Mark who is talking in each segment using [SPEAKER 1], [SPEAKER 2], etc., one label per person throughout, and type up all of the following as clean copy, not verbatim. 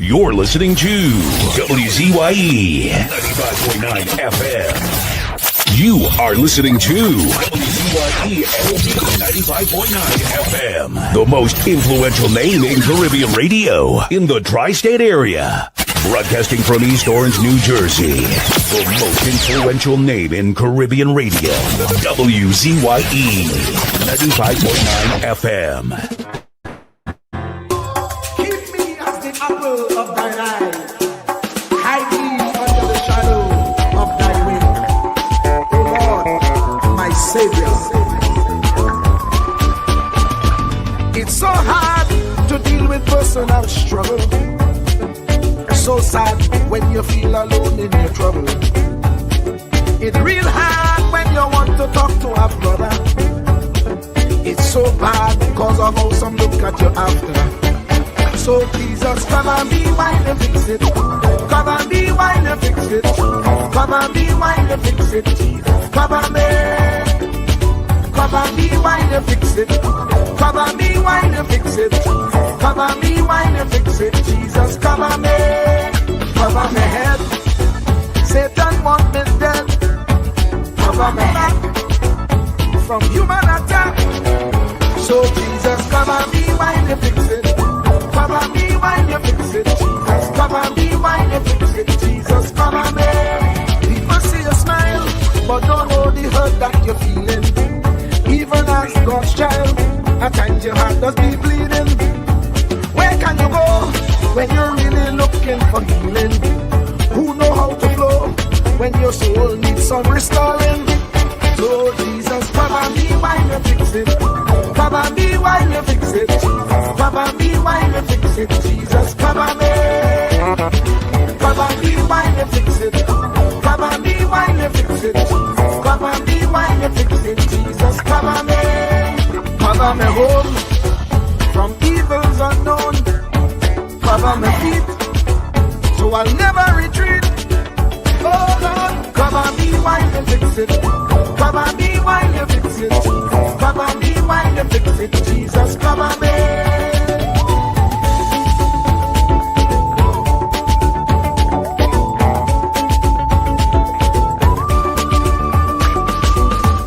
[SPEAKER 1] You're listening to WZYE 95.9 FM. You are listening to WZYE 95.9 FM. The most influential name in Caribbean radio in the tri-state area. Broadcasting from East Orange, New Jersey. The most influential name in Caribbean radio. WZYE 95.9 FM.
[SPEAKER 2] Apple of thine eye, hide me under the shadow of thy wing, O Lord, my Savior. It's so hard to deal with personal struggle. It's so sad when you feel alone in your trouble. It's real hard when you want to talk to a brother. It's so bad because of how some look at you after. So Jesus, cover me while you fix it. Cover me while you fix it. Cover me while you fix it. Jesus, cover me. Cover me while you fix it. Cover me while you fix it. Cover me while you fix it. Jesus, cover me. Cover my head. Satan want me dead. Cover my back from human attack. So Jesus, cover me while you fix it. Cover me while you fix it, Jesus. Cover me while you fix it, Jesus. Cover me. People see you smile, but don't know the hurt that you're feeling. Even as God's child, at times your heart does be bleeding. Where can you go when you're really looking for healing? Who know how to flow when your soul needs some restoring? So Jesus, cover me while you fix it. Cover me while you fix it, Jesus. Cover me while you fix it, Jesus. Cover me. Cover me while you fix it. Cover me while you fix it, Jesus. Cover me while you fix it, Jesus. Cover me. Cover me home from evils unknown. Cover my feet so I'll never retreat. Oh Lord, cover me while you fix it. Cover me while you fix it, Jesus. Cover me while you fix it, Jesus. Cover me.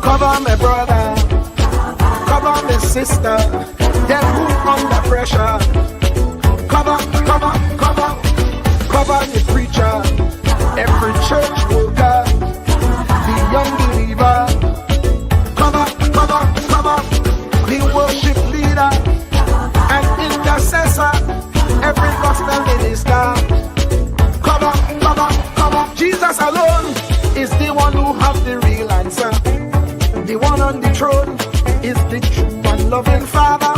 [SPEAKER 2] Cover my brother, cover my sister, them who under pressure. Cover the preacher, every church worker, the young believer. Cover the worship leader and intercessor, every gospel minister. Cover. Jesus alone is the one who has the real answer. The one on the throne is the true and loving Father.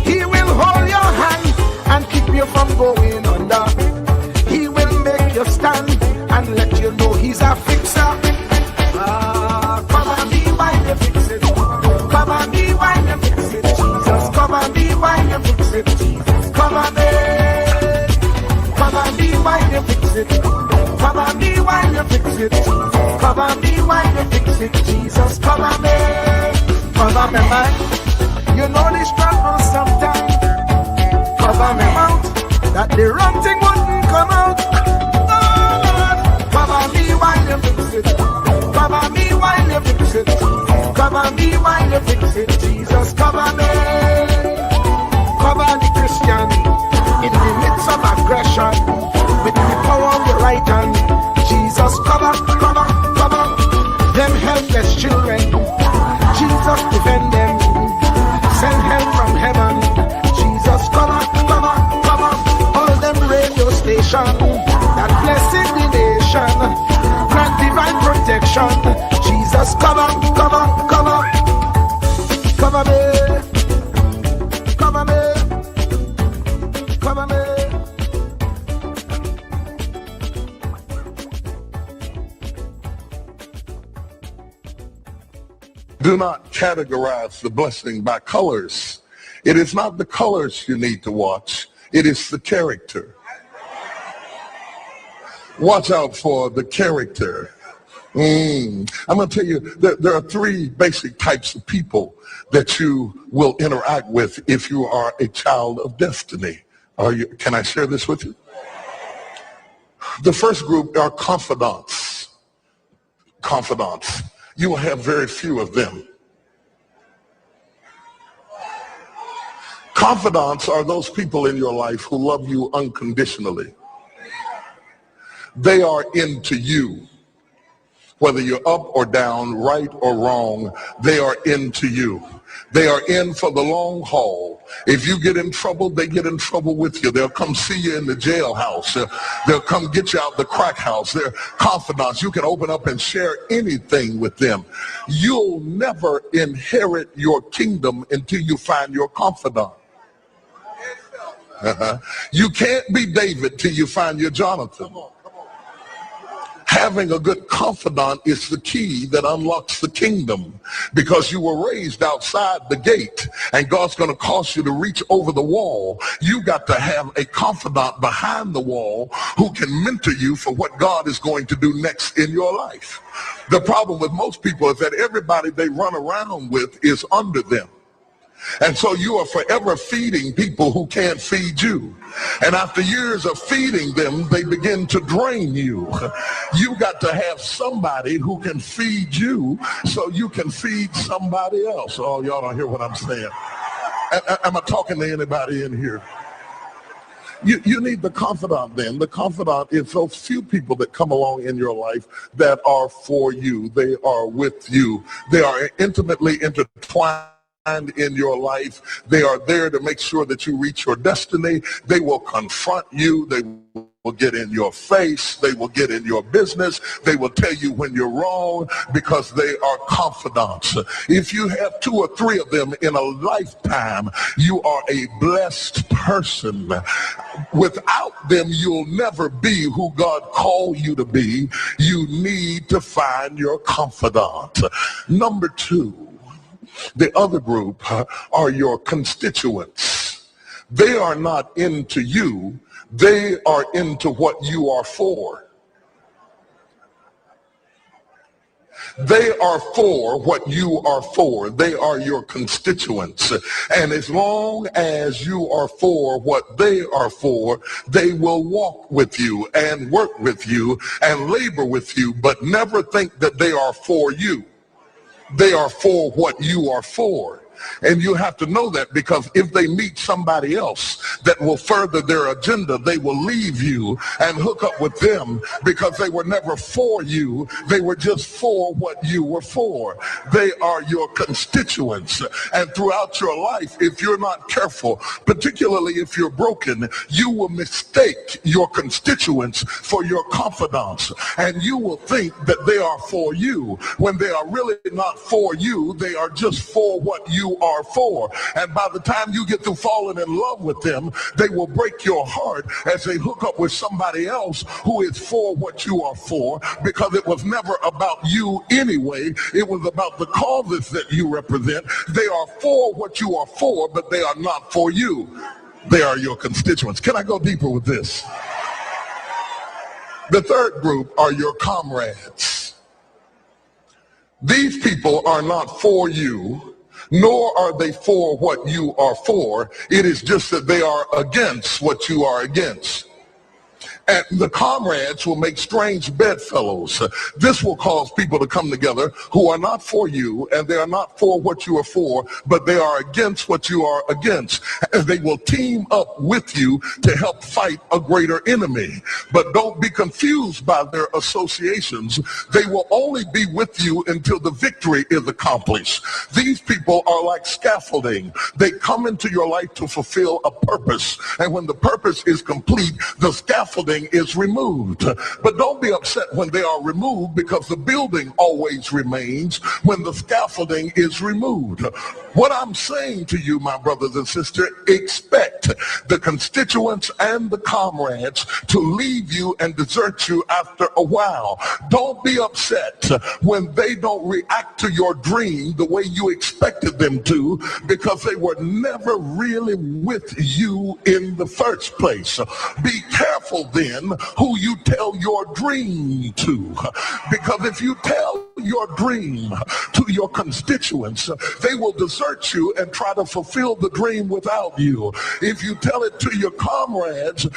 [SPEAKER 2] He will hold your hand and keep you from going under. He will make you stand and let you know he's a fixer. Cover me while you fix it. Cover me while you fix it, Jesus. Cover me while you fix it, Jesus. Cover me. Cover me while you fix it. Cover me while you fix it, Jesus. Cover me while you fix it, Jesus. Cover me. Cover me mind. You know the struggle sometimes. Cover me mouth, that the wrong thing wouldn't come out. Oh Lord, cover me while you fix it. Cover me while you fix it. Cover me while you fix it, Jesus. Cover me. Cover the Christian in the midst of aggression with the power of your right hand. Jesus, cover them helpless children. Jesus, defend them. Send help from heaven. Jesus, cover all them radio stations that blessing the nation. Grant divine protection. Jesus, cover me.
[SPEAKER 3] Do not categorize the blessing by colors. It is not the colors you need to watch. It is the character. Watch out for the character. I'm going to tell you that there are three basic types of people that you will interact with if you are a child of destiny. Can I share this with you? The first group are confidants. Confidants. You will have very few of them. Confidants are those people in your life who love you unconditionally. They are into you. Whether you're up or down, right or wrong, they are into you. They are in for the long haul. If you get in trouble, they get in trouble with you. They'll come see you in the jailhouse. They'll come get you out the crack house. They're confidants. You can open up and share anything with them. You'll never inherit your kingdom until you find your confidant. You can't be David till you find your Jonathan. Having a good confidant is the key that unlocks the kingdom, because you were raised outside the gate and God's going to cause you to reach over the wall. You got to have a confidant behind the wall who can mentor you for what God is going to do next in your life. The problem with most people is that everybody they run around with is under them. And so you are forever feeding people who can't feed you. And after years of feeding them, they begin to drain you. You got to have somebody who can feed you so you can feed somebody else. Oh, y'all don't hear what I'm saying. Am I talking to anybody in here? You need the confidant then. The confidant is those few people that come along in your life that are for you. They are with you. They are intimately intertwined in your life. They are there to make sure that you reach your destiny. They will confront you. They will get in your face. They will get in your business. They will tell you when you're wrong, because they are confidants. If you have 2 or 3 of them in a lifetime, you are a blessed person. Without them, you'll never be who God called you to be. You need to find your confidant. Number 2, the other group are your constituents. They are not into you. They are into what you are for. They are for what you are for. They are your constituents. And as long as you are for what they are for, they will walk with you and work with you and labor with you, but never think that they are for you. They are for what you are for. And you have to know that, because if they meet somebody else that will further their agenda, they will leave you and hook up with them, because they were never for you. They were just for what you were for. They are your constituents. And throughout your life, if you're not careful, particularly if you're broken, you will mistake your constituents for your confidants. And you will think that they are for you when they are really not for you. They are just for what you are for. And by the time you get through falling in love with them, they will break your heart as they hook up with somebody else who is for what you are for, because it was never about you anyway. It was about the causes that you represent. They are for what you are for, but they are not for you. They are your constituents. Can I go deeper with this? The third group are your comrades. These people are not for you, nor are they for what you are for. It is just that they are against what you are against. And the comrades will make strange bedfellows. This will cause people to come together who are not for you, and they are not for what you are for, but they are against what you are against. And they will team up with you to help fight a greater enemy. But don't be confused by their associations. They will only be with you until the victory is accomplished. These people are like scaffolding. They come into your life to fulfill a purpose. And when the purpose is complete, the scaffolding is removed. But don't be upset when they are removed, because the building always remains when the scaffolding is removed. What I'm saying to you, my brothers and sisters, expect the constituents and the comrades to leave you and desert you after a while. Don't be upset when they don't react to your dream the way you expected them to, because they were never really with you in the first place. Be careful then who you tell your dream to, because if you tell your dream to your constituents, they will desert you and try to fulfill the dream without you. If you tell it to your comrades,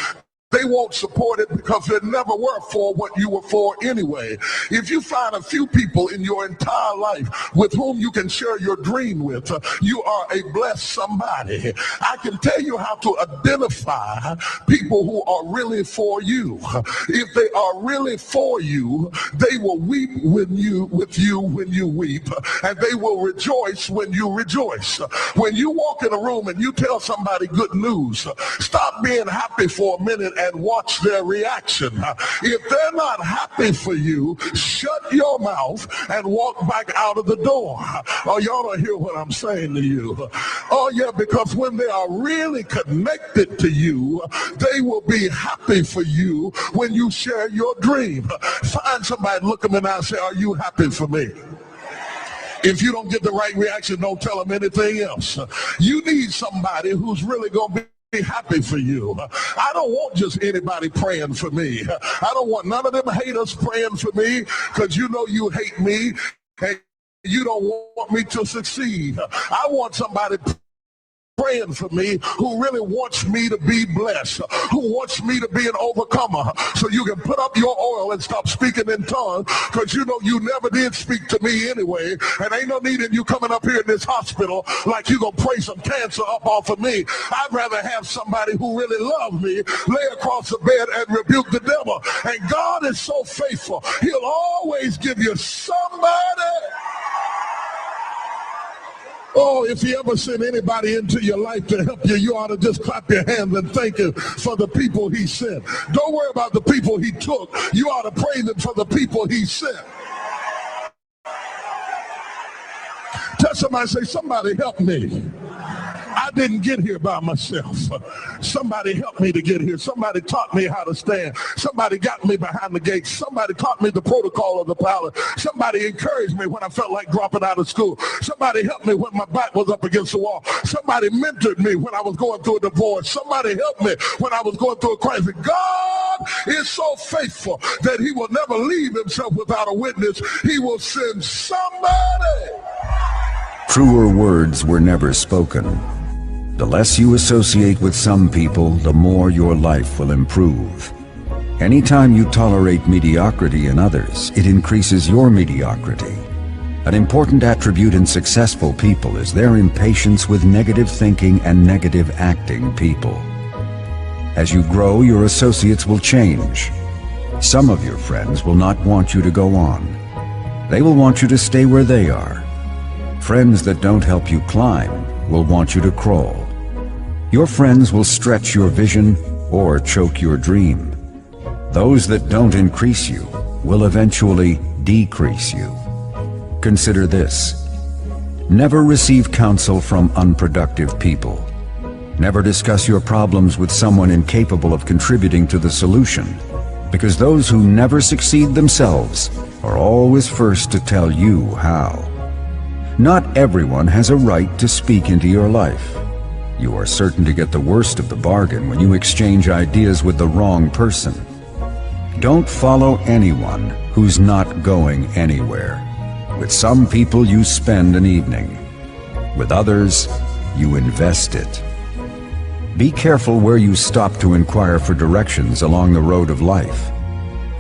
[SPEAKER 3] They won't support it because they never were for what you were for anyway. If you find a few people in your entire life with whom you can share your dream with, you are a blessed somebody. I can tell you how to identify people who are really for you. If they are really for you, they will weep with you when you weep, and they will rejoice when you rejoice. When you walk in a room and you tell somebody good news, stop being happy for a minute and watch their reaction. If they're not happy for you, shut your mouth and walk back out of the door. Oh, y'all don't hear what I'm saying to you. Oh, yeah, because when they are really connected to you, they will be happy for you when you share your dream. Find somebody, look them in the eye and say, are you happy for me? If you don't get the right reaction, don't tell them anything else. You need somebody who's really going to be happy for you. I don't want just anybody praying for me. I don't want none of them haters praying for me, because you know you hate me and you don't want me to succeed. I want somebody praying for me who really wants me to be blessed, who wants me to be an overcomer, so you can put up your oil and stop speaking in tongues, because you know you never did speak to me anyway, and ain't no need in you coming up here in this hospital like you gonna pray some cancer up off of me. I'd rather have somebody who really loves me lay across the bed and rebuke the devil. And God is so faithful, he'll always give you somebody. Oh, if he ever sent anybody into your life to help you, you ought to just clap your hands and thank him for the people he sent. Don't worry about the people he took. You ought to praise him for the people he sent. Tell somebody, say, somebody help me. I didn't get here by myself. Somebody helped me to get here. Somebody taught me how to stand. Somebody got me behind the gates. Somebody taught me the protocol of the palace. Somebody encouraged me when I felt like dropping out of school. Somebody helped me when my back was up against the wall. Somebody mentored me when I was going through a divorce. Somebody helped me when I was going through a crisis. God is so faithful that he will never leave himself without a witness. He will send somebody.
[SPEAKER 4] Truer words were never spoken. The less you associate with some people, the more your life will improve. Anytime you tolerate mediocrity in others, it increases your mediocrity. An important attribute in successful people is their impatience with negative thinking and negative acting people. As you grow, your associates will change. Some of your friends will not want you to go on. They will want you to stay where they are. Friends that don't help you climb will want you to crawl. Your friends will stretch your vision or choke your dream. Those that don't increase you will eventually decrease you. Consider this. Never receive counsel from unproductive people. Never discuss your problems with someone incapable of contributing to the solution, because those who never succeed themselves are always first to tell you how. Not everyone has a right to speak into your life. You are certain to get the worst of the bargain when you exchange ideas with the wrong person. Don't follow anyone who's not going anywhere. With some people you spend an evening. With others, you invest it. Be careful where you stop to inquire for directions along the road of life.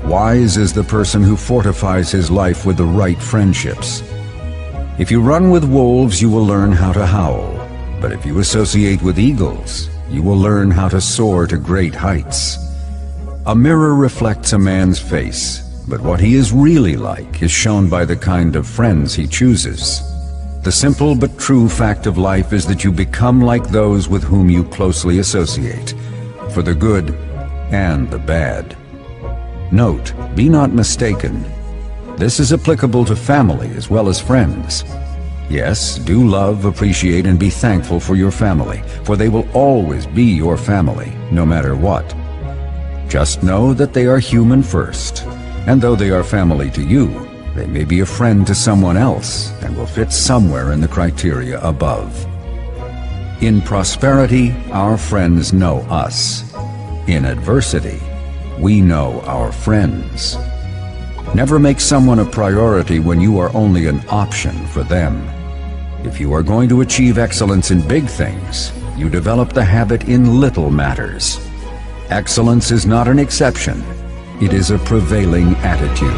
[SPEAKER 4] Wise is the person who fortifies his life with the right friendships. If you run with wolves, you will learn how to howl. But if you associate with eagles, you will learn how to soar to great heights. A mirror reflects a man's face, but what he is really like is shown by the kind of friends he chooses. The simple but true fact of life is that you become like those with whom you closely associate, for the good and the bad. Note, be not mistaken. This is applicable to family as well as friends. Yes, do love, appreciate, and be thankful for your family, for they will always be your family, no matter what. Just know that they are human first, and though they are family to you, they may be a friend to someone else and will fit somewhere in the criteria above. In prosperity, our friends know us. In adversity, we know our friends. Never make someone a priority when you are only an option for them. If you are going to achieve excellence in big things, you develop the habit in little matters. Excellence is not an exception. It is a prevailing attitude.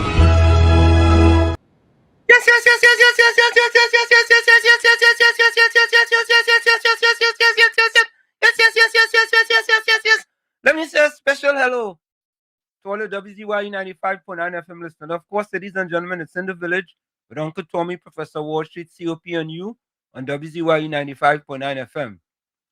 [SPEAKER 5] Let me say a special hello to all the WZYE 95.9 FM listeners. Of course, ladies and gentlemen, it's in the village with Uncle Tommy, Professor Wall Street, COP, and you on WZYE 95.9 FM.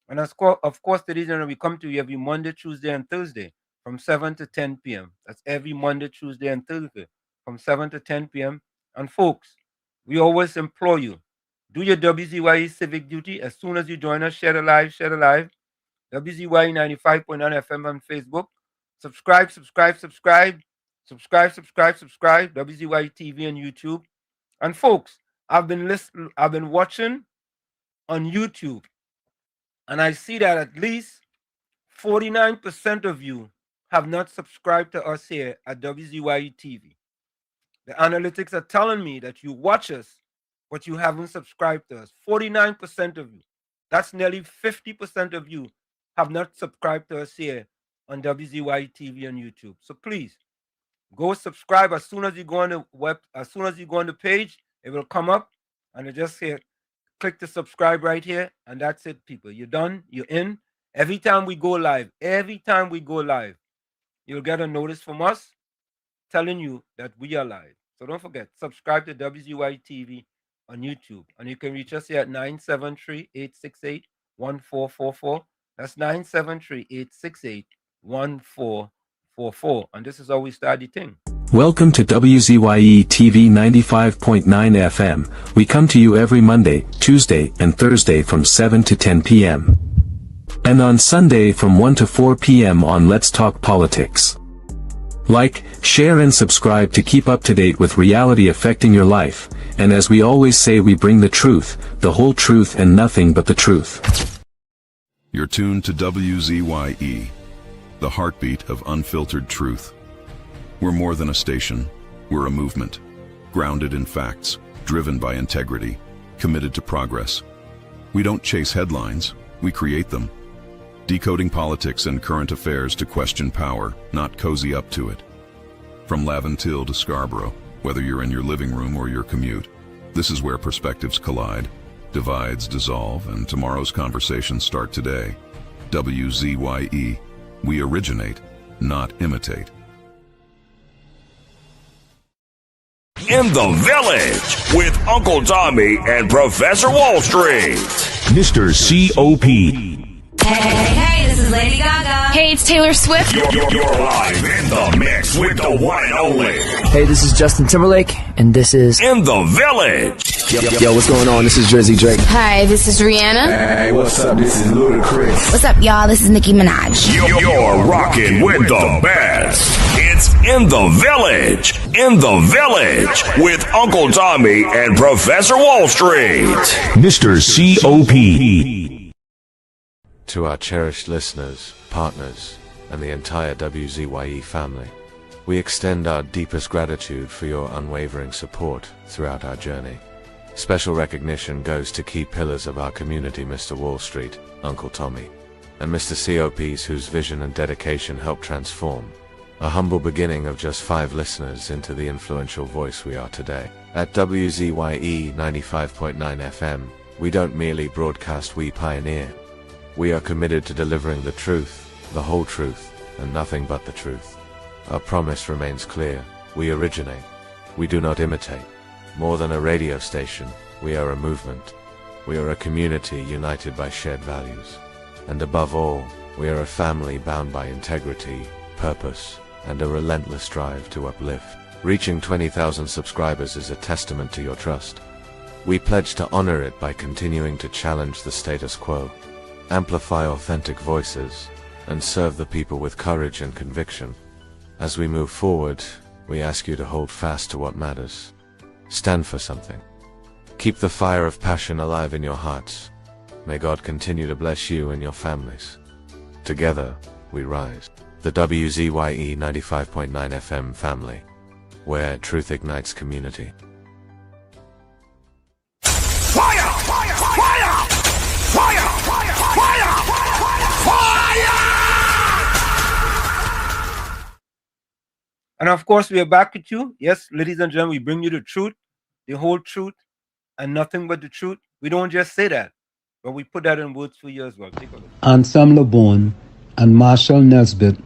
[SPEAKER 5] And of course, ladies and gentlemen, we come to you every Monday, Tuesday, and Thursday from 7 to 10 p.m. That's every Monday, Tuesday, and Thursday from 7 to 10 p.m. And folks, we always implore you, do your WZYE civic duty. As soon as you join us, share the live, WZYE 95.9 FM on Facebook. Subscribe, WZYE TV and YouTube. And folks, I've been watching on YouTube, and I see that at least 49% of you have not subscribed to us here at WZYE TV. The analytics are telling me that you watch us, but you haven't subscribed to us. 49% of you. That's nearly 50% of you have not subscribed to us here on WZYE TV and YouTube. So please go subscribe. As soon as you go on the page, it will come up, and it just here, click the subscribe right here, and that's it, people. You're done. You're in. Every time we go live, you'll get a notice from us telling you that we are live. So don't forget, subscribe to WZYE TV on YouTube, and you can reach us here at 973-868-1444. That's 973-868-1444. And this is how we start the thing.
[SPEAKER 6] Welcome to WZYE TV 95.9 FM. We come to you every Monday, Tuesday, and Thursday from 7 to 10 p.m. and on Sunday from 1 to 4 p.m. on Let's Talk Politics. Like, share and subscribe to keep up to date with reality affecting your life, and as we always say, we bring the truth, the whole truth, and nothing but the truth.
[SPEAKER 7] You're tuned to WZYE, the heartbeat of unfiltered truth. We're more than a station, we're a movement, grounded in facts, driven by integrity, committed to progress. We don't chase headlines, we create them. Decoding politics and current affairs to question power, not cozy up to it. From Laventille to Scarborough, whether you're in your living room or your commute, this is where perspectives collide, divides dissolve, and tomorrow's conversations start today. WZYE, we originate, not imitate.
[SPEAKER 1] In the Village with Uncle Tommy and Professor Wall Street. Mr. COP.
[SPEAKER 8] Hey, this is Lady Gaga. Hey, it's Taylor Swift.
[SPEAKER 1] You're live in the mix with the one and only.
[SPEAKER 9] Hey, this is Justin Timberlake, and this is
[SPEAKER 1] In the Village.
[SPEAKER 9] Yo, what's going on? This is Drizzy Drake.
[SPEAKER 8] Hi, this is Rihanna.
[SPEAKER 10] Hey, what's up? This is Ludacris.
[SPEAKER 8] What's up, y'all? This is Nicki Minaj.
[SPEAKER 1] You're rocking with the best. It's In the Village. In the Village with Uncle Tommy and Professor Wall Street. Mr. COP.
[SPEAKER 11] To our cherished listeners, partners, and the entire WZYE family, we extend our deepest gratitude for your unwavering support throughout our journey. Special recognition goes to key pillars of our community, Mr. Wall Street, Uncle Tommy, and Mr. COPs whose vision and dedication helped transform a humble beginning of just 5 listeners into the influential voice we are today. At WZYE 95.9 FM, we don't merely broadcast, we pioneer. We are committed to delivering the truth, the whole truth, and nothing but the truth. Our promise remains clear. We originate. We do not imitate. More than a radio station, we are a movement. We are a community united by shared values. And above all, we are a family bound by integrity, purpose, and a relentless drive to uplift. Reaching 20,000 subscribers is a testament to your trust. We pledge to honor it by continuing to challenge the status quo, amplify authentic voices, and serve the people with courage and conviction. As we move forward, we ask you to hold fast to what matters. Stand for something. Keep the fire of passion alive in your hearts. May God continue to bless you and your families. Together, we rise. The WZYE 95.9 FM family, where truth ignites community.
[SPEAKER 1] Fire! Fire! Fire! Fire! Fire! Fire! Fire!
[SPEAKER 5] And of course, we are back with you. Yes, ladies and gentlemen, we bring you the truth, the whole truth, and nothing but the truth. We don't just say that, but we put that in words for you as well. Take a look.
[SPEAKER 12] Anselm LeBon and Marshall Nesbitt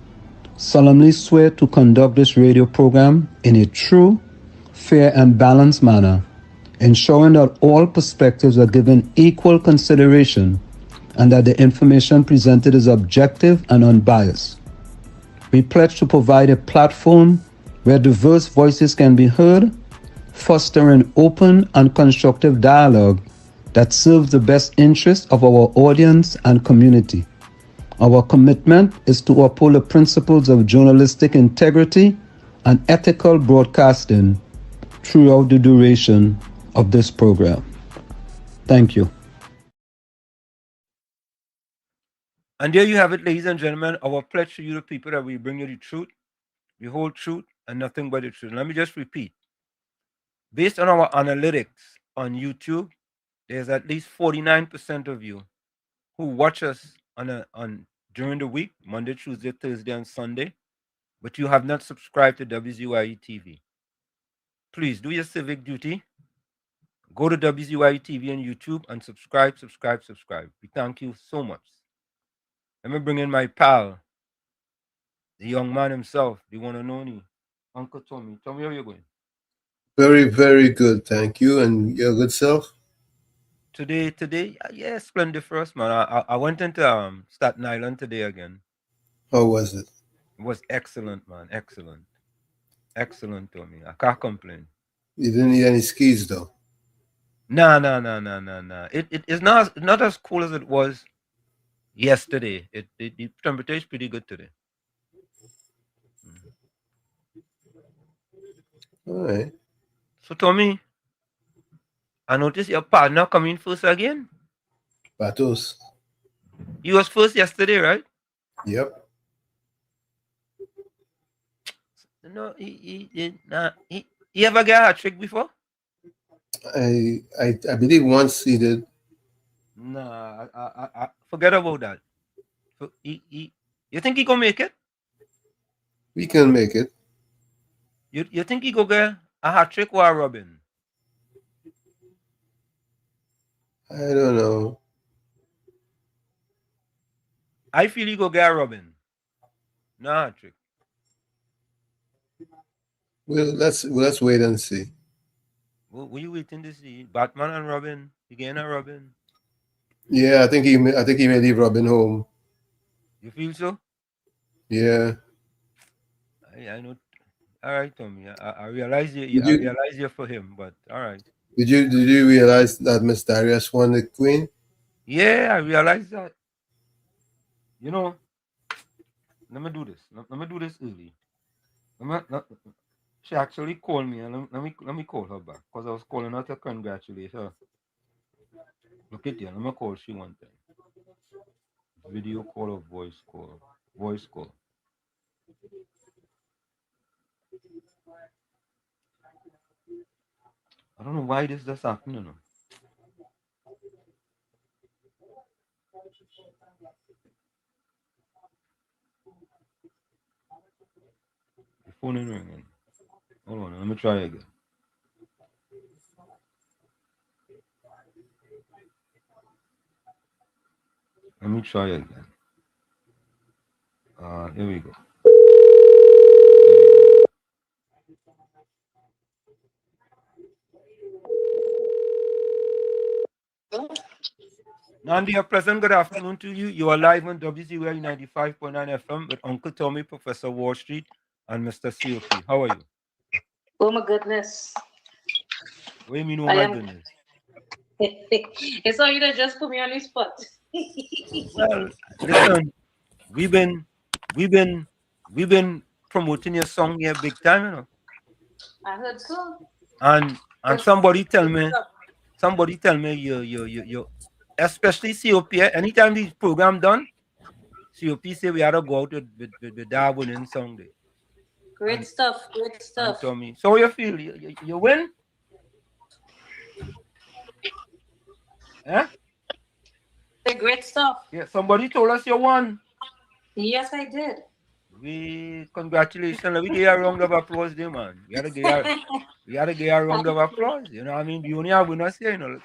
[SPEAKER 12] solemnly swear to conduct this radio program in a true, fair, and balanced manner, ensuring that all perspectives are given equal consideration and that the information presented is objective and unbiased. We pledge to provide a platform where diverse voices can be heard, fostering open and constructive dialogue that serves the best interests of our audience and community. Our commitment is to uphold the principles of journalistic integrity and ethical broadcasting throughout the duration of this program. Thank you.
[SPEAKER 5] And there you have it, ladies and gentlemen, our pledge to you, the people, that we bring you the truth, the whole truth, and nothing but the truth. Let me just repeat. Based on our analytics on YouTube, there's at least 49% of you who watch us on during the week, Monday, Tuesday, Thursday, and Sunday, but you have not subscribed to WZYE TV. Please do your civic duty. Go to WZYE TV on YouTube and subscribe. We thank you so much. Let me bring in my pal, the young man himself, the one and only, Uncle Tommy. Tommy, how are you going?
[SPEAKER 13] Very, very good, thank you. And your good self?
[SPEAKER 5] Today, yeah, splendid for us, man. I went into Staten Island today again.
[SPEAKER 13] How was it?
[SPEAKER 5] It was excellent, man. Excellent, Tommy. I can't complain.
[SPEAKER 13] You didn't need any skis, though?
[SPEAKER 5] Nah. It's not as cool as it was yesterday. The temperature is pretty good today.
[SPEAKER 13] All right.
[SPEAKER 5] So, Tommy, I noticed your partner coming first again.
[SPEAKER 13] Patos.
[SPEAKER 5] He was first yesterday, right?
[SPEAKER 13] Yep.
[SPEAKER 5] No, he ever get a hat trick before?
[SPEAKER 13] I believe once he did.
[SPEAKER 5] Nah, I forget about that. So you think he gonna make it?
[SPEAKER 13] We can make it.
[SPEAKER 5] You think he go get a hat trick or a Robin?
[SPEAKER 13] I don't know.
[SPEAKER 5] I feel he go get a Robin. No hat trick.
[SPEAKER 13] Well, let's wait and see.
[SPEAKER 5] What were you waiting to see? Batman and Robin? You getting a Robin?
[SPEAKER 13] Yeah, I think he may leave Robin home.
[SPEAKER 5] You feel so?
[SPEAKER 13] Yeah.
[SPEAKER 5] I know. All right, Tommy. I realize you. I realize you're for him, but all right.
[SPEAKER 13] Did you realize that Miss Darius won the Queen?
[SPEAKER 5] Yeah, I realized that. You know, let me do this. Let me do this early. She actually called me, and let me call her back, because I was calling her to congratulate her. Look at here. Let me call she one time. Video call or voice call? Voice call. I don't know why this is happening. The phone is ringing. Hold on, let me try again. Let me try again. Here we go. Nandi, a pleasant good afternoon to you. You are live on WZYE 95.9 FM with Uncle Tommy, Professor Wall Street, and Mr. COP. How are you?
[SPEAKER 14] Oh my goodness.
[SPEAKER 5] What do you mean, oh my goodness?
[SPEAKER 14] It's all you that just put me on the spot.
[SPEAKER 5] Well, listen, we've been promoting your song here big time, you know.
[SPEAKER 14] I heard so.
[SPEAKER 5] And somebody tell me you especially COP, anytime these program done, COP say we had to go out with Darwin in song day.
[SPEAKER 14] Great stuff.
[SPEAKER 5] Tommy, so you feel you win? Eh?
[SPEAKER 14] Great stuff.
[SPEAKER 5] Yeah, somebody told us you won.
[SPEAKER 14] Yes, I did.
[SPEAKER 5] Congratulations. We give you a round of applause there, man. We gotta give you a round of applause. You know what I mean? We only have one here, you know.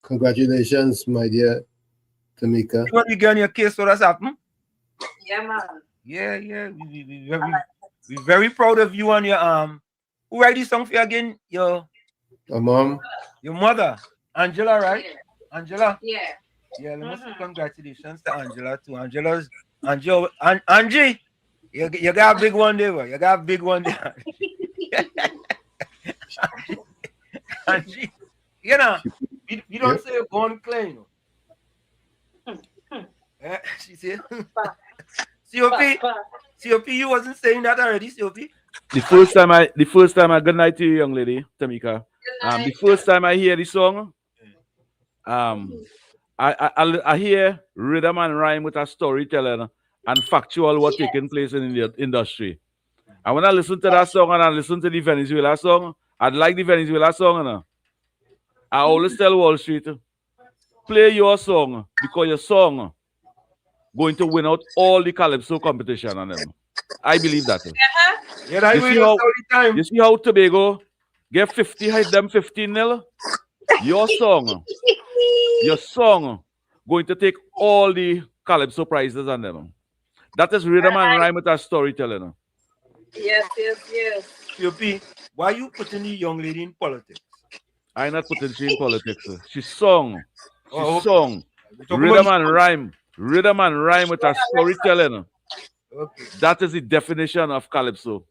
[SPEAKER 13] Congratulations, my dear Tamika.
[SPEAKER 5] You want to get on your case, so that's happened?
[SPEAKER 14] Yeah, man.
[SPEAKER 5] Yeah. We very proud of you and your who write this song for you again? Your
[SPEAKER 13] Mom.
[SPEAKER 5] Your mother, Angela, right?
[SPEAKER 14] Yeah.
[SPEAKER 5] Angela.
[SPEAKER 14] Yeah.
[SPEAKER 5] Yeah, let me say congratulations to Angela too. Angie, you got a big one there, boy. You got a big one there. Angie, you know, we don't say born clean. She said, COP, you wasn't saying that already, COP?
[SPEAKER 15] The first time I good night to you, young lady, Tamika. The first time I hear the song, I hear rhythm and rhyme with a storytelling and factual what taking place in the industry. And when I listen to that song and I listen to the Venezuela song, I'd like the Venezuela song. You know? I always tell Wall Street, play your song because your song going to win out all the Calypso competition on them. I believe that.
[SPEAKER 5] Yeah,
[SPEAKER 15] you see how Tobago get 50, hit them 15-0? Your song going to take all the Calypso prizes on them. That is rhythm and rhyme with our storytelling.
[SPEAKER 14] Yes.
[SPEAKER 5] COP, why you putting the young lady in politics?
[SPEAKER 15] I not putting she in politics. She song. Rhythm and rhyme with our storytelling.
[SPEAKER 5] Okay.
[SPEAKER 15] That is the definition of Calypso.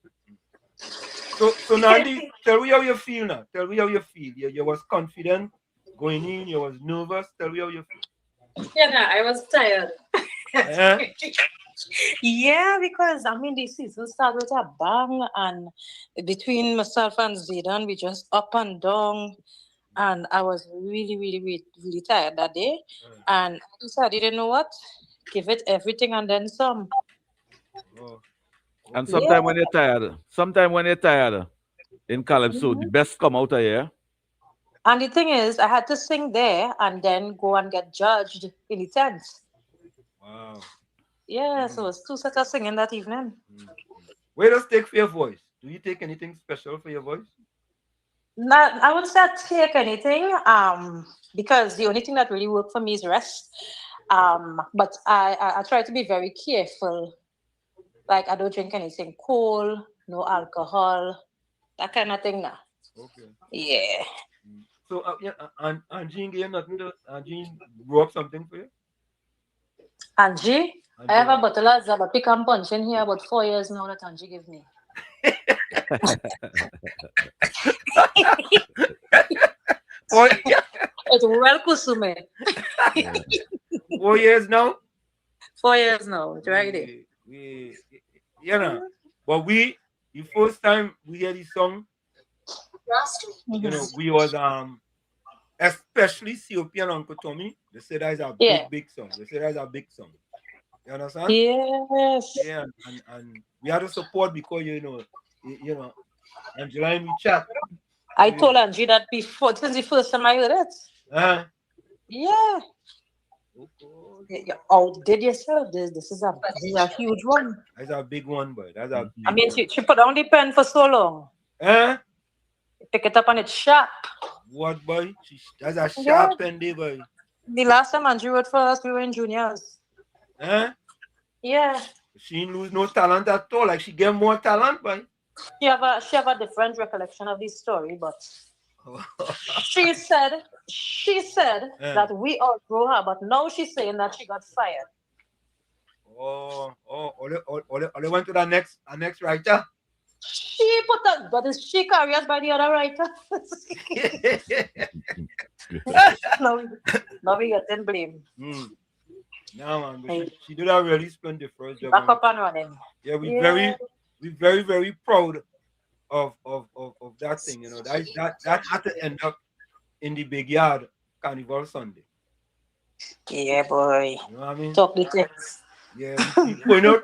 [SPEAKER 5] So Nandi, tell me how you feel now. Tell me how you feel. You was confident going in, you was nervous. Tell me how you feel.
[SPEAKER 14] Yeah, I was tired.
[SPEAKER 16] Yeah, because I mean the season started with a bang, and between myself and Zidane, we just up and down, and I was really tired that day. And I decided, you know what, give it everything and then some.
[SPEAKER 15] And sometimes when you're tired in Calypso, the best come out of here.
[SPEAKER 16] And the thing is, I had to sing there and then go and get judged in the tent.
[SPEAKER 5] Wow.
[SPEAKER 16] Yeah, so it was 2 sets of singing that evening.
[SPEAKER 5] Where does take for your voice? Do you take anything special for your voice?
[SPEAKER 16] Not, I wouldn't say take anything, because the only thing that really worked for me is rest. But I try to be very careful. Like I don't drink anything cold, no alcohol, that kind of thing now.
[SPEAKER 5] Okay.
[SPEAKER 16] Yeah.
[SPEAKER 5] So Angie gave nothing to Angie grew up something for you?
[SPEAKER 16] Angie? I have a bottle of Zaba pick and punch in here about 4 years now that Angie gave me. It's well kusume.
[SPEAKER 5] 4 years now?
[SPEAKER 16] 4 years now, it's right there.
[SPEAKER 5] You know, but the first time we hear this song, you know, we was especially COP and Uncle Tommy, they said that is a big song. They said that is a big song. You understand?
[SPEAKER 16] Yes.
[SPEAKER 5] Yeah, and we had to support because you know, Angela and we chat.
[SPEAKER 16] I told Angie that before, since the first time I heard it. Yeah. You outdid yourself. This is a huge one.
[SPEAKER 5] That's a big one, boy. That's a big
[SPEAKER 16] I mean, she put down the pen for so long. Pick it up and it's sharp.
[SPEAKER 5] What, boy? That's a sharp pen there, boy.
[SPEAKER 16] The last time Angie wrote for us, we were in juniors. Yeah.
[SPEAKER 5] She didn't lose no talent at all. Like she get more talent, boy.
[SPEAKER 16] She have a different recollection of this story, but she said that we outgrew her, but now she's saying that she got fired.
[SPEAKER 5] They went to the next writer.
[SPEAKER 16] She put that, but is she carried by the other writer? now we getting blame.
[SPEAKER 5] No, man, but she did a really splendid first job.
[SPEAKER 16] Back up and running.
[SPEAKER 5] Yeah, we very proud of that thing. You know, that had to end up in the big yard Carnival Sunday.
[SPEAKER 16] Yeah, boy.
[SPEAKER 5] You know what I mean?
[SPEAKER 16] Talk the things.
[SPEAKER 5] Yeah,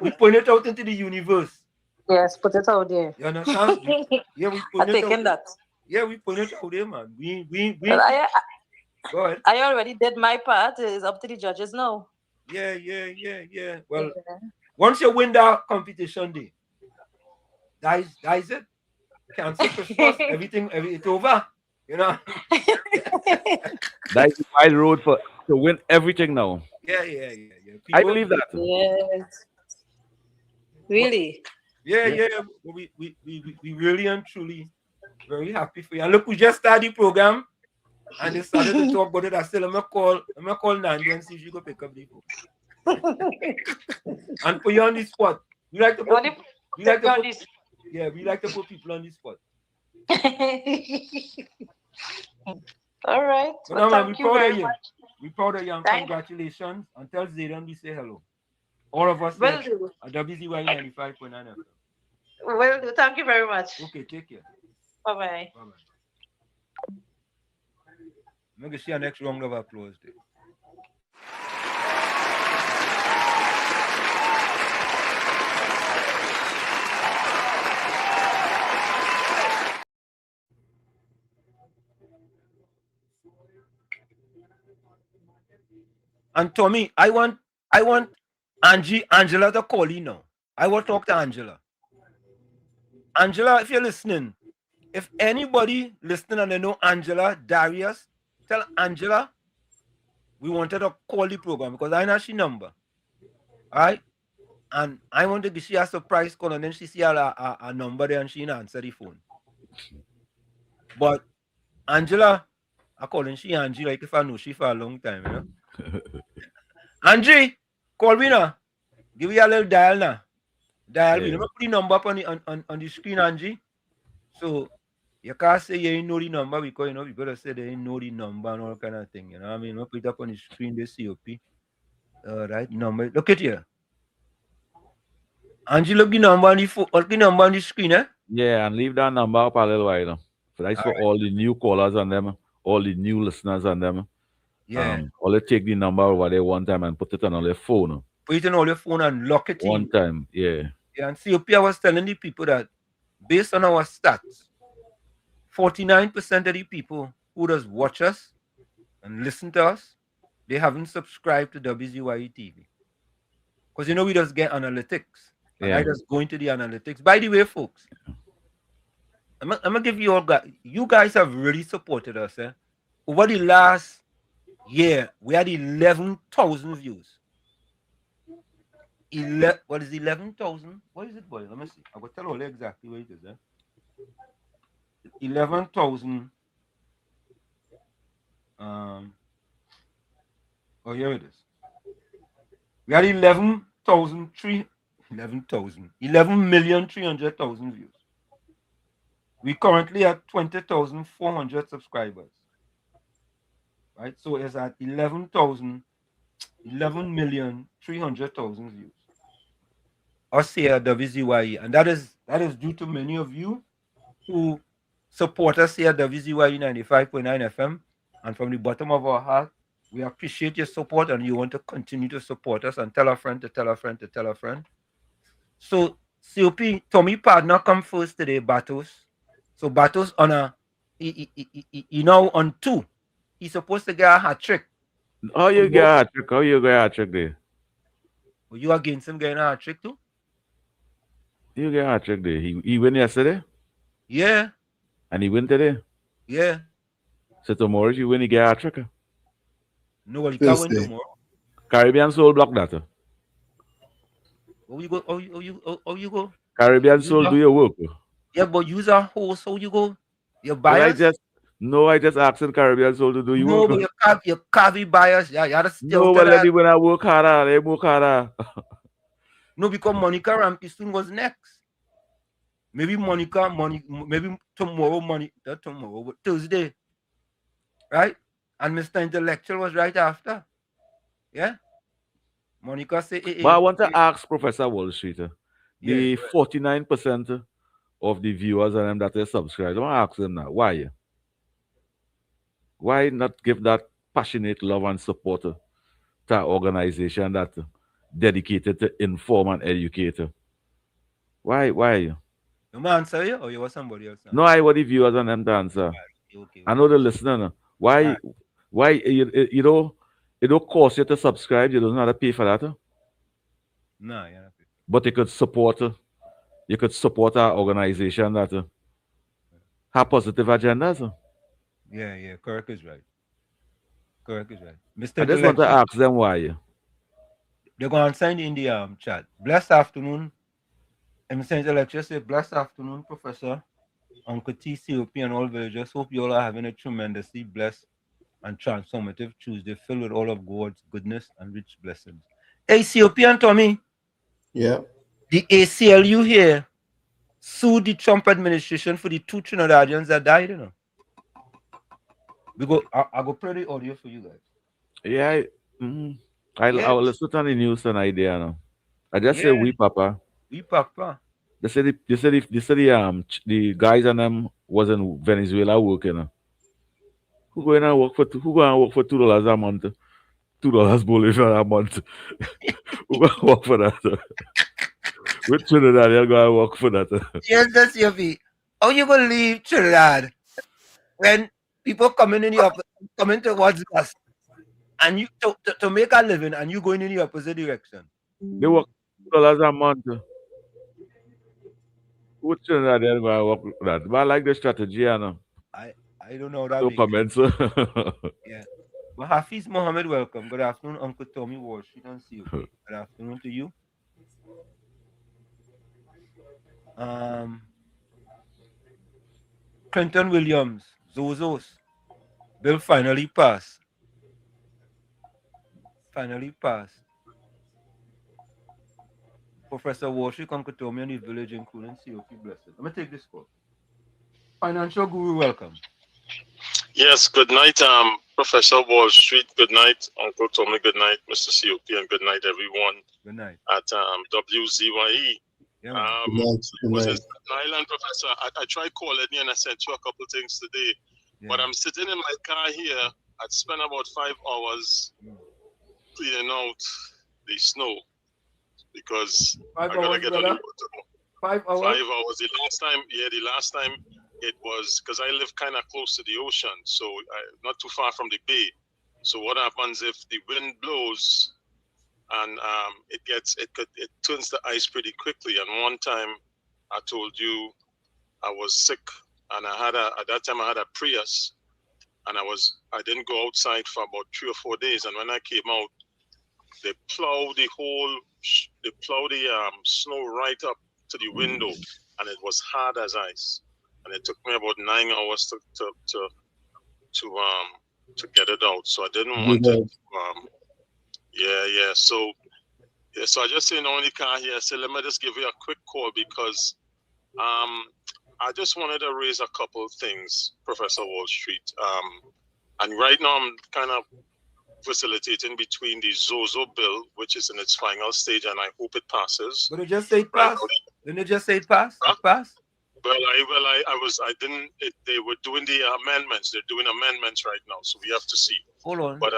[SPEAKER 5] we point it out into the universe.
[SPEAKER 16] Yes, put it out there.
[SPEAKER 5] You understand? Yeah, we
[SPEAKER 16] I'm taking that.
[SPEAKER 5] Yeah, we put it out there, man. We
[SPEAKER 16] Well,
[SPEAKER 5] go ahead.
[SPEAKER 16] I already did my part. It's up to the judges now.
[SPEAKER 5] Yeah. Well, once you win that competition day, that is it. Cancel Christmas, it's over. You know?
[SPEAKER 15] That is the wild road to win everything now.
[SPEAKER 5] Yeah.
[SPEAKER 15] I
[SPEAKER 5] People,
[SPEAKER 15] believe that.
[SPEAKER 16] Yes. Really?
[SPEAKER 5] yeah. We really and truly very happy for you. And look, we just started the program and they started to talk about it. I said, I'm gonna call Nandi and see if she could pick up the phone. And put you on the spot. We like to put people on the spot.
[SPEAKER 16] All right.
[SPEAKER 5] Well, man,
[SPEAKER 16] thank you very much.
[SPEAKER 5] We're proud of you and congratulations. And tell Zayden we say hello. All of us here at WZYE 95.9 FM.
[SPEAKER 16] Will do. Thank you very much.
[SPEAKER 5] Okay, take care.
[SPEAKER 16] Bye-bye.
[SPEAKER 5] I'm going to see our next round of applause there. And Tommy, I want Angela to call you now. I will talk to Angela. Angela, if you're listening, if anybody listening and they know Angela, Darius, tell Angela we wanted to call the program because I know she number. All right? And I want to give she a surprise call and then she see a number there and she didn't answer the phone. But Angela, I call her she Angie like if I know she for a long time, you know. Angie, call me now. Give me a little dial now. Dial me. Let me put the number up on the screen, Angie. So you can't say you ain't know the number because you know you gotta say they ain't know the number and all kind of thing. You know what I mean? Let me put it up on the screen, the COP. Right number. Look at here. Angie, look the number on the screen, eh?
[SPEAKER 15] Yeah, and leave that number up a little while. So that's for all the new callers and them, all the new listeners and them.
[SPEAKER 5] Yeah.
[SPEAKER 15] Only take the number over there one time and put it on all your phone.
[SPEAKER 5] Put it on all your phone and lock it
[SPEAKER 15] one time, yeah.
[SPEAKER 5] Yeah, and COP, I was telling the people that based on our stats, 49% of the people who does watch us and listen to us, they haven't subscribed to WZYE TV. Because you know we just get analytics. And I just go into the analytics. By the way, folks, I'm gonna give you all guys. You guys have really supported us, eh? Over the last year, we had 11,000 views. What is 11,000? What is it, boy? Let me see. I will tell you exactly what it is. 11,000. Oh, here it is. We had 11,300,000 views. We currently have 20,400 subscribers. Right? So it's at 11,300,000 views. Us here at WZYE. And that is due to many of you who support us here at WZYE 95.9 FM. And from the bottom of our heart, we appreciate your support and you want to continue to support us and tell a friend to tell a friend to tell a friend. So COP, Tommy partner come first today, Batos. So Batos on on 2. He's supposed to get a hat trick.
[SPEAKER 15] How you get a hat trick? How you get a hat trick there?
[SPEAKER 5] Were you against him getting a hat trick too?
[SPEAKER 15] You get a hat trick there. He win yesterday?
[SPEAKER 5] Yeah.
[SPEAKER 15] And he win today?
[SPEAKER 5] Yeah.
[SPEAKER 15] So tomorrow you win, he get a hat trick?
[SPEAKER 5] No, he can't win tomorrow.
[SPEAKER 15] Caribbean Soul block that.
[SPEAKER 5] Oh, you go. Oh, you go.
[SPEAKER 15] Caribbean Soul do your work.
[SPEAKER 5] Yeah, but use a host. How you go? Your bias.
[SPEAKER 15] I just asking Caribbean Soul to do your work.
[SPEAKER 5] No, but your carry bias. Yeah, you have to
[SPEAKER 15] no, but let me when I work harder, they work harder.
[SPEAKER 5] No, because Monica Rampiston was next. Maybe maybe tomorrow, not tomorrow, but Thursday. Right? And Mr. Intellectual was right after. Yeah? Monica said,
[SPEAKER 15] But I want to ask Professor Wall Street, the 49% of the viewers and them that they subscribe, I want to ask them now, why? Why not give that passionate love and support to an organization that dedicated to inform and educate? Why?
[SPEAKER 5] You man answer you or you want somebody else
[SPEAKER 15] No,
[SPEAKER 5] answer?
[SPEAKER 15] I what the viewers and them to answer.
[SPEAKER 5] Okay.
[SPEAKER 15] I know the listener. No. Why you know it don't cost you to subscribe. You don't have to pay for that.
[SPEAKER 5] No, yeah.
[SPEAKER 15] But you could support our organization that have positive agendas.
[SPEAKER 5] Yeah. Correct is right. Correct is right.
[SPEAKER 15] I
[SPEAKER 5] Mr.
[SPEAKER 15] just want to
[SPEAKER 5] Intellectual,
[SPEAKER 15] ask them why.
[SPEAKER 5] they're going to sign in the chat. Blessed afternoon. Mr. Intellectual say, blessed afternoon, Professor, Uncle TCOP, and all villagers. Hope you all are having a tremendously blessed and transformative Tuesday filled with all of God's goodness and rich blessings. Hey, COP and Tommy.
[SPEAKER 13] Yeah.
[SPEAKER 5] The ACLU here sued the Trump administration for the 2 Trinidadians that died, I go play the audio for you guys.
[SPEAKER 15] Yeah, I will listen to the news and idea now. I just say we papa.
[SPEAKER 5] We papa.
[SPEAKER 15] The guys and them was in Venezuela working. Who going to work for $2 a month? $2 Bolivar a month. Who going to work for that? With Trinidad, you're going to work for that.
[SPEAKER 5] Yes, that's your feet. How you gonna leave Trinidad when people coming towards us and you to make a living and you going in the opposite direction?
[SPEAKER 15] They work $2 a month. With Trinidad, they're going to work for that. But I like the strategy, you know.
[SPEAKER 5] I don't know that.
[SPEAKER 15] No comments.
[SPEAKER 5] Yeah. Well, Hafiz Mohammed, welcome. Good afternoon, Uncle Tommy Wall Street and COP. Good afternoon to you. Clinton Williams, Zozos. Bill finally passed. Professor Warshik, Uncle Tommy, and the village, including COP blessed. Let me take this call. Financial Guru, welcome.
[SPEAKER 17] Yes, good night, Professor Wall Street. Good night, Uncle Tommy. Good night, Mr. COP, and good night, everyone.
[SPEAKER 5] Good night.
[SPEAKER 17] At WZYE.
[SPEAKER 5] Yeah,
[SPEAKER 17] was in Staten Island, Professor. I tried calling you and I sent you a couple things today. Yeah. But I'm sitting in my car here. I'd spent about 5 hours cleaning out the snow because I gotta get a little bit.
[SPEAKER 5] 5 hours?
[SPEAKER 17] 5 hours. The last time it was because I live kind of close to the ocean, so not too far from the bay. So what happens if the wind blows and it turns the ice pretty quickly? And one time I told you I was sick and at that time I had a Prius and I didn't go outside for about 3 or 4 days, and when I came out, they plowed the snow right up to the window, and it was hard as ice. And it took me about 9 hours to get it out. So I didn't want it. So I just seen on the car here. I said, let me just give you a quick call because I just wanted to raise a couple of things, Professor Wall Street. And right now I'm kind of facilitating between the Zozo bill, which is in its final stage, and I hope it passes.
[SPEAKER 5] But it just say it passed. Didn't it just say it passed? It passed?
[SPEAKER 17] They were doing the amendments. They're doing amendments right now, so we have to see.
[SPEAKER 5] Hold on.
[SPEAKER 17] But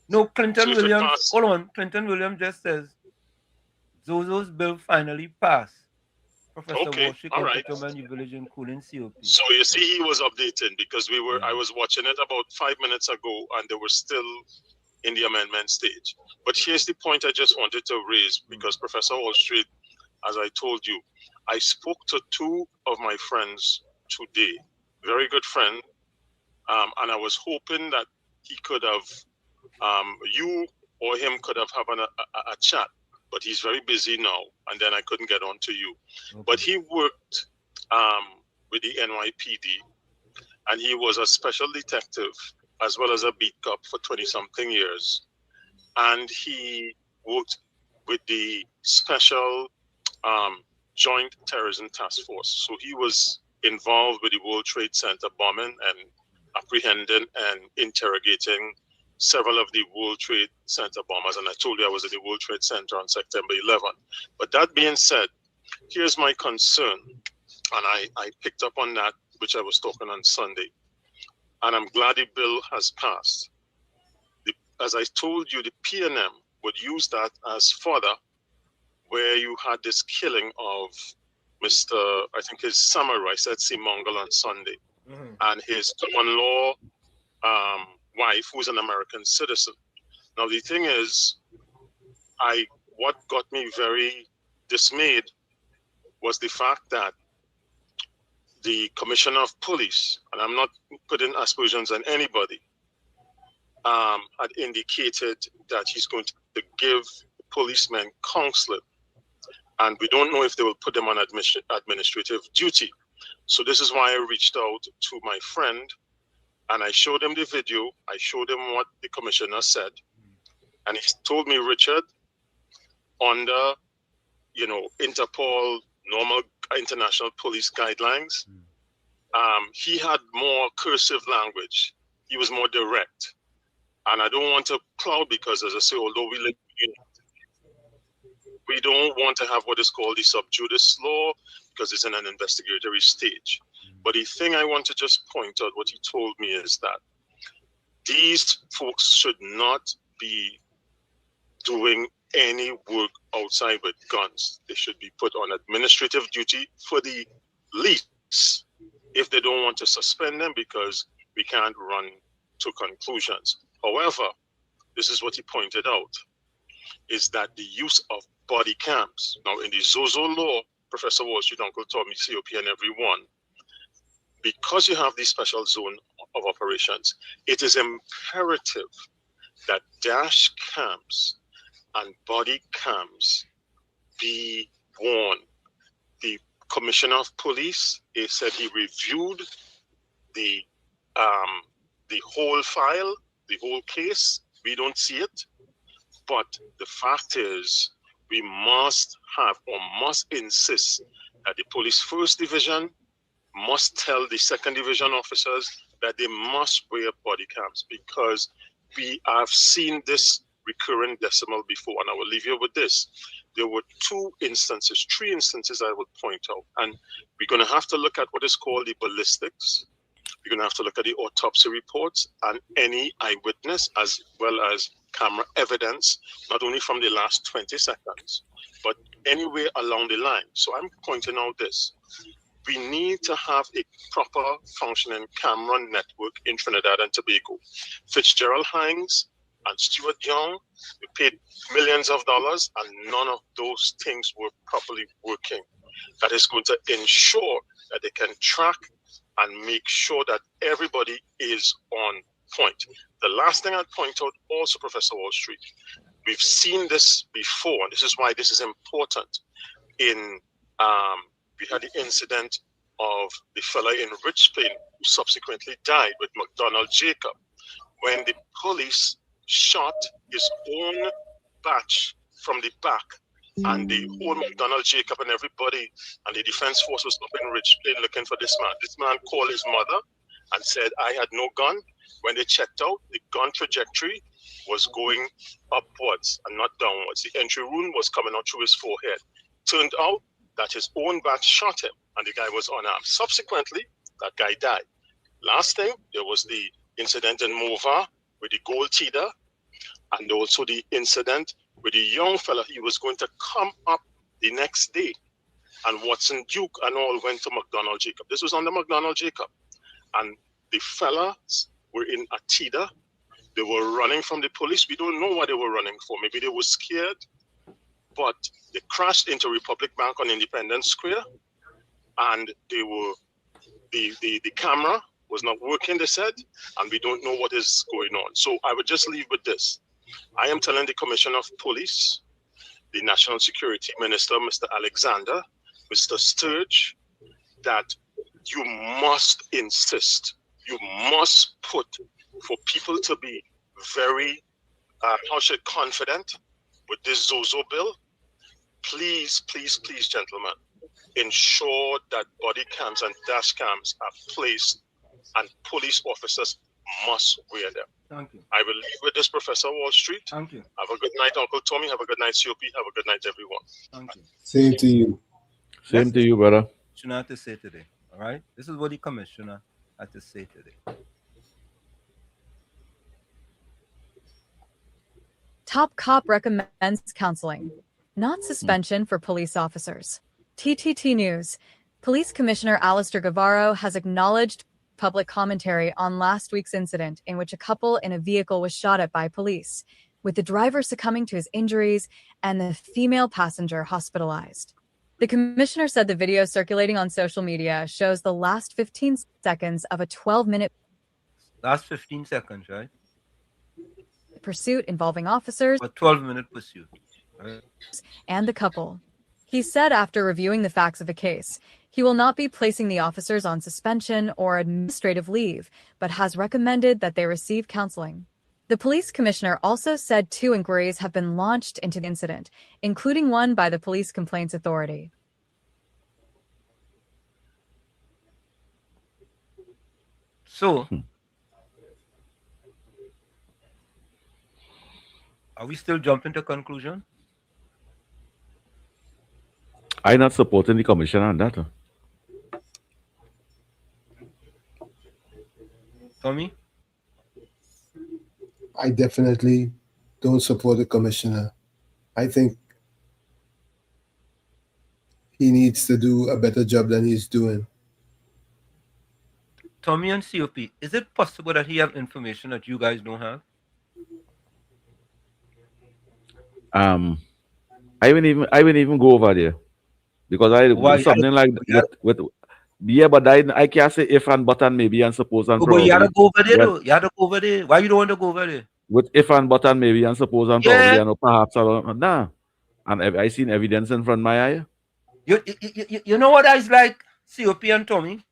[SPEAKER 5] no, Clinton Williams. Hold on. Clinton Williams just says Zozo's bill finally passed. Professor Warshik,
[SPEAKER 17] all right.
[SPEAKER 5] Village in Cooling COP.
[SPEAKER 17] So you see, he was updating because I was watching it about 5 minutes ago, and they were still in the amendment stage. But here's the point I just wanted to raise because Professor Wall Street, as I told you, I spoke to 2 of my friends today, very good friend, and I was hoping that he could have, you or him could have a chat, but he's very busy now, and then I couldn't get on to you. Okay. But he worked with the NYPD, and he was a special detective as well as a beat cop for 20-something years, and he worked with the special Joint Terrorism Task Force. So he was involved with the World Trade Center bombing and apprehending and interrogating several of the World Trade Center bombers. And I told you I was at the World Trade Center on September 11. But that being said, here's my concern. And I picked up on that, which I was talking on Sunday. And I'm glad the bill has passed. As I told you, the PNM would use that as fodder where you had this killing of Mr. I think his samurai said Simongal on Sunday, and his common-law wife, who's an American citizen. Now the thing is, what got me very dismayed was the fact that the commissioner of police, and I'm not putting aspersions on anybody, had indicated that he's going to give policemen counseling, and we don't know if they will put them on administrative duty. So this is why I reached out to my friend, and I showed him the video. I showed him what the commissioner said, and he told me, Richard, under Interpol normal international police guidelines, he had more cursive language. He was more direct. And I don't want to cloud because, as I say, although we don't want to have what is called the sub judice law because it's in an investigatory stage. But the thing I want to just point out, what he told me is that these folks should not be doing any work outside with guns. They should be put on administrative duty for the least if they don't want to suspend them, because we can't run to conclusions. However, this is what he pointed out, is that the use of body cams. Now, in the Zozo law, Professor Wall Street, Uncle Tommy, COP, and everyone, because you have the special zone of operations, it is imperative that dash cams and body cams be worn. The commissioner of police, he said he reviewed the whole file, the whole case. We don't see it, but the fact is, we must have or must insist that the police first division must tell the second division officers that they must wear body cams, because we have seen this recurring decimal before. And I will leave you with this. There were three instances I would point out. And we're going to have to look at what is called the ballistics. We're going to have to look at the autopsy reports and any eyewitness, as well as camera evidence, not only from the last 20 seconds, but anywhere along the line. So I'm pointing out this. We need to have a proper functioning camera network in Trinidad and Tobago. Fitzgerald Hines and Stuart Young, we paid millions of dollars, and none of those things were properly working. That is going to ensure that they can track and make sure that everybody is on point. The last thing I'd point out also, Professor Wall Street, we've seen this before, and this is why this is important. We had the incident of the fella in Rich Plain who subsequently died with McDonald Jacob, when the police shot his own batch from the back, and the whole McDonald Jacob and everybody and the defense force was up in Rich Plain looking for this man. This man called his mother and said, I had no gun. When they checked out, the gun trajectory was going upwards and not downwards. The entry wound was coming out through his forehead. Turned out that his own batch shot him, and the guy was unarmed. Subsequently, that guy died. Last thing, there was the incident in Mova with the gold teeter, and also the incident with the young fella. He was going to come up the next day, and Watson Duke and all went to McDonald Jacob. This was under McDonald Jacob, and the fellas were in a teeter. They were running from the police. We don't know what they were running for. Maybe they were scared, but they crashed into Republic Bank on Independence Square, and the camera was not working, they said, and we don't know what is going on. So I would just leave with this. I am telling the Commissioner of Police, the National Security Minister, Mr. Alexander, Mr. Sturge, that you must insist, you must put, for people to be very, confident with this Zozo bill. Please, please, please, gentlemen, ensure that body cams and dash cams are placed, and police officers must wear them.
[SPEAKER 5] Thank you.
[SPEAKER 17] I will leave with this, Professor Wall Street.
[SPEAKER 5] Thank you.
[SPEAKER 17] Have a good night, Uncle Tommy. Have a good night, COP. Have a good night, everyone.
[SPEAKER 5] Thank you.
[SPEAKER 13] Same to you.
[SPEAKER 15] Same to you, brother.
[SPEAKER 5] Commissioner had to say today. All right. This is what the commissioner had to say today.
[SPEAKER 18] Top Cop recommends counseling, not suspension for police officers. TTT News. Police Commissioner Alistair Guevara has acknowledged public commentary on last week's incident in which a couple in a vehicle was shot at by police, with the driver succumbing to his injuries and the female passenger hospitalized. The commissioner said the video circulating on social media shows the last 15 seconds of a 12-minute
[SPEAKER 5] Last 15 seconds, right?
[SPEAKER 18] pursuit involving officers
[SPEAKER 5] A 12-minute pursuit. Right?
[SPEAKER 18] and the couple. He said after reviewing the facts of the case, he will not be placing the officers on suspension or administrative leave, but has recommended that they receive counseling. The police commissioner also said 2 inquiries have been launched into the incident, including one by the Police Complaints Authority.
[SPEAKER 5] So, are we still jumping to conclusion?
[SPEAKER 15] I'm not supporting the commissioner on that.
[SPEAKER 5] Tommy?
[SPEAKER 13] I definitely don't support the commissioner. I think he needs to do a better job than he's doing.
[SPEAKER 5] Tommy and COP, is it possible that he have information that you guys don't have?
[SPEAKER 15] I wouldn't even go over there because something like with but I can't say if and but and maybe and suppose and
[SPEAKER 5] but you gotta go over there though. You gotta go over there. Why you don't want to go over there?
[SPEAKER 15] With if and but and maybe and suppose and probably and perhaps nah. And I seen evidence in front of my eye.
[SPEAKER 5] You know what that is like, COP and Tommy?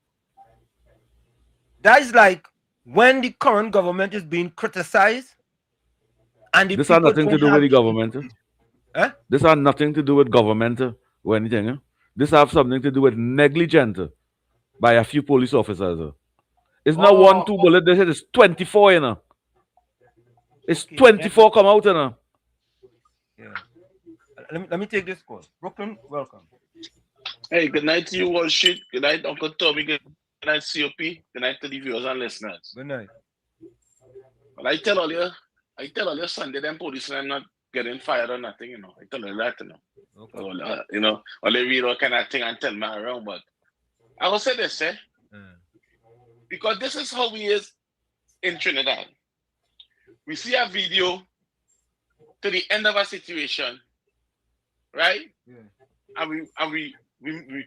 [SPEAKER 5] That is like when the current government is being criticized and
[SPEAKER 15] this has nothing to do with the government.
[SPEAKER 5] Eh?
[SPEAKER 15] This has nothing to do with government or anything. This has something to do with negligence by a few police officers. It's not 1, 2 bullets. They said it's 24, you know. It's 24 come out, you know.
[SPEAKER 5] Yeah. Let me take this call. Brooklyn, welcome.
[SPEAKER 19] Hey, good night to you, Wall Street. Good night, Uncle Tommy. Good night, COP. Good night to the viewers and listeners.
[SPEAKER 5] Good night.
[SPEAKER 19] Well, I tell all you Sunday, them police and I'm not getting fired or nothing, you know. I tell you that, you know. Okay. So, you know, all they read all kind of thing and tell me around, but I will say this, because this is how we is in Trinidad. We see a video to the end of a situation, right? Yeah. And we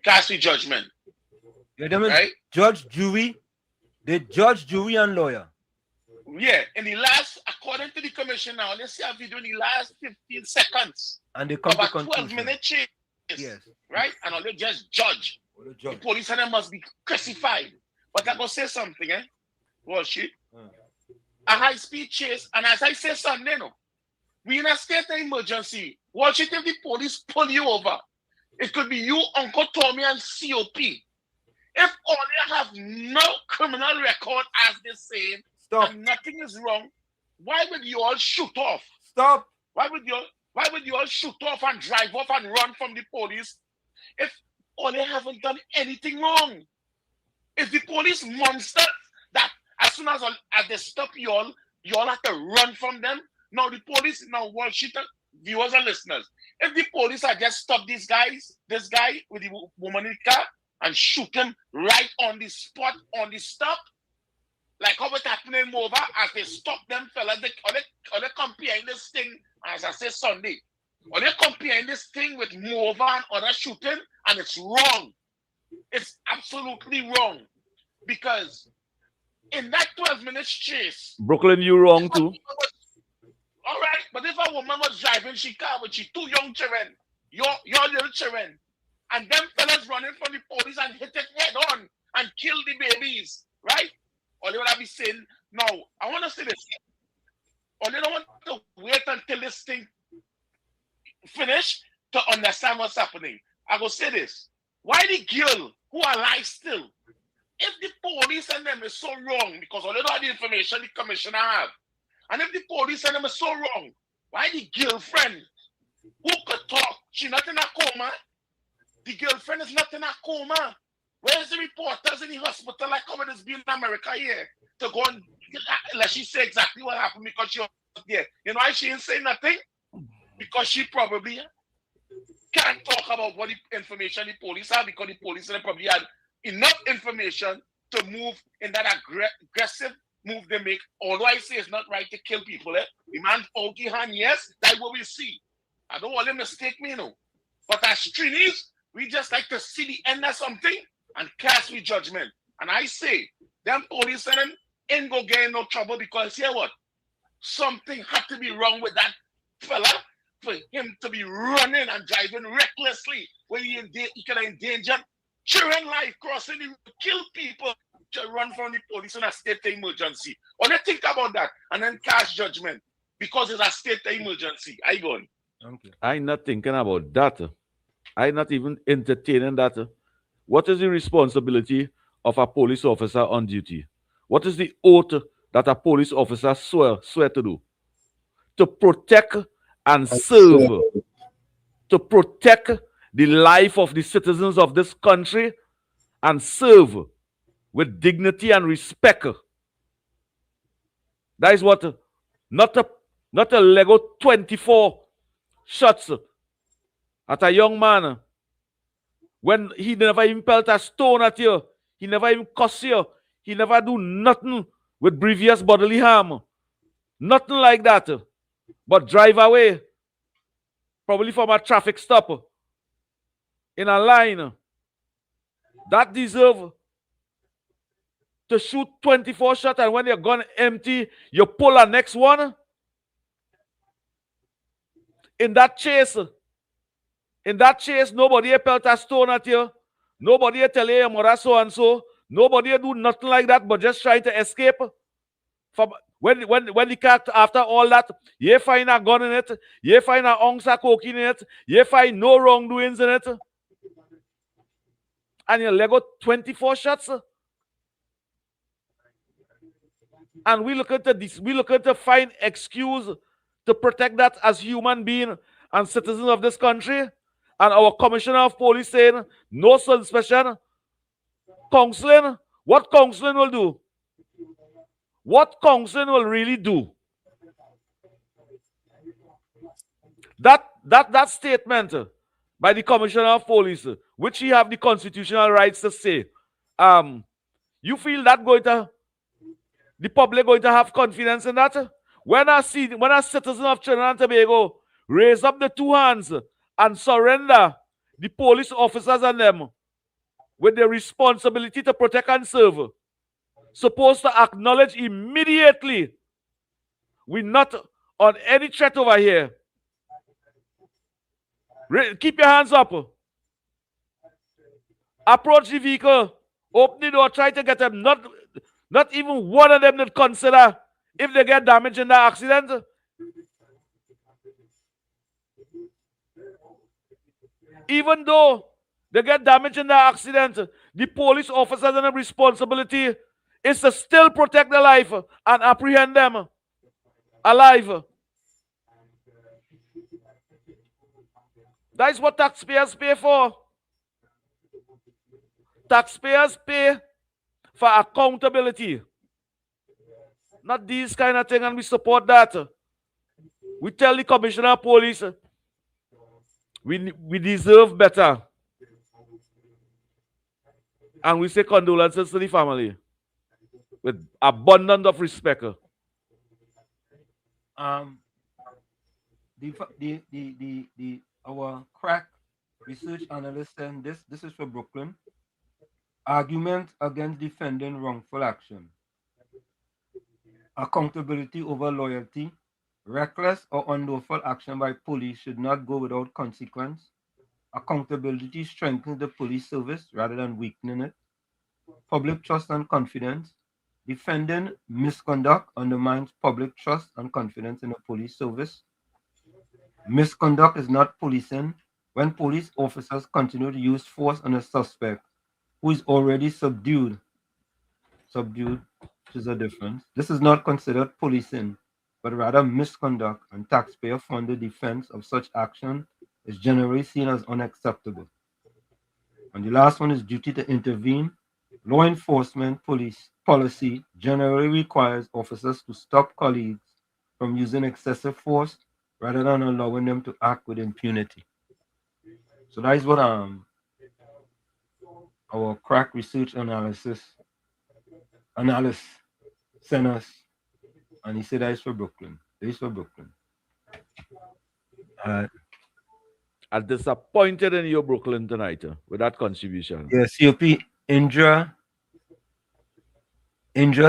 [SPEAKER 19] cast the judgment.
[SPEAKER 5] Yeah,
[SPEAKER 19] right?
[SPEAKER 5] Judge, jury, and lawyer.
[SPEAKER 19] Yeah, in the last, according to the commission now, let's see a video in the last 15 seconds.
[SPEAKER 5] And they come to
[SPEAKER 19] a
[SPEAKER 5] conclusion.
[SPEAKER 19] 12-minute chase.
[SPEAKER 5] Yes.
[SPEAKER 19] Right? And all they just judge. The police and them must be crucified. But I'm going to say something, Wall Street. A high-speed chase, and as I say Sunday, no, we in a state of emergency. Wall Street, if the police pull you over, it could be you, Uncle Tommy, and COP. If all you have no criminal record, as they say, and nothing is wrong, why would you all shoot off?
[SPEAKER 5] Stop.
[SPEAKER 19] Why would you all shoot off and drive off and run from the police if all they haven't done anything wrong? It's the police monsters that as soon as they stop you all have to run from them. Now the police, Wall Street viewers and listeners, if the police had just stopped this guy with the woman in the car and shoot him right on the spot, on the stop, like how it happened in Mova, as they stop them fellas, they comparing this thing, as I say Sunday, or they comparing this thing with Mova and other shooting, and it's wrong. It's absolutely wrong. Because in that 12 minutes chase,
[SPEAKER 15] Brooklyn, you wrong too.
[SPEAKER 19] All right, but if a woman was driving she car with she 2 young children, your little children, and them fellas running from the police and hit it head on and kill the babies, right? Or they would have been saying, no, I want to say this. Or they don't want to wait until this thing finish to understand what's happening. I will say this. Why the girl who are alive still? If the police and them is so wrong, because all they don't have the information the commissioner have, and if the police and them is so wrong, why the girlfriend who could talk, she not in a coma? The girlfriend is not in a coma. Where's the reporters in the hospital like how it has been in America here to go and let she say exactly what happened because she was there? You know why she didn't say nothing? Because she probably can't talk about what the information the police have because the police they probably had enough information to move in that aggressive move they make. Although I say it's not right to kill people, the man Foggy hand, yes, that's what we see. I don't want them to mistake me, But as Trinis, we just like to see the end of something and cast we judgment. And I say, them police and them ain't go get in no trouble because hear what? Something had to be wrong with that fella for him to be running and driving recklessly when he could have endangered children life, crossing the road, kill people to run from the police in a state of emergency. What do you think about that? And then cast judgment because it's a state of emergency. I go on.
[SPEAKER 5] Okay.
[SPEAKER 15] I'm not thinking about that. I'm not even entertaining that. What is the responsibility of a police officer on duty? What is the oath that a police officer swear to do? To protect and serve. To protect the life of the citizens of this country and serve with dignity and respect. That is what, not a Lego 24 shots at a young man when he never even pelt a stone at you, he never even cuss you, he never do nothing with grievous bodily harm. Nothing like that. But drive away, probably from a traffic stop in a line. That deserve to shoot 24 shots, and when your gun empty, you pull a next one. In that chase, nobody pelt a stone at you. Nobody tell you your mother so and so. Nobody do nothing like that, but just try to escape. From when the cat, after all that, you find a gun in it, you find an ounce of cocaine in it, you find no wrongdoings in it, and you Lego 24 shots. And we look into this, we look into find excuse to protect that as human being and citizens of this country. And our commissioner of police saying no suspension. Counseling, what counseling will do? What counseling will really do? That statement by the commissioner of police, which he have the constitutional rights to say, you feel that the public going to have confidence in that? When a citizen of Trinidad and Tobago raise up the two hands and surrender the police officers and them with the responsibility to protect and serve, supposed to acknowledge immediately we're not on any threat over here. Keep your hands up. Approach the vehicle. Open the door. Try to get them. Not even one of them that consider if they get damaged in that accident. Even though they get damaged in that accident, the police officers and the responsibility is to still protect their life and apprehend them alive. That is what taxpayers pay for. Taxpayers pay for accountability. Not these kind of things, and we support that. We tell the commissioner of police we deserve better. And we say condolences to the family with abundance of respect.
[SPEAKER 5] Our crack research analyst saying this is for Brooklyn. Argument against defending wrongful action. Accountability over loyalty. Reckless or unlawful action by police should not go without consequence. Accountability strengthens the police service rather than weakening it. Public trust and confidence. Defending misconduct undermines public trust and confidence in the police service. Misconduct is not policing. When police officers continue to use force on a suspect who is already subdued, which is a difference. This is not considered policing, but rather misconduct, and taxpayer-funded defense of such action is generally seen as unacceptable. And the last one is duty to intervene. Law enforcement policy generally requires officers to stop colleagues from using excessive force rather than allowing them to act with impunity. So that is what our crack research analyst sent us, and he said that is for Brooklyn. That is for Brooklyn.
[SPEAKER 15] I'm disappointed in you, Brooklyn, tonight with that contribution.
[SPEAKER 5] Yeah, COP Indra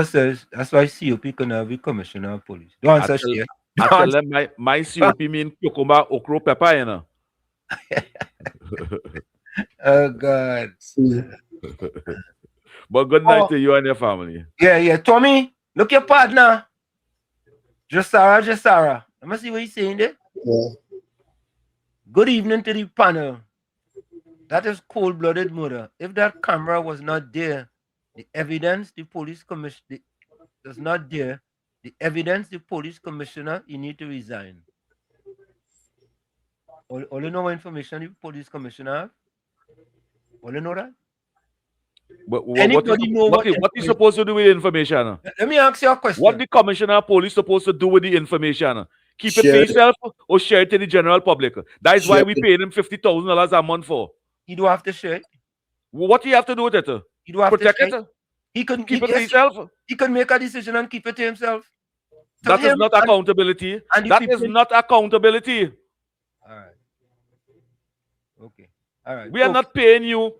[SPEAKER 5] says that's why COP can never be commissioner of police. Don't answer shit.
[SPEAKER 15] I tell them my COP mean cucumber, okra, pepper, you know.
[SPEAKER 5] Oh God.
[SPEAKER 15] But good night to you and your family.
[SPEAKER 5] Yeah. Tommy, look your partner. Jasara. Let me see what he's saying there.
[SPEAKER 13] Yeah.
[SPEAKER 5] Good evening to the panel. That is cold-blooded murder. If that camera was not there, the evidence the police commissioner does not there, the evidence the police commissioner, you need to resign. All you know what information the police commissioner have? All you know that?
[SPEAKER 15] But what is supposed to do with the information?
[SPEAKER 5] Let me ask you a question.
[SPEAKER 15] What the commissioner of police supposed to do with the information? Keep it for himself or share it to the general public? That is why we paying him $50,000 a month for.
[SPEAKER 5] He do have to share it.
[SPEAKER 15] What do you have to do with it?
[SPEAKER 5] He do have
[SPEAKER 15] protect
[SPEAKER 5] to share
[SPEAKER 15] it.
[SPEAKER 5] He can
[SPEAKER 15] keep it to himself.
[SPEAKER 5] He can make a decision and keep it to himself.
[SPEAKER 15] That is not accountability. That is not accountability.
[SPEAKER 5] All right. Okay. All right.
[SPEAKER 15] We are not paying you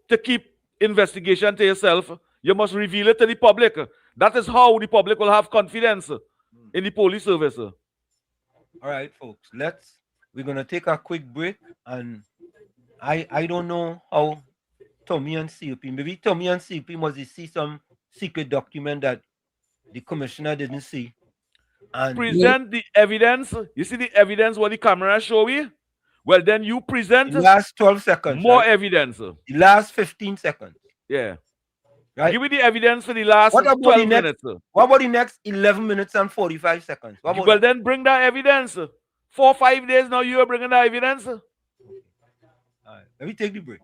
[SPEAKER 15] to keep investigation to yourself. You must reveal it to the public. That is how the public will have confidence in the police service.
[SPEAKER 5] All right, folks. We're gonna take a quick break, and I don't know how Tommy and COP. Maybe Tommy and COP must see some secret document that the commissioner didn't see. And
[SPEAKER 15] present the evidence. You see the evidence what the camera show you? Well, then you present
[SPEAKER 5] the last 12 seconds.
[SPEAKER 15] More evidence.
[SPEAKER 5] The last 15 seconds.
[SPEAKER 15] Yeah.
[SPEAKER 5] Right.
[SPEAKER 15] Give me the evidence for the last 12 minutes.
[SPEAKER 5] What about the next 11 minutes and 45 seconds?
[SPEAKER 15] Well, then bring that evidence. 4 or 5 days now you are bringing that evidence.
[SPEAKER 5] All right. Let me take the break.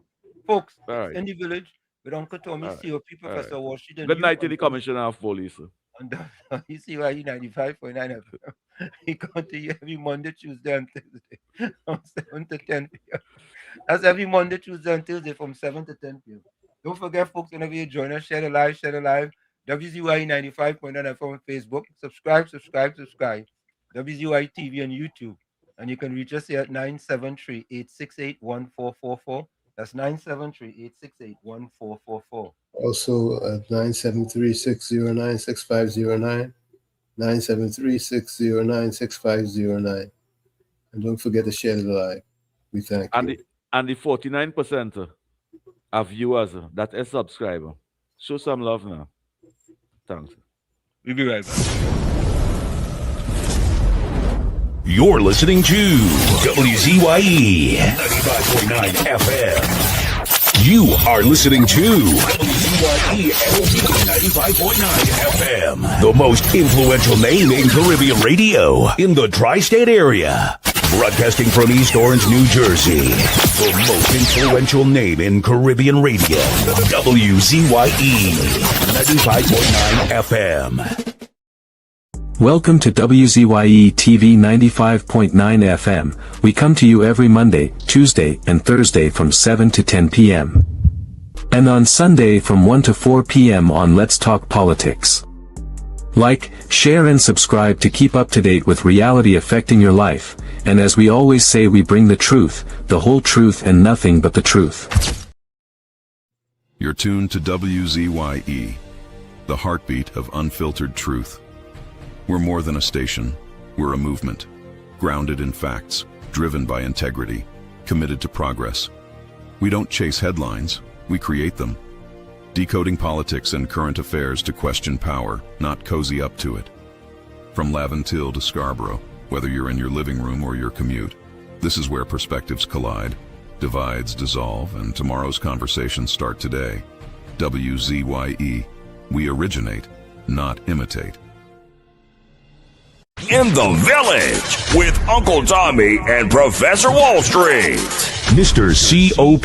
[SPEAKER 5] Folks,
[SPEAKER 15] right.
[SPEAKER 5] In the village with Uncle Tommy, COP, Professor Washington.
[SPEAKER 15] Good night to the Commissioner of Police.
[SPEAKER 5] And WZYE 95.9 FM. He come to you every Monday, Tuesday, and Thursday from 7 to 10 p.m. That's every Monday, Tuesday, and Thursday from 7 to 10 p.m. Don't forget, folks, whenever you join us, share the live. WZYE 95.9 FM on Facebook. Subscribe. WZYE TV on YouTube. And you can reach us here at 973-868-1444. That's 973-868-1444.
[SPEAKER 13] Also at 973-609-6509. 973-609-6509. And don't forget to share the live. We thank you.
[SPEAKER 15] And the 49% of viewers that is subscriber. Show some love now. Thanks.
[SPEAKER 5] We'll be right back.
[SPEAKER 1] You're listening to WZYE 95.9 FM. You are listening to WZYE 95.9 FM, the most influential name in Caribbean radio in the tri-state area. Broadcasting from East Orange, New Jersey, the most influential name in Caribbean radio, WZYE 95.9 FM.
[SPEAKER 6] Welcome to WZYE TV 95.9 FM. We come to you every Monday, Tuesday, and Thursday from 7 to 10 p.m. And on Sunday from 1 to 4 p.m. on Let's Talk Politics. Like, share and subscribe to keep up to date with reality affecting your life. And as we always say, we bring the truth, the whole truth, and nothing but the truth.
[SPEAKER 7] You're tuned to WZYE, the heartbeat of unfiltered truth. We're more than a station, we're a movement, grounded in facts, driven by integrity, committed to progress. We don't chase headlines, we create them. Decoding politics and current affairs to question power, not cozy up to it. From Laventille to Scarborough, whether you're in your living room or your commute, this is where perspectives collide, divides dissolve, and tomorrow's conversations start today. WZYE, we originate, not imitate.
[SPEAKER 1] In the Village with Uncle Tommy and Professor Wall Street. Mr. COP.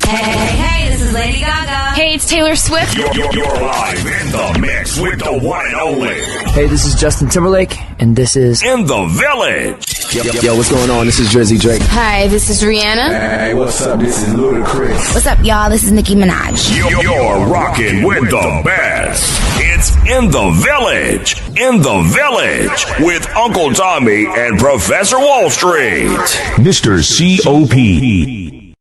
[SPEAKER 8] Hey, this is Lady Gaga. Hey, it's Taylor Swift.
[SPEAKER 1] You're live in the mix with the one and only.
[SPEAKER 9] Hey, this is Justin Timberlake, and this is
[SPEAKER 1] In the Village.
[SPEAKER 9] Yo, what's going on? This is WZYE.
[SPEAKER 8] Hi, this is Rihanna.
[SPEAKER 10] Hey, what's up? This is Ludacris.
[SPEAKER 8] What's up, y'all? This is Nicki Minaj.
[SPEAKER 1] You're rocking with the best. It's In the Village. In the Village with Uncle Tommy and Professor Wall Street. Mr. C.O.P.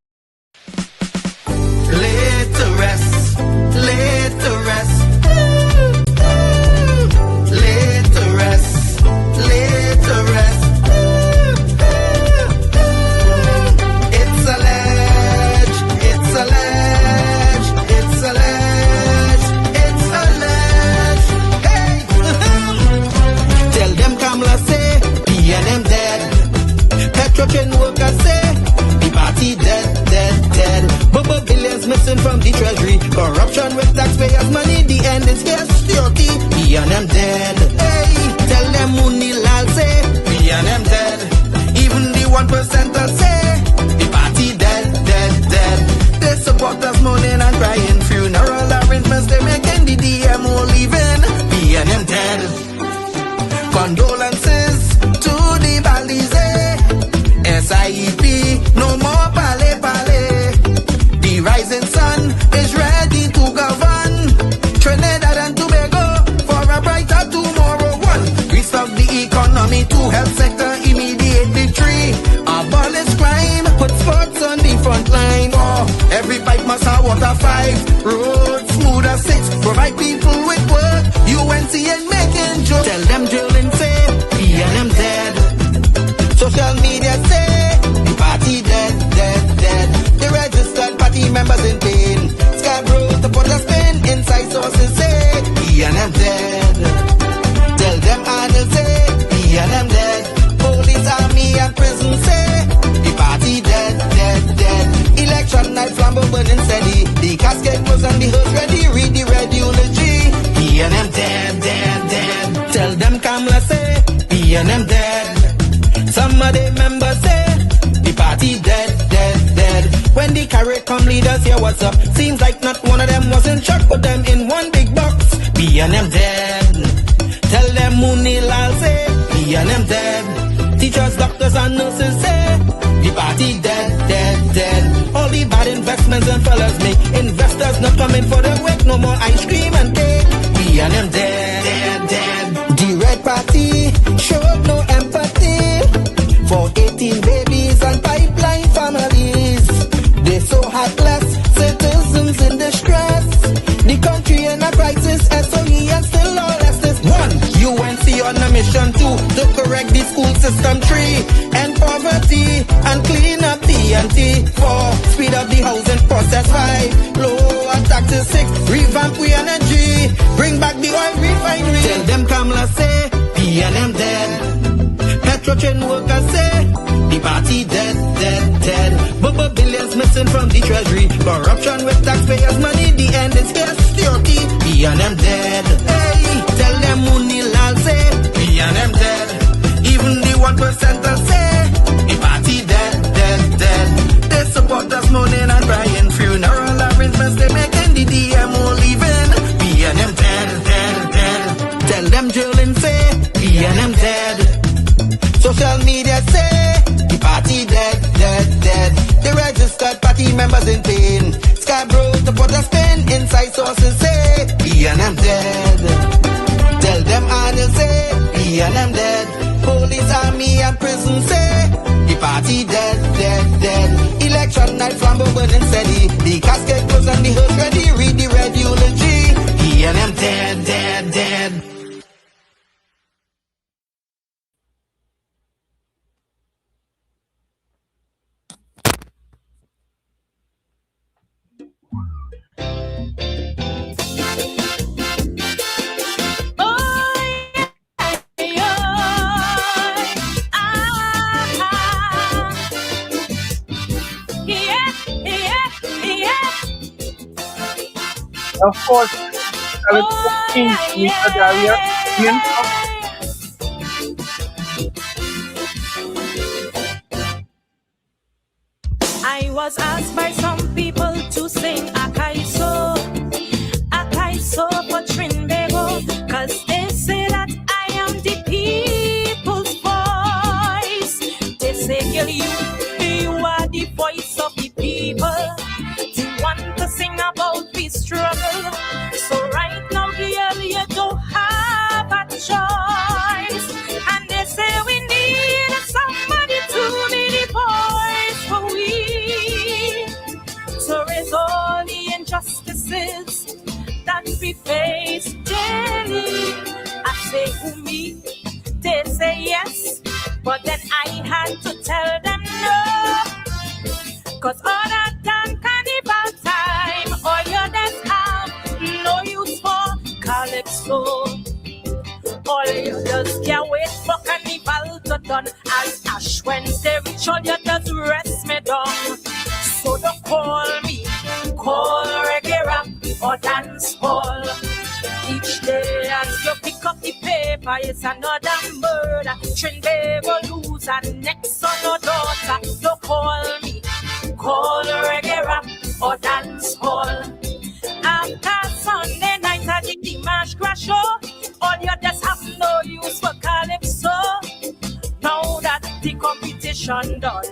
[SPEAKER 2] Laid to rest, laid to rest, laid to rest, laid to rest. It's a ledge, it's a ledge, it's a ledge, it's a ledge. Hey, tell them Kamala say, B&M dead. Petrochem workers say, the party dead, dead, dead. Bubba billions missing from the treasury. Corruption with taxpayers' money. The end is here. Security. B&M dead. Hey, tell them Mooney Lal say B&M dead. Even the 1% say the party dead, dead, dead. They support us mourning and crying. Funeral arrangements they making. The DMO leaving. B&M dead. Condolences to the Balize. SIEP. No more pale pale. The rising sun is ready to govern Trinidad and Tobago for a brighter tomorrow. One, restart the economy. Two, health sector immediate victory. Abolish crime, put sports on the front line. Oh, every pipe must have water. 5, roads smooth as 6. Provide people with work. UNC and making jokes. Tell them drilling say B&M dead. Social media say the party dead, dead, dead. The registered party members in pain. Scarborough to put a spin. Inside sources say B&M dead. Tell them Arnold say B&M dead. Police, army and prison say the party dead, dead, dead. Election night flambeau burning steady. The casket was on the hearse ready. Read the red eulogy. B&M dead, dead, dead. Tell them Kamala say B&M dead. Some of the members say the party dead, dead, dead. When the carrot come leaders hear what's up. Seems like not one of them was in shock. Put them in one big box. B&M dead. Tell them Mooney Lal say B&M dead. Teachers, doctors and nurses say the party dead, dead, dead. All the bad investments and fellas make. Investors not coming for the work. No more ice cream and cake. B&M dead, dead, dead. The red party showed no empathy for 18 babies and pipeline families. They so heartless, citizens in distress. The country in a crisis, SOE and still all less. 1, UNC on a mission. 2, to correct the school system. 3, end poverty and clean up TNT. 4, speed up the housing process. 5, lower taxes. 6, revamp we energy. Bring back the oil refinery. Tell them Kamala say B&M dead. Petrochem workers say the party dead, dead, dead. Bubba billions missing from the treasury. Corruption with taxpayers' money. The end is here. Security. B&M dead. Hey, tell them Mooney Lal say B&M dead. Even the 1% say the party dead, dead, dead. They support us mourning and crying. Funeral arrangements they making. The DMO leaving. B&M dead, dead, dead. Tell them drilling say B&M dead. Social media say the party dead, dead, dead. The registered party members in pain. Scarborough to put a spin. Inside sources say B&M dead. Tell them Arnold say B&M dead. Police, army and prison say the party dead, dead, dead. Election night flambeau burning steady. The casket goes on the hearse ready. Read the red eulogy. B&M dead, dead, dead.
[SPEAKER 5] Of course, Mr. Daria,
[SPEAKER 20] I was asked by some people to sing Akaiso. injustices that we face daily. I say who me, they say yes, but then I had to tell them no. Cause other than carnival time, all your days have no use for calypso. All you just can't wait for carnival to done. As Ash Wednesday reach, all you just rest me down. So don't call me, call reggae rap or dance hall. Each day as you pick up the paper, it's another murder. Trinidad lose and next on no daughter. Don't call me, call reggae rap or dance hall. After Sunday night at the Dimash Crash show, all you just have no use for calypso. Now that the competition done,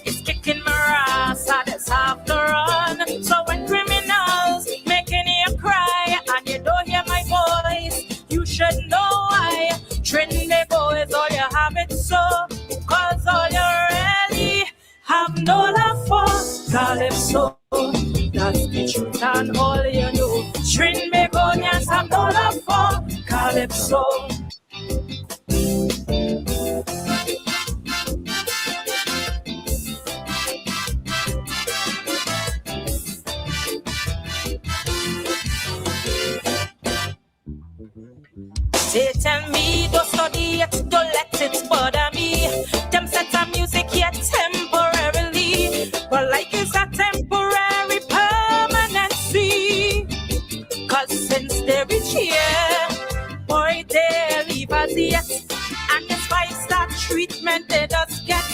[SPEAKER 20] it's kicking my ass and it's have to run. So when criminals making you cry and you don't hear my voice, you should know why. Trinidad boys, all you have it so, cause all you really have no love for calypso. That's the truth and all you know. Trinbagonians have no love for calypso. They tell me don't study it, don't let it bother me. Them set of music here temporarily, but like it's a temporary permanency. Cause since they reach here, boy, they leave us yet. And it's 5-star treatment they just get,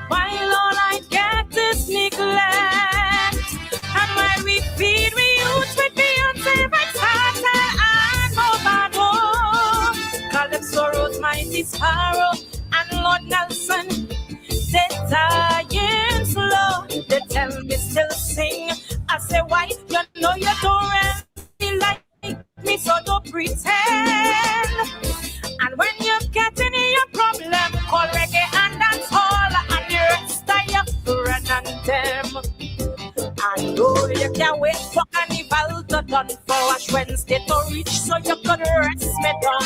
[SPEAKER 20] while all I get is neglect. And why we feed we youth with Beyonce, Vital, and Mobado, Calypso, Rose, Mighty Sparrow, and Lord Nelson. They dying slow. They tell me still sing. I say why? You know you don't really like me, so don't pretend. And when you're getting in your problem, call reggae and dance hall, and the rest of your friend and them. I know you can't wait for carnival to done, for Ash Wednesday to reach, so you can rest me down.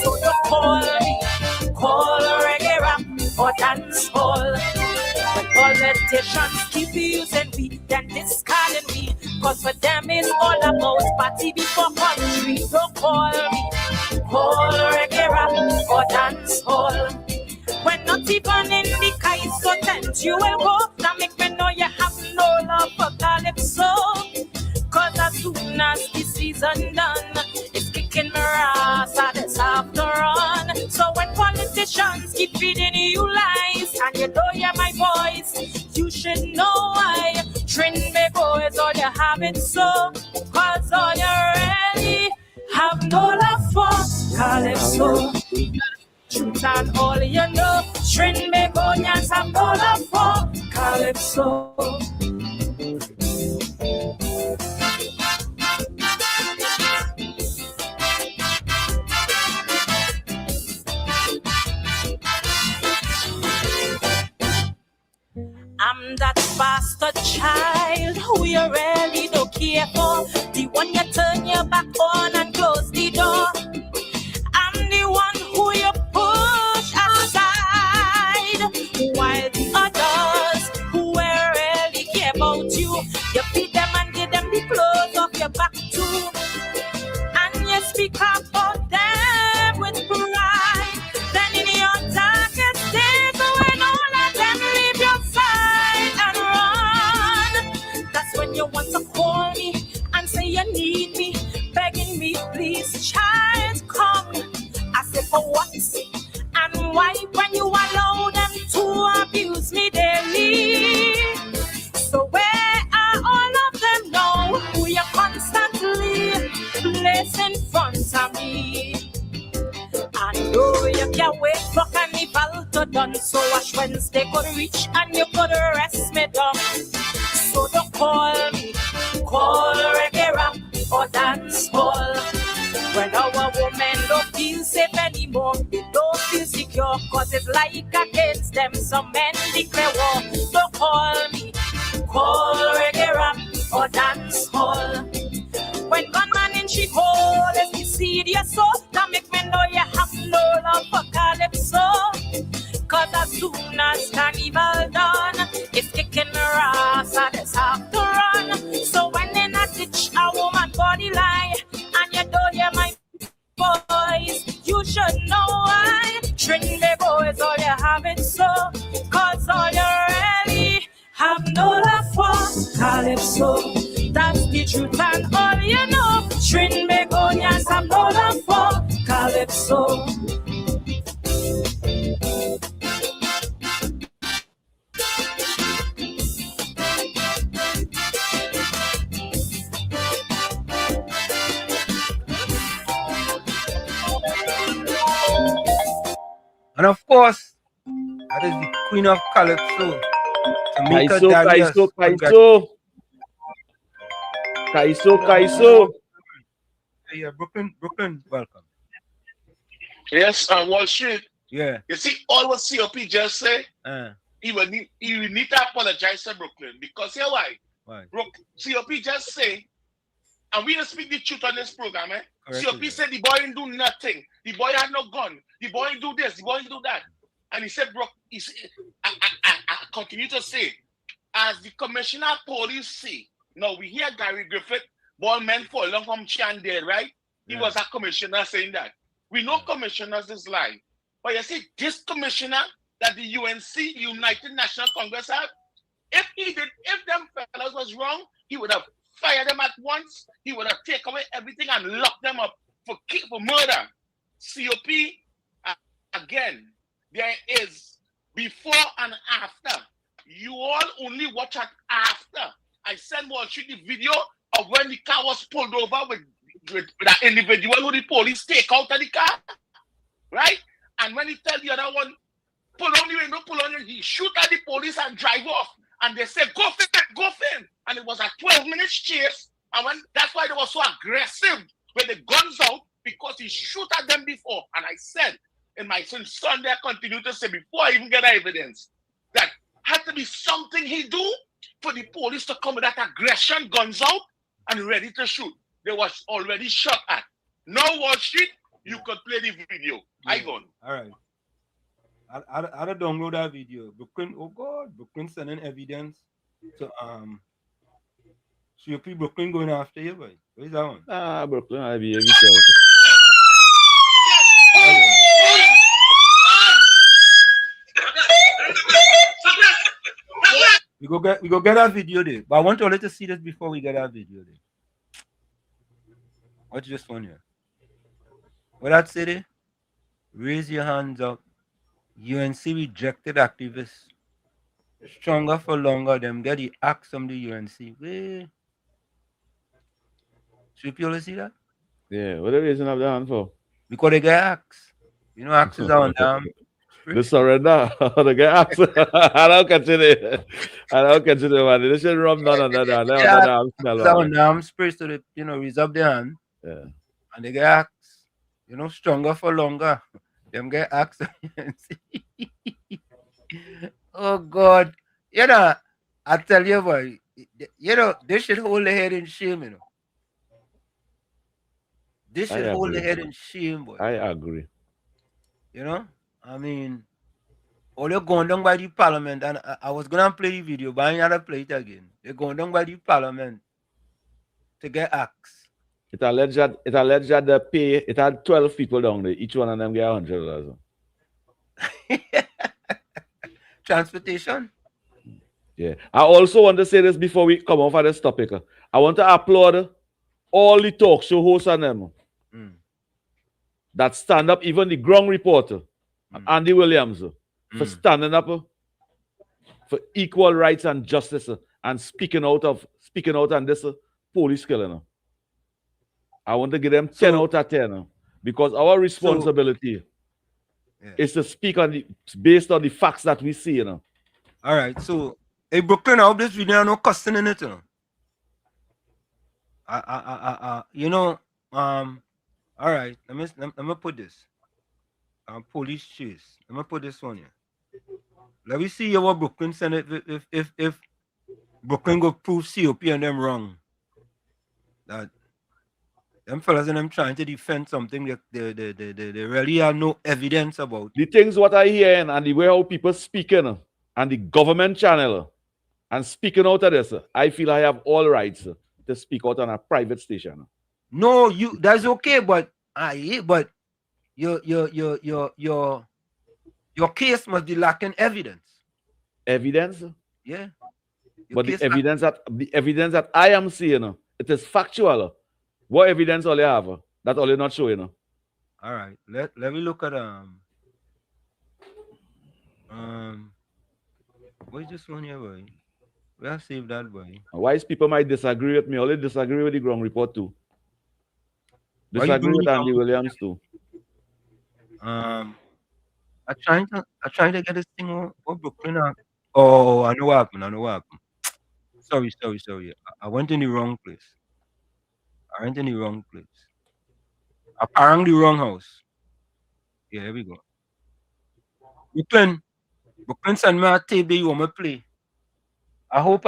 [SPEAKER 20] So don't call me, call reggae rap or dance hall. When politicians keep using me, then discarding me, cause for them it's all about party before country. Don't call me, call reggae rap or dance hall. When not even in the Kaiso tent you will go. Now make me know you have no love for calypso. Cause as soon as the season done, it's kicking my ass and it's have to run. So when politicians keep feeding you lies and you don't hear my voice, you should know why. Trinidad boys, all you have it so, cause all you really have no love for calypso. Truth and all you know, Trinbagonians have no love for calypso. I'm that bastard child who you really don't care for, the one you turn your back on and close the door. I'm the one who you push aside, while the others who really care about you, you feed them and give them the clothes off your back too, and you speak about them with pride. Then in your darkest days, when all of them leave your side and run, that's when you want to call me and say you need me, begging me, please, child, come. I say for what and why when you allow them to abuse me daily? So where are all of them now who you constantly place in front of me? I know you can't wait for carnival to done, so Ash Wednesday could reach and you could rest me down. So don't call me, call reggae rap or dance hall. When our women don't feel safe anymore, they don't feel secure, cause it's like against them some men declare war. Don't call me, call reggae rap or as carnival done. It's kicking the ass, I just have to run. So when they not ditch a woman body lie, and you don't hear my voice, you should know why. Trinity boys, all you have it so, cause all you really have no love for Calypso. That's the truth and all you know. Trin begonias have no love for Calypso.
[SPEAKER 5] And of course, that is the Queen of Calypso, Tamika Darius.
[SPEAKER 15] Kaiso.
[SPEAKER 5] Yeah, Brooklyn, welcome.
[SPEAKER 19] Yes, on Wall Street.
[SPEAKER 5] Yeah.
[SPEAKER 19] You see, all what COP just say, he will need to apologize to Brooklyn because here why?
[SPEAKER 5] Why?
[SPEAKER 19] COP just say, and we don't speak the truth on this program, eh?
[SPEAKER 5] Correct,
[SPEAKER 19] COP said the boy didn't do nothing. The boy had no gun. The boy didn't do this. The boy didn't do that. And he said, I continue to say, as the commissioner of police say, now we hear Gary Griffith, ball men fall down from Chan there, right? He was a commissioner saying that. We know commissioners is lying. But you see, this commissioner that the UNC, United National Congress have, if them fellas was wrong, he would have fired them at once. He would have taken away everything and locked them up for murder. COP, again, there is before and after. You all only watch it after. I sent Wall Street the video of when the car was pulled over with that individual who the police take out of the car, right? And when he tell the other one, pull on the window, he shoot at the police and drive off. And they say, go for him. And it was a 12-minute chase. And that's why they were so aggressive with the guns out, because he shoot at them before. And I said, in my Sunday, I continue to say, before I even get evidence, that had to be something he do for the police to come with that aggression, guns out, and ready to shoot. They was already shot at. No Wall Street, you could play the video.
[SPEAKER 5] Yeah.
[SPEAKER 19] I gone.
[SPEAKER 5] All right. I don't download that video. Brooklyn, oh God, Brooklyn sending evidence. So COP Brooklyn going after you, boy. Where's that one?
[SPEAKER 15] Brooklyn, I'll be every time.
[SPEAKER 5] We go get that video there. But I want you all to see this before we get that video there. Watch this one here. What that say there? Raise your hands up. UNC rejected activists. Stronger for longer. Them get the axe from the UNC. Wait. Should you see that?
[SPEAKER 15] Yeah, what the reason of the hand for?
[SPEAKER 5] Because they get axe. You know, axes are on them.
[SPEAKER 15] The surrender. They get axe. I don't consider man. They should rub none of that.
[SPEAKER 5] On them spray so they, raise up their hand.
[SPEAKER 15] Yeah.
[SPEAKER 5] And they get axe. Stronger for longer. Them get axe. Oh God. I tell you boy, they should hold their head in shame, They should hold their head in shame, boy.
[SPEAKER 15] I agree.
[SPEAKER 5] I mean, all you're going down by the parliament, and I was gonna play the video, but I ain't gonna play it again. They're going down by the parliament to get axe.
[SPEAKER 15] It alleged that the pay, it had 12 people down there. Each one of them get $100.
[SPEAKER 5] Transportation?
[SPEAKER 15] Yeah. I also want to say this before we come off of this topic. I want to applaud all the talk show hosts and them that stand up, even the ground reporter, Andy Williams, for standing up for equal rights and justice and speaking out on this police killing. I want to give them 10 out of 10 because our responsibility is to speak based on the facts that we see. All
[SPEAKER 5] right. So, hey, Brooklyn, I hope this video no cussing in it. All right. Let me put this. Police chase. Let me put this one here. Let me see what Brooklyn send it if Brooklyn go prove COP and them wrong. That them fellas and them trying to defend something that they really have no evidence about.
[SPEAKER 15] The things what I hear and the way how people speaking and the government channel and speaking out of this, I feel I have all rights to speak out on a private station.
[SPEAKER 5] No, that's okay, but your case must be lacking evidence.
[SPEAKER 15] Evidence?
[SPEAKER 5] Yeah.
[SPEAKER 15] But the evidence that I am seeing, it is factual. What evidence all you have? That all you're not showing.
[SPEAKER 5] All right. Let me look at what is this one here, boy? We have saved that, boy.
[SPEAKER 15] Why people might disagree with me? Only disagree with the ground report too. Disagree with Andy Williams too.
[SPEAKER 5] I'm trying to get this thing on Brooklyn. Oh, I know what happened. Sorry. I went in the wrong place. I paranged the wrong house. Yeah, here we go. Brooklyn send me a tape that you want me to play. I hope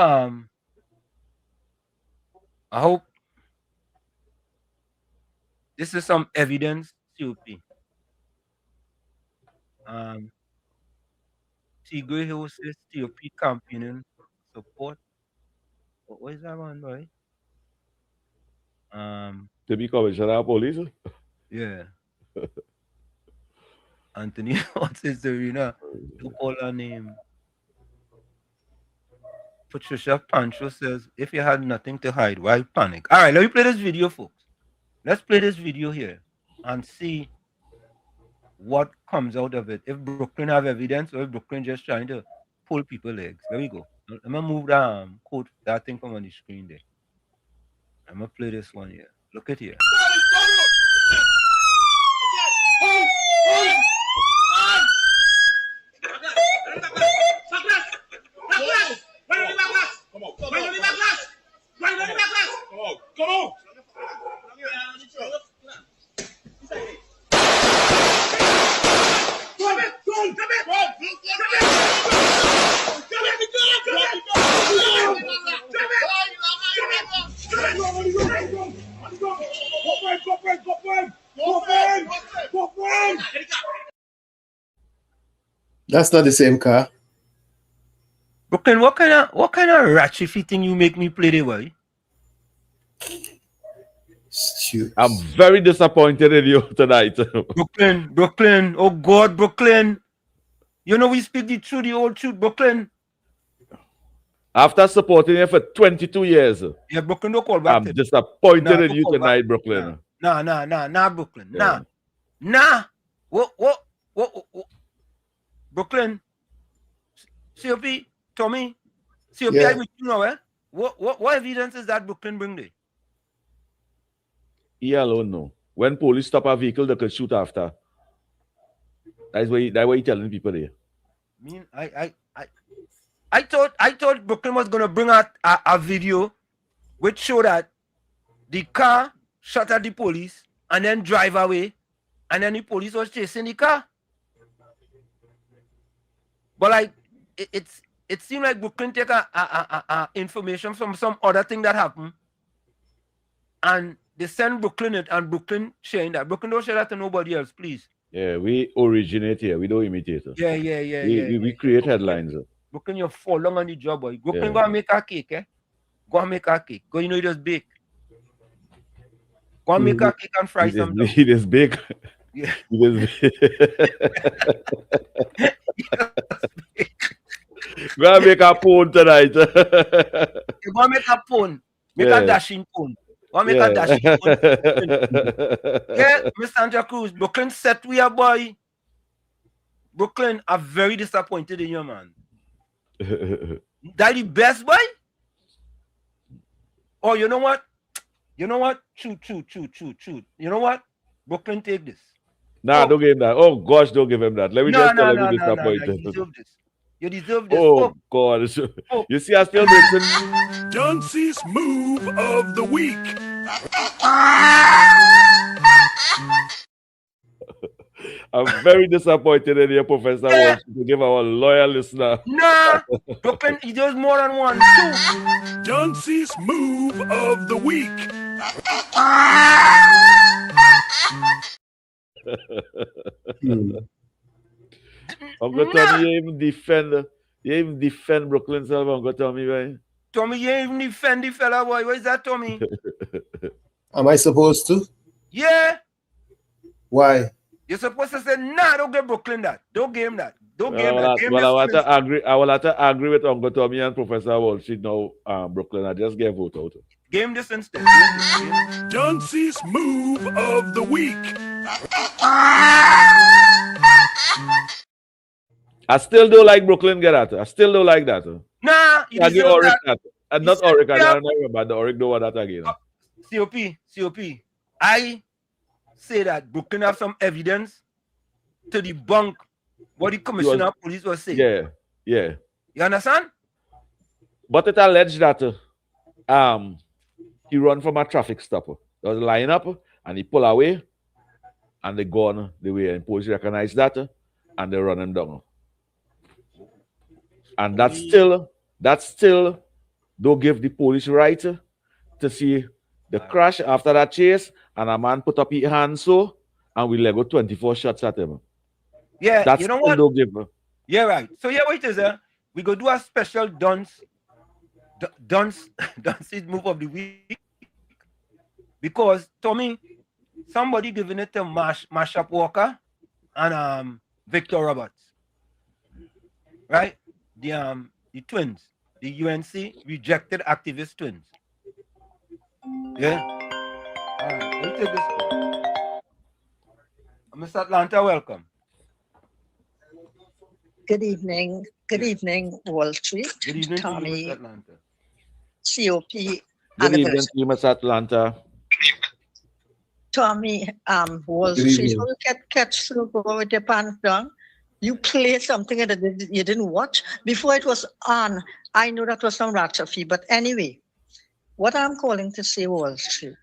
[SPEAKER 5] this is some evidence, COP. Tigray Hills says TOP campaigning support. What is that one, boy?
[SPEAKER 15] To be commissioner of police?
[SPEAKER 5] Yeah. Anthony, what's his Serena? To call her name. Patricia Pancho says, if you had nothing to hide, why panic? All right, let me play this video, folks. Let's play this video here and see what comes out of it. If Brooklyn have evidence or if Brooklyn just trying to pull people legs. There we go. Let me move that quote, that thing from on the screen there. I'm going to play this one here. Look at here.
[SPEAKER 19] Come on.
[SPEAKER 13] That's not the same car.
[SPEAKER 5] Brooklyn, what kind of ratchet thing you make me play the way?
[SPEAKER 15] I'm very disappointed in you tonight.
[SPEAKER 5] Brooklyn, oh God, Brooklyn. You know we speak the old truth, Brooklyn.
[SPEAKER 15] After supporting you for 22 years.
[SPEAKER 5] Yeah, Brooklyn, don't call back.
[SPEAKER 15] I'm disappointed in you tonight, Brooklyn.
[SPEAKER 5] Nah, Brooklyn. Yeah. Nah. What? Brooklyn. COP, Tommy. COP, I with you now, eh? What evidence is that Brooklyn bring there?
[SPEAKER 15] He alone know. When police stop a vehicle, they could shoot after. That's why he telling people there.
[SPEAKER 5] I thought Brooklyn was gonna bring out a video which showed that the car shot at the police and then drive away, and then the police was chasing the car. But like it seemed like Brooklyn take a information from some other thing that happened, and they send Brooklyn it, and Brooklyn sharing that. Brooklyn don't share that to nobody else, please.
[SPEAKER 15] Yeah, we originate here. We don't imitate.
[SPEAKER 5] Yeah.
[SPEAKER 15] We create headlines.
[SPEAKER 5] Brooklyn, you're fall long on the job, boy. Brooklyn, go and make a cake, eh? Go and make a cake. Go, you know, you just bake. Go and make a cake and fry some.
[SPEAKER 15] He just bake.
[SPEAKER 5] Yeah.
[SPEAKER 15] He just bake. Go and make a pone tonight.
[SPEAKER 5] You go and make a pone. Make a dashing pone. Go and make a dashing pone. Yeah, Mr. Santa Cruz, Brooklyn set we are, boy. Brooklyn are very disappointed in you, man. That the best, boy? Oh, you know what? Shoot. You know what? Brooklyn, take this.
[SPEAKER 15] Nah, don't give him that. Oh gosh, don't give him that. Let me just tell him he's disappointed.
[SPEAKER 5] You deserve this. You deserve this.
[SPEAKER 15] Oh God. You see, I still make him.
[SPEAKER 1] Johnson's move of the week.
[SPEAKER 15] I'm very disappointed in your Professor Walsh to give our loyal listener.
[SPEAKER 5] Nah, Brooklyn, he does more than one. Two.
[SPEAKER 1] Johnson's move of the week.
[SPEAKER 15] Uncle Tommy, you even defend Brooklyn self, Uncle Tommy, right?
[SPEAKER 5] Tommy, you ain't even defend the fella, boy. What is that, Tommy?
[SPEAKER 13] Am I supposed to?
[SPEAKER 5] Yeah.
[SPEAKER 13] Why?
[SPEAKER 5] You're supposed to say, nah, don't give Brooklyn that. Don't give him that. Don't give him that. Give him
[SPEAKER 15] Well, I
[SPEAKER 5] this
[SPEAKER 15] will have to agree with Uncle Tommy and Professor Walsh now, Brooklyn. I just gave vote out.
[SPEAKER 5] Give him this instead.
[SPEAKER 1] Johnson's move of the week.
[SPEAKER 15] I still don't like Brooklyn get at. I still don't like that.
[SPEAKER 5] Nah, you
[SPEAKER 15] I give
[SPEAKER 5] deserve
[SPEAKER 15] Oric
[SPEAKER 5] that.
[SPEAKER 15] that. Not Oric, I don't remember the Oric do what that again.
[SPEAKER 5] COP. I say that Brooklyn have some evidence to debunk what the commissioner of police was saying.
[SPEAKER 15] Yeah.
[SPEAKER 5] You understand?
[SPEAKER 15] But it alleged that he run from a traffic stop. There was a lineup and he pull away and they gone the way and police recognize that and they run him down. And that's still don't give the police right to see the crash after that chase and a man put up his hand so and we let go 24 shots at him.
[SPEAKER 5] Yeah,
[SPEAKER 15] that's
[SPEAKER 5] you know
[SPEAKER 15] still
[SPEAKER 5] what?
[SPEAKER 15] Don't give.
[SPEAKER 5] Yeah, right. So yeah, wait is we go do a special Dunce's move of the week because Tommy, somebody giving it to Mashup Walker and Victor Roberts, right? The twins, the UNC rejected activist twins. Yeah. All right, let me take this call. Mr. Atlanta, welcome.
[SPEAKER 21] Good evening. Good evening, Wall Street.
[SPEAKER 5] Good evening,
[SPEAKER 21] Tommy.
[SPEAKER 5] to you, Mr. Atlanta.
[SPEAKER 21] COP.
[SPEAKER 15] Good evening to you, Mr. Atlanta.
[SPEAKER 21] Tommy, Wall Street. How you catch through go with your pants down? You play something that you didn't watch before it was on. I know that was some ratchet, but anyway, what I'm calling to say, Wall Street,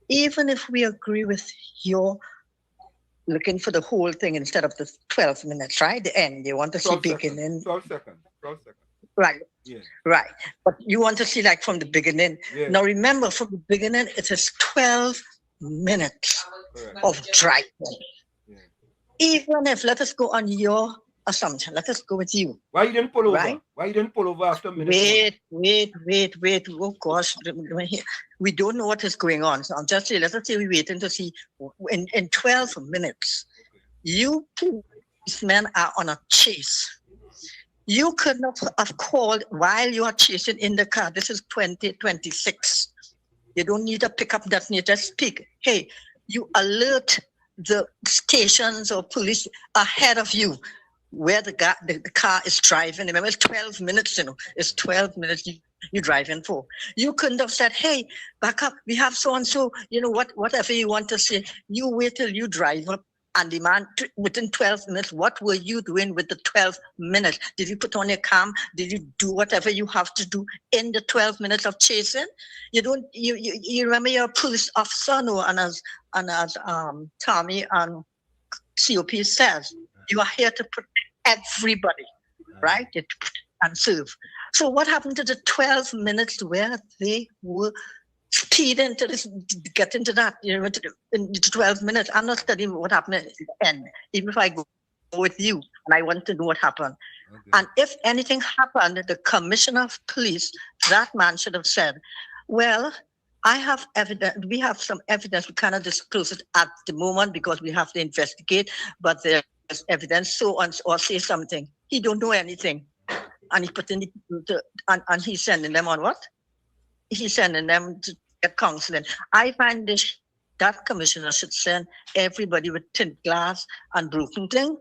[SPEAKER 21] even if we agree with your looking for the whole thing instead of the 12 minutes, right? The end. You want to see beginning.
[SPEAKER 5] 12 seconds.
[SPEAKER 21] Right.
[SPEAKER 5] Yeah.
[SPEAKER 21] Right. But you want to see like from the beginning.
[SPEAKER 5] Yeah.
[SPEAKER 21] Now remember, from the beginning, it is 12 minutes of driving.
[SPEAKER 5] Yeah.
[SPEAKER 21] Even if, let us go on your assumption. Let us go with you.
[SPEAKER 5] Why you didn't pull over?
[SPEAKER 21] Right?
[SPEAKER 5] Why you didn't pull over after a minute?
[SPEAKER 21] Wait. Oh gosh, we don't know what is going on. So I'm just saying, let us say we're waiting to see in 12 minutes. You policemen are on a chase. You could not have called while you are chasing in the car. This is 2026. You don't need to pick up that. You just speak. Hey, you alert the stations or police ahead of you where the car is driving. Remember, it's 12 minutes, It's 12 minutes you're driving for. You couldn't have said, hey, back up. We have so-and-so, whatever you want to say. You wait till you drive up and the man, within 12 minutes, what were you doing with the 12 minutes? Did you put on your cam? Did you do whatever you have to do in the 12 minutes of chasing? You remember you're a police officer, no? And as Tommy and COP says, you are here to protect everybody, right? And serve. So what happened to the 12 minutes where they were speeding to get into that, in the 12 minutes? I'm not studying what happened at the end, even if I go with you and I want to know what happened. Okay. And if anything happened, the commissioner of police, that man should have said, well, I have evidence, we have some evidence, we cannot disclose it at the moment because we have to investigate, but there's evidence, so on, or say something. He don't know anything. And he put in and he's sending them on what? He's sending them to get counseling. I find that commissioner should send everybody with tint glass and broken thing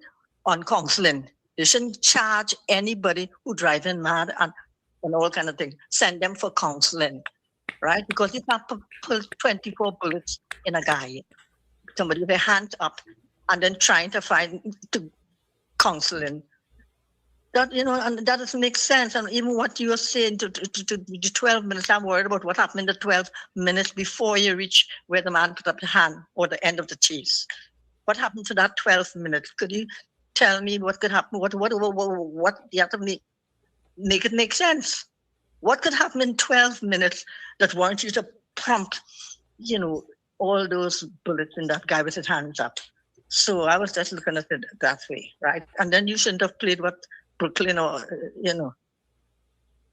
[SPEAKER 21] on counseling. They shouldn't charge anybody who driving mad and all kind of things. Send them for counseling, right? Because you can't put 24 bullets in a guy. Somebody with their hand up and then trying to find counseling. That, and that doesn't make sense. And even what you are saying to 12 minutes, I'm worried about what happened in the 12 minutes before you reach where the man put up the hand or the end of the chase. What happened to that 12 minutes? Could you tell me what could happen? What you have to make it make sense? What could happen in 12 minutes that warrant you to pump, all those bullets in that guy with his hands up? So I was just looking at it that way, right? And then you shouldn't have played what Brooklyn or,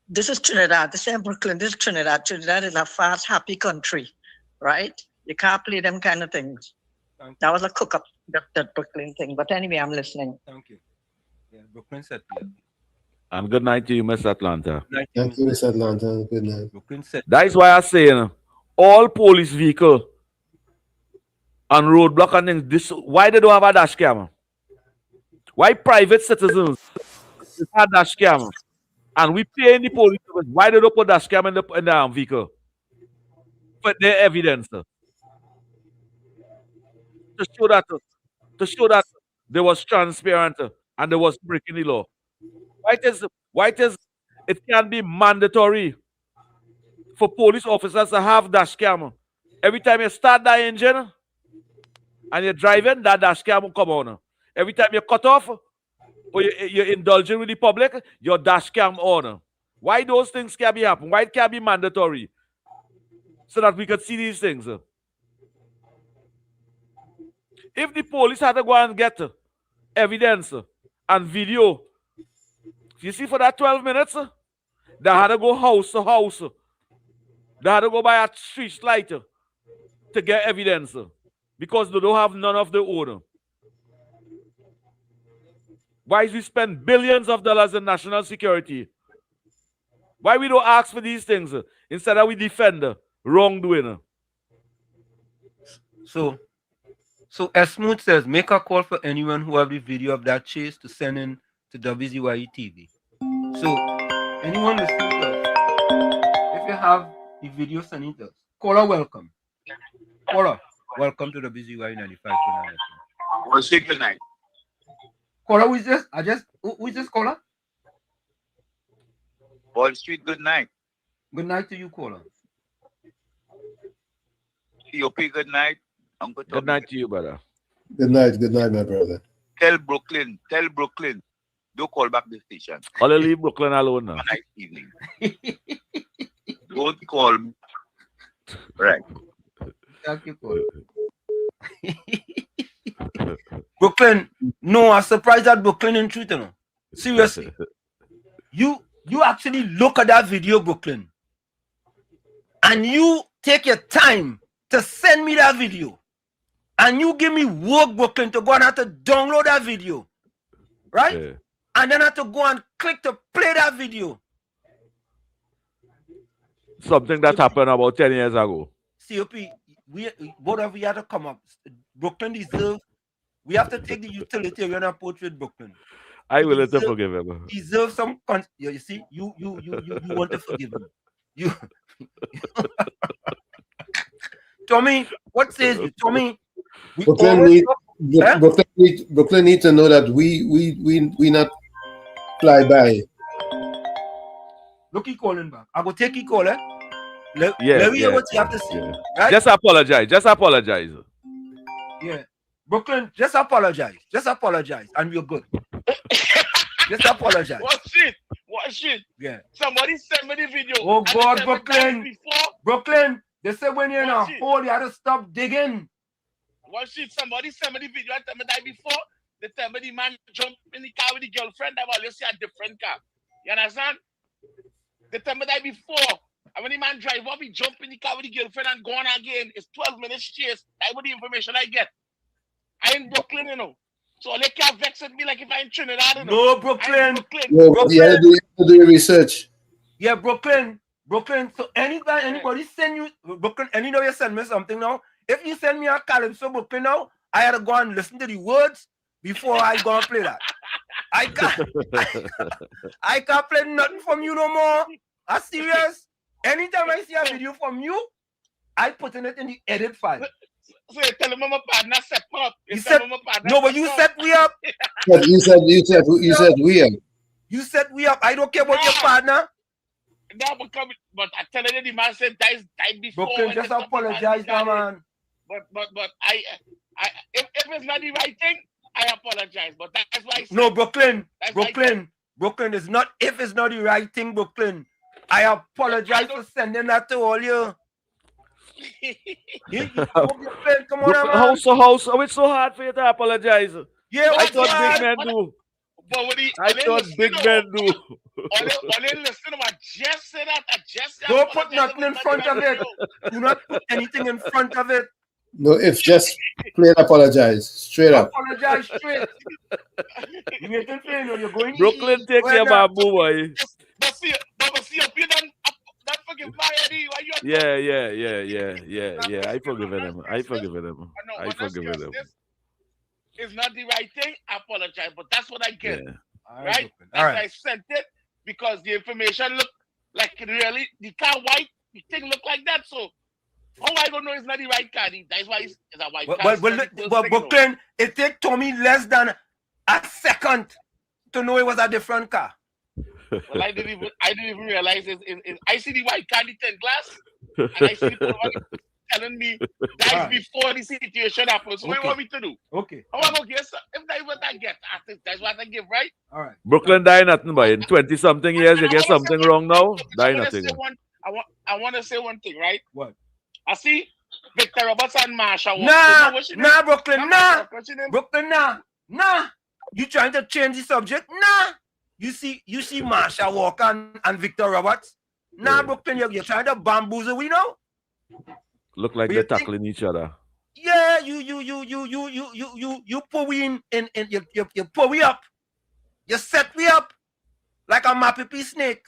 [SPEAKER 21] this is Trinidad. This is Brooklyn. This is Trinidad. Trinidad is a fast, happy country, right? You can't play them kind of things. That was a cook-up, that Brooklyn thing. But anyway, I'm listening.
[SPEAKER 5] Thank you. Yeah, Brooklyn said yeah.
[SPEAKER 15] And good night to you, Miss Atlanta.
[SPEAKER 13] Thank you, Miss Atlanta. Good night.
[SPEAKER 5] Brooklyn said
[SPEAKER 15] that is why I say, all police vehicle and roadblock and things, this, why they don't have a dash cam? Why private citizens have dash cam? And we pay in the police, why they don't put dash cam in the vehicle? But their evidence. To show that there was transparent and there was breaking the law. Why it is it can be mandatory for police officers to have dash cam. Every time you start that engine and you're driving, that dash cam will come on. Every time you cut off or you're indulging with the public, your dash cam on. Why those things can be happen? Why it can't be mandatory? So that we could see these things. If the police had to go and get evidence and video, you see, for that 12 minutes, they had to go house to house. They had to go by a street light to get evidence because they don't have none of their own. Why we spend billions of dollars in national security? Why we don't ask for these things instead of we defend wrongdoing?
[SPEAKER 5] So Esmoot says, make a call for anyone who have the video of that chase to send in to WZYE TV. So anyone listening to us, if you have the video, send it to us. Caller, welcome. Caller, welcome to WZYE 95.9.
[SPEAKER 19] Well, say good night.
[SPEAKER 5] Caller, who is this? Who is this caller?
[SPEAKER 19] Wall Street, good night.
[SPEAKER 5] Good night to you, caller.
[SPEAKER 19] COP, good night. Uncle Tommy.
[SPEAKER 15] Good night to you, brother.
[SPEAKER 13] Good night, my brother.
[SPEAKER 19] Tell Brooklyn, don't call back the station.
[SPEAKER 15] I'll leave Brooklyn alone now.
[SPEAKER 19] Have a nice evening. Don't call me. Right.
[SPEAKER 5] Thank you, caller. Brooklyn, no, I'm surprised at Brooklyn in truth, Seriously. You actually look at that video, Brooklyn, and you take your time to send me that video. And you give me work, Brooklyn, to go and have to download that video. Right? Yeah. And then have to go and click to play that video.
[SPEAKER 15] Something that happened about 10 years ago.
[SPEAKER 5] COP, both of we had to come up. Brooklyn deserves, we have to take the utilitarian approach with Brooklyn.
[SPEAKER 15] I will let forgive him.
[SPEAKER 5] Deserve some you see, you want to forgive him. You Tommy, what says you? Tommy,
[SPEAKER 13] Brooklyn need to know that we not fly by.
[SPEAKER 5] Look, he calling back. I go take he call, eh? Let me hear what you have to say.
[SPEAKER 15] Yeah.
[SPEAKER 5] Right?
[SPEAKER 15] Just apologize.
[SPEAKER 5] Yeah. Brooklyn, just apologize, and we're good. Just apologize.
[SPEAKER 19] What shit?
[SPEAKER 5] Yeah.
[SPEAKER 19] Somebody sent me the video.
[SPEAKER 5] Oh God, Brooklyn. They said when you're in a hole, you had to stop digging.
[SPEAKER 19] What shit? Somebody sent me the video and tell me that before. They tell me the man jumped in the car with the girlfriend. I will see a different car. You understand? They tell me that before. And when the man drive up, he jump in the car with the girlfriend and go on again. It's 12 minutes chase. That's what the information I get. I in Brooklyn, So they can't vex at me like if I'm in Trinidad,
[SPEAKER 5] No, Brooklyn.
[SPEAKER 13] No, you have to do your research.
[SPEAKER 5] Yeah, Brooklyn. So anybody send you, Brooklyn, and you send me something now. If you send me a Calypso, Brooklyn now, I had to go and listen to the words before I go and play that. I can't play nothing from you no more. I'm serious. Anytime I see a video from you, I put it in the edit file.
[SPEAKER 19] So you tell him my partner set up.
[SPEAKER 5] No, but you set me up.
[SPEAKER 13] You said we up.
[SPEAKER 5] You set we up. I don't care about your partner.
[SPEAKER 19] No, but I tell you the man said died before.
[SPEAKER 5] Brooklyn, just apologize, man.
[SPEAKER 19] But I if it's not the right thing, I apologize. But that's why I said,
[SPEAKER 5] no, Brooklyn is not if it's not the right thing, Brooklyn. I apologize for sending that to all you. Come on, man.
[SPEAKER 15] How it's so hard for you to apologize?
[SPEAKER 5] Yeah,
[SPEAKER 15] I thought big men do.
[SPEAKER 19] But when
[SPEAKER 15] I thought big men do.
[SPEAKER 19] Only listen to what just said that. I just
[SPEAKER 5] don't put nothing in front of it. Do not put anything in front of it.
[SPEAKER 13] No, if just plain apologize. Straight up.
[SPEAKER 5] Apologize straight. You waiting for you, you're going
[SPEAKER 15] Brooklyn, take your bamboo, boy.
[SPEAKER 19] But see, you done forgive my Eddie. Why you?
[SPEAKER 15] Yeah. I forgiven him. I forgiven him. I forgiven him.
[SPEAKER 19] It's not the right thing. I apologize, but that's what I get.
[SPEAKER 15] Yeah.
[SPEAKER 19] Right? That's I sent it because the information look like it really the car white, the thing look like that. So how I don't know it's not the right car. That's why it's a white car.
[SPEAKER 5] But Brooklyn, it took Tommy less than a second to know it was a different car.
[SPEAKER 19] Well, I didn't even realize it. I see the white car in the 10 glass, and I see the police telling me that's before the situation happens. So what you want me to do?
[SPEAKER 5] Okay.
[SPEAKER 19] How am I gonna guess? If that's what I get, that's what I give, right?
[SPEAKER 5] All right.
[SPEAKER 15] Brooklyn die nothing, boy. In 20-something years, you get something wrong now. Die nothing.
[SPEAKER 19] I want to say one thing, right?
[SPEAKER 5] What?
[SPEAKER 19] I see Victor Roberts and Marsha.
[SPEAKER 5] Nah, Brooklyn, nah. Brooklyn, nah. You trying to change the subject? Nah. You see Marsha Walker and Victor Roberts? Nah, Brooklyn, you're trying to bamboozle, we know.
[SPEAKER 15] Look like they're tackling each other.
[SPEAKER 5] Yeah, you put we in you put we up. You set me up like a mappy snake.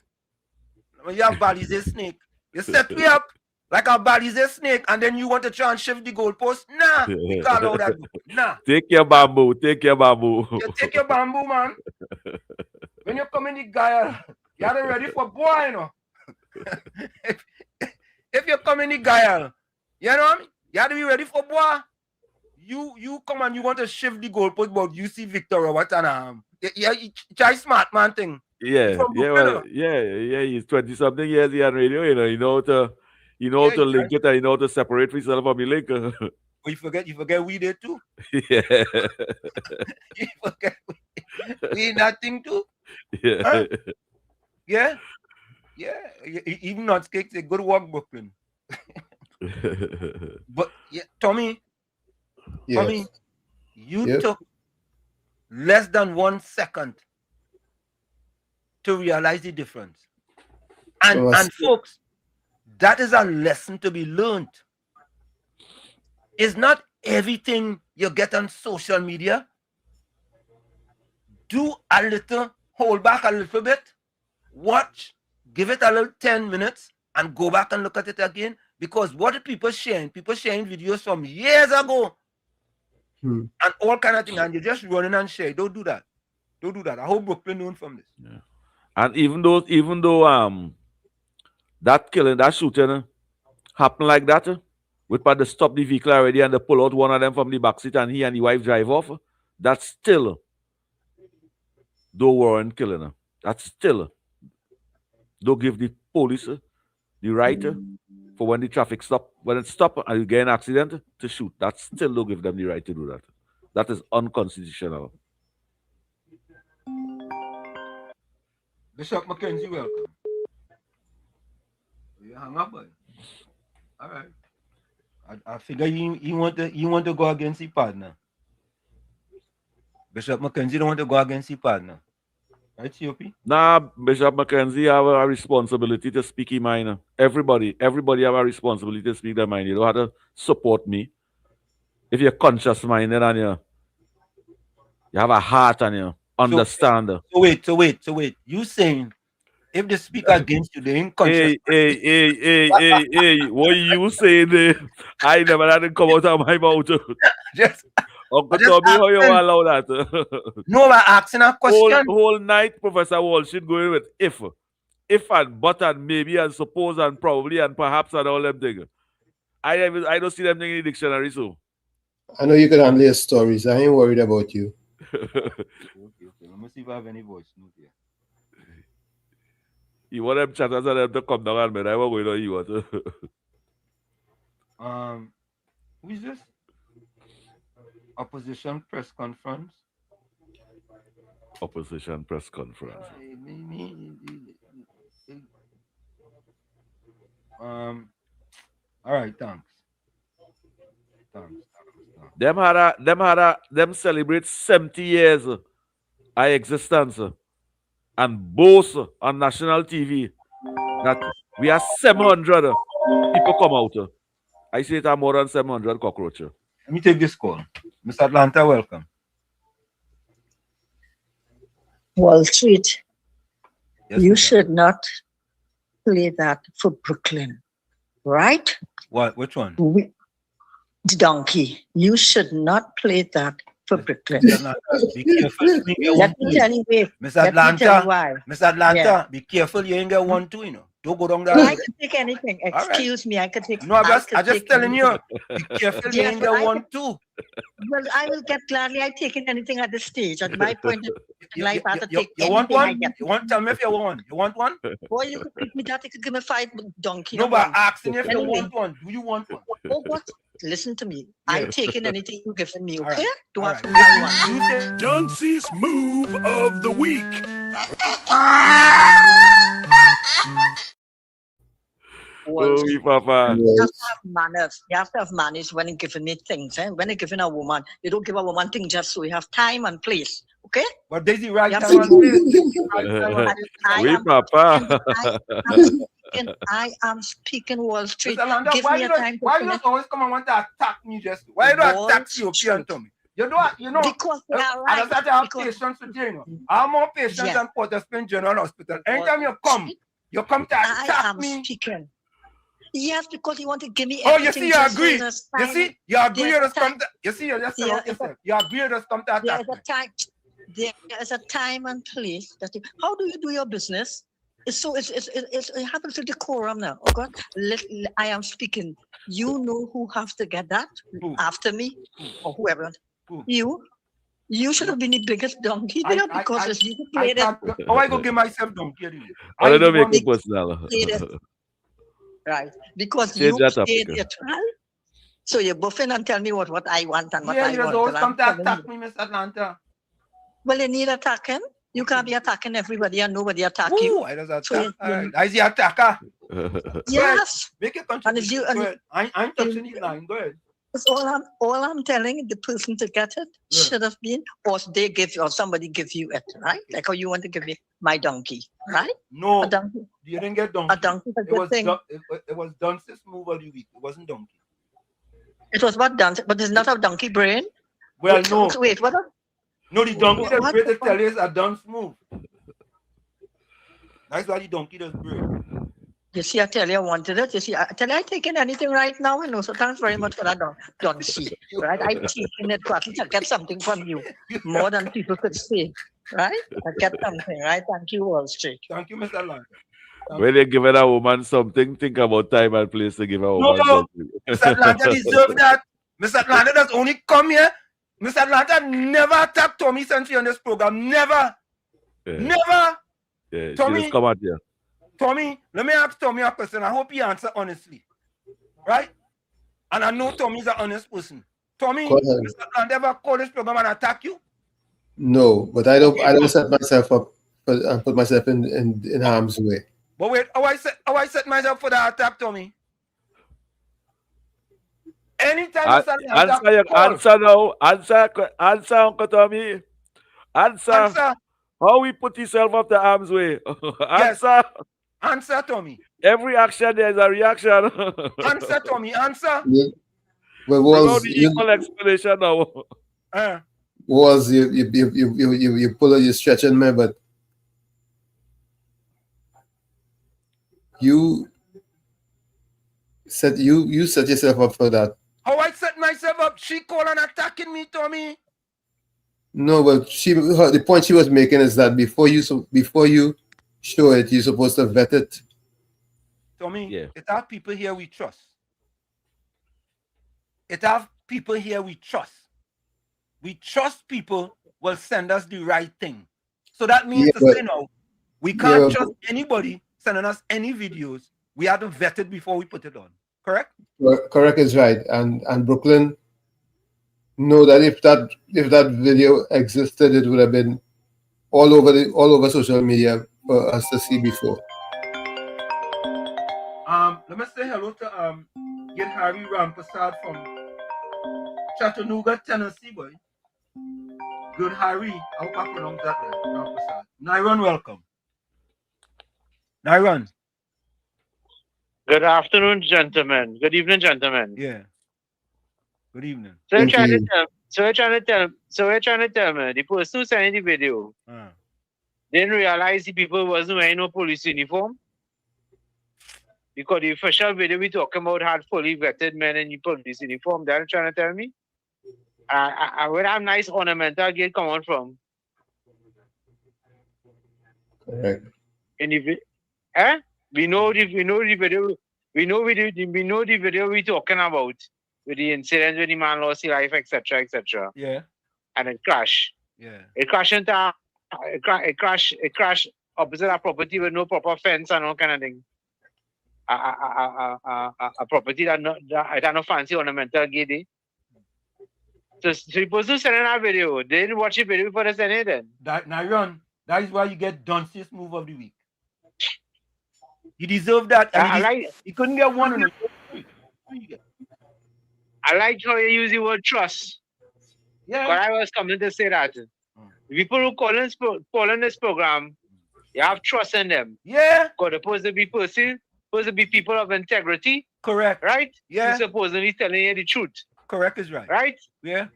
[SPEAKER 5] You have bodies a snake. You set me up like a body's a snake, and then you want to try and shift the goalpost? Nah, we can't allow that. Nah.
[SPEAKER 15] Take your bamboo. Take your bamboo.
[SPEAKER 5] You take your bamboo, man. When you come in the guy, you're ready for boy, you know. if you come in the guy, you know what I mean? You have to be ready for boy. You come and you want to shift the goalpost, but you see Victor Roberts and you try smart man thing.
[SPEAKER 15] Yeah. He's 20-something years he on radio, you know to link it and you know to separate yourself from the link.
[SPEAKER 5] But you forget we did too.
[SPEAKER 15] Yeah.
[SPEAKER 5] You forget we nothing too.
[SPEAKER 15] Yeah.
[SPEAKER 5] Huh? Yeah. Even not cakes a good work, Brooklyn. But yeah, Tommy, you took less than 1 second to realize the difference. And folks, that is a lesson to be learned. It's not everything you get on social media. Do a little, hold back a little bit, watch, give it a little 10 minutes, and go back and look at it again. Because what are people sharing? People sharing videos from years ago. And all kind of things. And you're just running and sharing. Don't do that. I hope Brooklyn learned from this.
[SPEAKER 15] Yeah. And even though that killing, that shooting happened like that, with part they stop the vehicle already and they pull out one of them from the back seat and he and the wife drive off, that's still though warrant killing. That's still don't give the police the right for when the traffic stop, when it stop and you get an accident to shoot. That still don't give them the right to do that. That is unconstitutional.
[SPEAKER 5] Bishop Mackenzie, welcome. You hang up, boy. All right. I figure you want to go against the partner. Bishop Mackenzie don't want to go against the partner. Right, COP?
[SPEAKER 15] Nah, Bishop Mackenzie have a responsibility to speak his mind. Everybody have a responsibility to speak their mind. You don't have to support me. If you're conscious minded and you have a heart and you understand.
[SPEAKER 5] So wait. You saying if they speak against you, they ain't conscious.
[SPEAKER 15] Hey, what you saying there? I never had it come out of my mouth. Uncle Tommy, how you allow that?
[SPEAKER 5] No, I'm asking a question.
[SPEAKER 15] Whole night, Professor Walsh should go in with if and but and maybe and suppose and probably and perhaps and all them things. I don't see them things in the dictionary, so.
[SPEAKER 13] I know you can handle your stories. I ain't worried about you.
[SPEAKER 5] Okay. Let me see if I have any voice note here.
[SPEAKER 15] You want them chatters and them to come down and man, I won't go to you.
[SPEAKER 5] Who is this? Opposition press conference.
[SPEAKER 15] Opposition press conference.
[SPEAKER 5] All right, thanks.
[SPEAKER 15] Them celebrate 70 years of existence and boast on national TV that we are 700 people come out. I say it are more than 700 cockroaches.
[SPEAKER 5] Let me take this call. Miss Atlanta, welcome.
[SPEAKER 21] Wall Street,
[SPEAKER 5] Yes,
[SPEAKER 21] you
[SPEAKER 5] Miss
[SPEAKER 21] should not play that for Brooklyn, right?
[SPEAKER 5] What? Which one?
[SPEAKER 21] The donkey. You should not play that for Brooklyn.
[SPEAKER 5] Be careful.
[SPEAKER 21] Let me tell you, wait.
[SPEAKER 5] Miss
[SPEAKER 21] Let me tell
[SPEAKER 5] Atlanta.
[SPEAKER 21] you why.
[SPEAKER 5] Miss Atlanta,
[SPEAKER 21] Yeah.
[SPEAKER 5] be careful. You ain't get one too, you know. Don't go down that
[SPEAKER 21] No, I
[SPEAKER 5] road.
[SPEAKER 21] can take anything. Excuse me, I can take.
[SPEAKER 5] No, I'm just
[SPEAKER 21] take
[SPEAKER 5] telling you.
[SPEAKER 21] anything.
[SPEAKER 5] Be careful. You
[SPEAKER 21] Yes,
[SPEAKER 5] ain't
[SPEAKER 21] but
[SPEAKER 5] get
[SPEAKER 21] I
[SPEAKER 5] one
[SPEAKER 21] can-
[SPEAKER 5] too.
[SPEAKER 21] Well, I will get gladly. I taken anything at this stage. At my point in life, I have to take
[SPEAKER 5] You want
[SPEAKER 21] anything I
[SPEAKER 5] one?
[SPEAKER 21] get.
[SPEAKER 5] You want? Tell me if you want one. You want one?
[SPEAKER 21] Boy, you could give me that. You could give me 5 donkey.
[SPEAKER 5] No, but
[SPEAKER 21] one.
[SPEAKER 5] asking if you
[SPEAKER 21] Anyway.
[SPEAKER 5] want one. Do you want one?
[SPEAKER 21] Oh, what? Listen to me. I taking anything you given me, okay? Do I
[SPEAKER 1] one? Dunce's move of the week.
[SPEAKER 21] Was
[SPEAKER 15] Papa.
[SPEAKER 21] you have to have manners. You have to have manners when you're giving me things. Eh? When you're giving a woman, you don't give a woman things just so. You have time and place. Okay?
[SPEAKER 5] But Daisy, right
[SPEAKER 21] You have
[SPEAKER 5] time
[SPEAKER 21] to-
[SPEAKER 5] and
[SPEAKER 15] Oui, Papa.
[SPEAKER 21] I am speaking Wall Street.
[SPEAKER 5] Mr. Landa,
[SPEAKER 21] Give
[SPEAKER 5] why
[SPEAKER 21] me
[SPEAKER 5] you
[SPEAKER 21] a
[SPEAKER 5] don't,
[SPEAKER 21] time to
[SPEAKER 5] why you
[SPEAKER 21] finish.
[SPEAKER 5] don't always come and want to attack me just? Why you don't
[SPEAKER 21] Wall
[SPEAKER 5] attack European to me? You don't, you know.
[SPEAKER 21] Because they are
[SPEAKER 5] I
[SPEAKER 21] right.
[SPEAKER 5] just have to have
[SPEAKER 21] Because-
[SPEAKER 5] patience with you, you know. I have more patience
[SPEAKER 21] Yes.
[SPEAKER 5] than Port of Spain General Hospital. Anytime you come to
[SPEAKER 21] I
[SPEAKER 5] attack
[SPEAKER 21] am
[SPEAKER 5] me.
[SPEAKER 21] speaking. Yes, because you want to give me
[SPEAKER 5] Oh,
[SPEAKER 21] everything.
[SPEAKER 5] you see, you
[SPEAKER 21] just so
[SPEAKER 5] agree.
[SPEAKER 21] there's
[SPEAKER 5] You
[SPEAKER 21] time.
[SPEAKER 5] see, you agree. You
[SPEAKER 21] There's a
[SPEAKER 5] just come
[SPEAKER 21] time.
[SPEAKER 5] to. You see, you just
[SPEAKER 21] Yeah,
[SPEAKER 5] sell out yourself. You agree. You just come to
[SPEAKER 21] There
[SPEAKER 5] attack
[SPEAKER 21] is
[SPEAKER 5] me.
[SPEAKER 21] a time. There is a time and place that you. How do you do your business? It's it happens to decorum now. Oh God, I am speaking. You know who have to get that after me or whoever. You should have been the biggest donkey there because it's you who played it.
[SPEAKER 5] I go give myself donkey.
[SPEAKER 15] I don't make it personal.
[SPEAKER 21] Played it. Right, because
[SPEAKER 15] Change
[SPEAKER 21] you
[SPEAKER 15] that
[SPEAKER 21] played
[SPEAKER 15] topic.
[SPEAKER 21] it, right? So you buffing and tell me what I want and what
[SPEAKER 5] Yeah,
[SPEAKER 21] I
[SPEAKER 5] you
[SPEAKER 21] want.
[SPEAKER 5] just always
[SPEAKER 21] Well,
[SPEAKER 5] come
[SPEAKER 21] I'm
[SPEAKER 5] to
[SPEAKER 21] telling
[SPEAKER 5] attack
[SPEAKER 21] you.
[SPEAKER 5] me, Miss Atlanta.
[SPEAKER 21] Well, you need attacking. You can't be attacking everybody and nobody attack you.
[SPEAKER 5] Ooh, I just attack.
[SPEAKER 21] So you-
[SPEAKER 5] All right. I see attacker.
[SPEAKER 21] Yes.
[SPEAKER 5] Make a
[SPEAKER 21] And if you
[SPEAKER 5] contribution.
[SPEAKER 21] and
[SPEAKER 5] Go ahead. I ain't touching the line. Go ahead.
[SPEAKER 21] That's all I'm telling the person to get it should have been, or they give you, or somebody give you it, right? Like how you want to give me my donkey, right?
[SPEAKER 5] No,
[SPEAKER 21] A donkey.
[SPEAKER 5] you didn't get donkey.
[SPEAKER 21] A donkey is a
[SPEAKER 5] It
[SPEAKER 21] good
[SPEAKER 5] was
[SPEAKER 21] thing.
[SPEAKER 5] it was Dunce's move of the week. It wasn't donkey.
[SPEAKER 21] It was what donkey, but it's not a donkey brain.
[SPEAKER 5] Well, no.
[SPEAKER 21] Wait, what?
[SPEAKER 5] No, the donkey does
[SPEAKER 21] What?
[SPEAKER 5] great to tell you is a Dunce move. That's why the donkey does great.
[SPEAKER 21] You see, I tell you, I wanted it. You see, I tell you, I taking anything right now, you know. So thanks very much for that, don't see, right? I taking it, but I get something from you more than people could say, right? I get something, right? Thank you, Wall Street.
[SPEAKER 5] Thank you, Mr. Landa.
[SPEAKER 15] When they give a woman something, think about time and place to give a woman
[SPEAKER 5] No,
[SPEAKER 15] something.
[SPEAKER 5] Mr. Atlanta deserve that. Mr. Atlanta does only come here. Mr. Atlanta never attacked Tommy since on this program. Never.
[SPEAKER 15] Yeah.
[SPEAKER 5] Never.
[SPEAKER 15] Yeah,
[SPEAKER 5] Tommy,
[SPEAKER 15] she just come out here.
[SPEAKER 5] Tommy, let me ask Tommy a question. I hope he answer honestly. Right? And I know Tommy's an honest person. Tommy,
[SPEAKER 13] Go ahead.
[SPEAKER 5] Mr. Atlanta ever call this program and attack you?
[SPEAKER 13] No, but I don't set myself up and put myself in harm's way.
[SPEAKER 5] But wait, how I set myself for the attack, Tommy? Anytime
[SPEAKER 15] Answer now. Answer, Uncle Tommy. Answer. How we put yourself up the arm's way? Answer.
[SPEAKER 5] Answer, Tommy.
[SPEAKER 15] Every action there is a reaction.
[SPEAKER 5] Answer, Tommy. Answer.
[SPEAKER 13] Yeah. Well,
[SPEAKER 15] Without the equal explanation now.
[SPEAKER 13] Was you pull out, you stretching me, but you set yourself up for that.
[SPEAKER 5] How I set myself up? She called and attacking me, Tommy.
[SPEAKER 13] No, but the point she was making is that before you show it, you're supposed to vet it.
[SPEAKER 5] Tommy, it have people here we trust. It have people here we trust. We trust people will send us the right thing. So that means say no, we can't trust anybody sending us any videos. We have to vet it before we put it on. Correct?
[SPEAKER 13] Correct is right. And Brooklyn know that if that video existed, it would have been all over social media for us to see before.
[SPEAKER 5] let me say hello to get Harry Rampasad from Chattanooga, Tennessee, boy. Good Harry. I hope I pronounced that right. Rampasad. Nairon, welcome. Nairon.
[SPEAKER 3] Good afternoon, gentlemen. Good evening, gentlemen.
[SPEAKER 5] Yeah. Good evening.
[SPEAKER 3] So we're trying to tell me the person who sent the video didn't realize the people wasn't wearing no police uniform. Because the official video we talking about had fully vetted men in police uniform. They're trying to tell me. Where that nice ornamental gate come on from?
[SPEAKER 13] Correct.
[SPEAKER 3] In the we know the video. We know the video we talking about with the incident with the man lost his life, etc., etc.
[SPEAKER 5] Yeah.
[SPEAKER 3] And it crashed.
[SPEAKER 5] Yeah.
[SPEAKER 3] It crashed opposite a property with no proper fence and all kind of thing. A property that no fancy ornamental gate. Eh? So the person sending that video, they didn't watch the video before they send it then.
[SPEAKER 5] Nairon, that is why you get Dunce's move of the week. You deserve that. You couldn't get one on it.
[SPEAKER 3] I like how you use the word trust.
[SPEAKER 5] Yeah.
[SPEAKER 3] But I was coming to say that. People who call in this program, you have trust in them.
[SPEAKER 5] Yeah.
[SPEAKER 3] Because they're supposed to be people of integrity.
[SPEAKER 5] Correct.
[SPEAKER 3] Right?
[SPEAKER 5] Yeah.
[SPEAKER 3] You're supposedly telling you the truth.
[SPEAKER 5] Correct is right.
[SPEAKER 3] Right?
[SPEAKER 5] Yeah.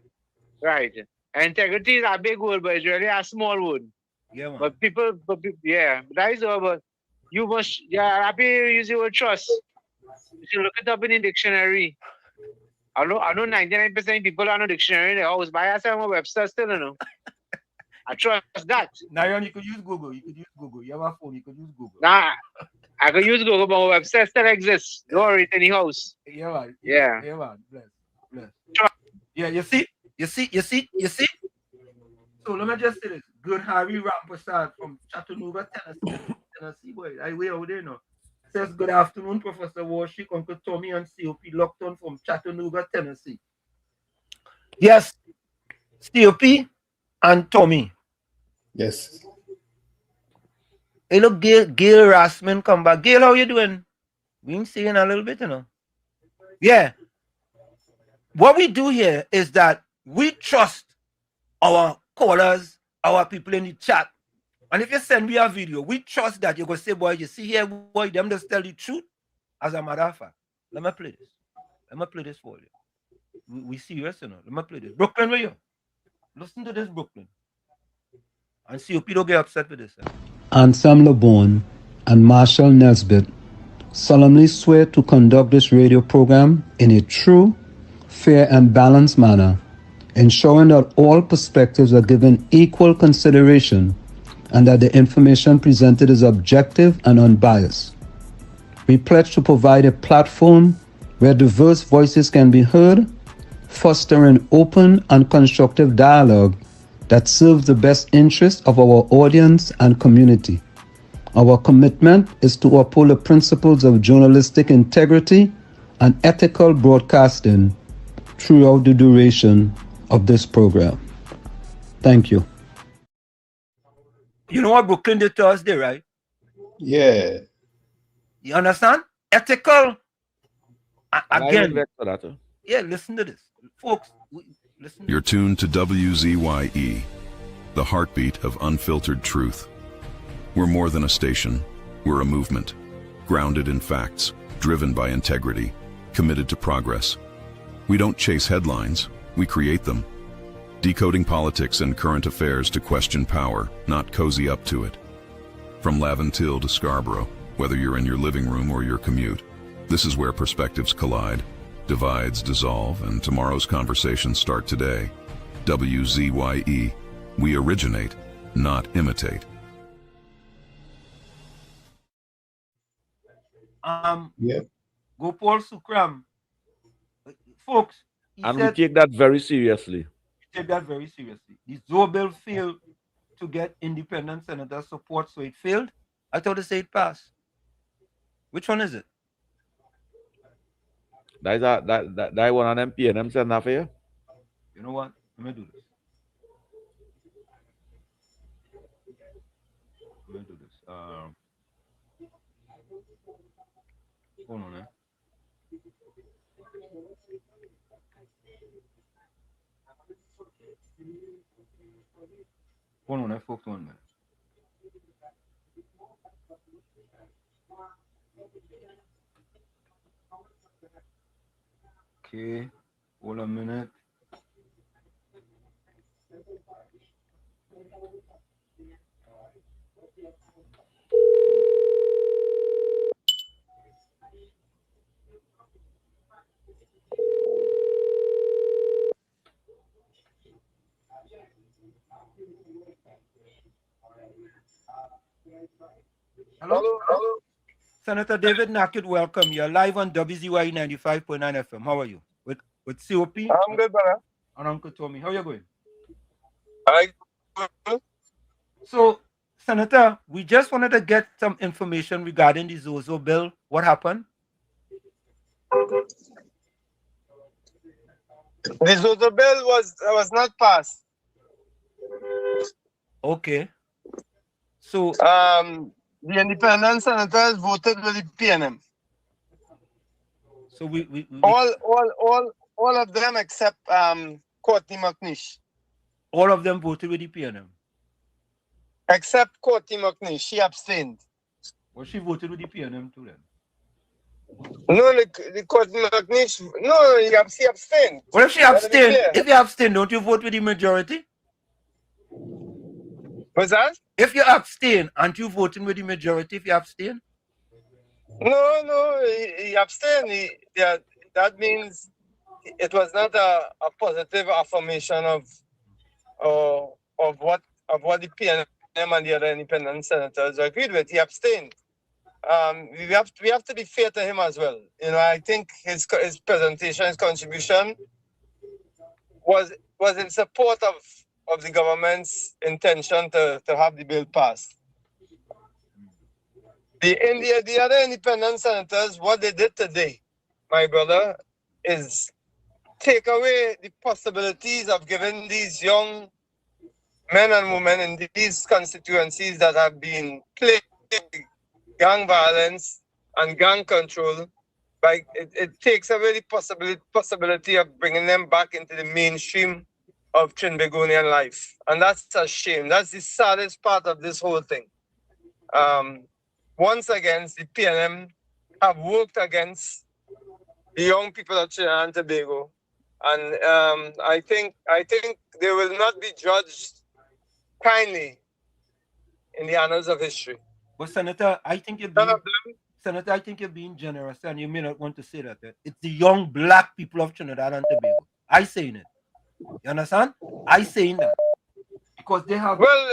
[SPEAKER 3] Right. And integrity is a big word, but it's really a small word.
[SPEAKER 5] Yeah, man.
[SPEAKER 3] But that is all. But you must, happy you use the word trust. You should look it up in the dictionary. I know 99% of people are no dictionary in the house. Buy yourself a Webster still, you know. I trust that.
[SPEAKER 5] Nairon, you could use Google. You have a phone, you could use Google.
[SPEAKER 3] Nah, I could use Google, but Webster still exists. Don't worry, it's in the house.
[SPEAKER 5] Yeah, man.
[SPEAKER 3] Yeah.
[SPEAKER 5] Yeah, man. Bless. Yeah, you see? So let me just say this. Good Harry Rampasad from Chattanooga, Tennessee, boy. I way out there now. Says, good afternoon, Professor Warshik, Uncle Tommy and COP locked on from Chattanooga, Tennessee. Yes, COP and Tommy.
[SPEAKER 13] Yes.
[SPEAKER 5] Hey, look, Gail Rassman come back. Gail, how you doing? We been seeing a little bit, you know. Yeah. What we do here is that we trust our callers, our people in the chat. And if you send me a video, we trust that you're going to say, boy, you see here, boy, them just tell the truth. As a matter of fact, let me play this. Let me play this for you. We serious, you know. Let me play this. Brooklyn, where you? Listen to this, Brooklyn. And see if you don't get upset with this.
[SPEAKER 12] Ansam LeBon and Marshall Nesbitt solemnly swear to conduct this radio program in a true, fair, and balanced manner, ensuring that all perspectives are given equal consideration and that the information presented is objective and unbiased. We pledge to provide a platform where diverse voices can be heard, fostering open and constructive dialogue that serves the best interests of our audience and community. Our commitment is to uphold the principles of journalistic integrity and ethical broadcasting throughout the duration of this program. Thank you.
[SPEAKER 5] You know what Brooklyn did to us there, right?
[SPEAKER 13] Yeah.
[SPEAKER 5] You understand? Ethical. Again. Yeah, listen to this. Folks, listen.
[SPEAKER 7] You're tuned to WZYE, the heartbeat of unfiltered truth. We're more than a station. We're a movement, grounded in facts, driven by integrity, committed to progress. We don't chase headlines, we create them. Decoding politics and current affairs to question power, not cozy up to it. From Laventille to Scarborough, whether you're in your living room or your commute, this is where perspectives collide, divides dissolve, and tomorrow's conversations start today. WZYE, we originate, not imitate.
[SPEAKER 5] Go Paul Sukram. Folks,
[SPEAKER 15] and we take that very seriously.
[SPEAKER 5] Take that very seriously. The Zoe bill failed to get independent senator support, so it failed. I thought they say it passed. Which one is it?
[SPEAKER 15] That one on MP and them said enough here.
[SPEAKER 5] You know what? Let me do this. Hold on, Hold on, folks, 1 minute. Okay, hold a minute. Hello? Senator David Nackett, welcome. You're live on WZYE 95.9 FM. How are you? With COP?
[SPEAKER 4] I'm good, brother.
[SPEAKER 5] And Uncle Tommy. How are you going?
[SPEAKER 4] I
[SPEAKER 5] So, Senator, we just wanted to get some information regarding the Zozo bill. What happened?
[SPEAKER 4] The Zozo bill was not passed.
[SPEAKER 5] Okay. So
[SPEAKER 4] the independent senators voted with the PNM.
[SPEAKER 5] So we
[SPEAKER 4] all of them except Courtney McNish.
[SPEAKER 5] All of them voted with the PNM.
[SPEAKER 4] Except Courtney McNish, she abstained.
[SPEAKER 5] Well, she voted with the PNM too then.
[SPEAKER 4] No, the Courtney McNish. No, she abstained.
[SPEAKER 5] Well, if she abstained, if you abstain, don't you vote with the majority?
[SPEAKER 4] What's that?
[SPEAKER 5] If you abstain, aren't you voting with the majority if you abstain?
[SPEAKER 4] No, he abstained. That means it was not a positive affirmation of what the PNM and the other independent senators agreed with. He abstained. We have to be fair to him as well. You know, I think his presentation, his contribution was in support of the government's intention to have the bill passed. The other independent senators, what they did today, my brother, is take away the possibilities of giving these young men and women in these constituencies that have been plagued with gang violence and gang control. It takes away the possibility of bringing them back into the mainstream of Trinbagonian life. And that's a shame. That's the saddest part of this whole thing. Once again, the PNM have worked against the young people of Trinidad and Tobago. And I think they will not be judged kindly in the annals of history.
[SPEAKER 5] But Senator, I think you're being generous, and you may not want to say that. It's the young black people of Trinidad and Tobago. I saying it. You understand? I saying that. Because they have...
[SPEAKER 4] Well,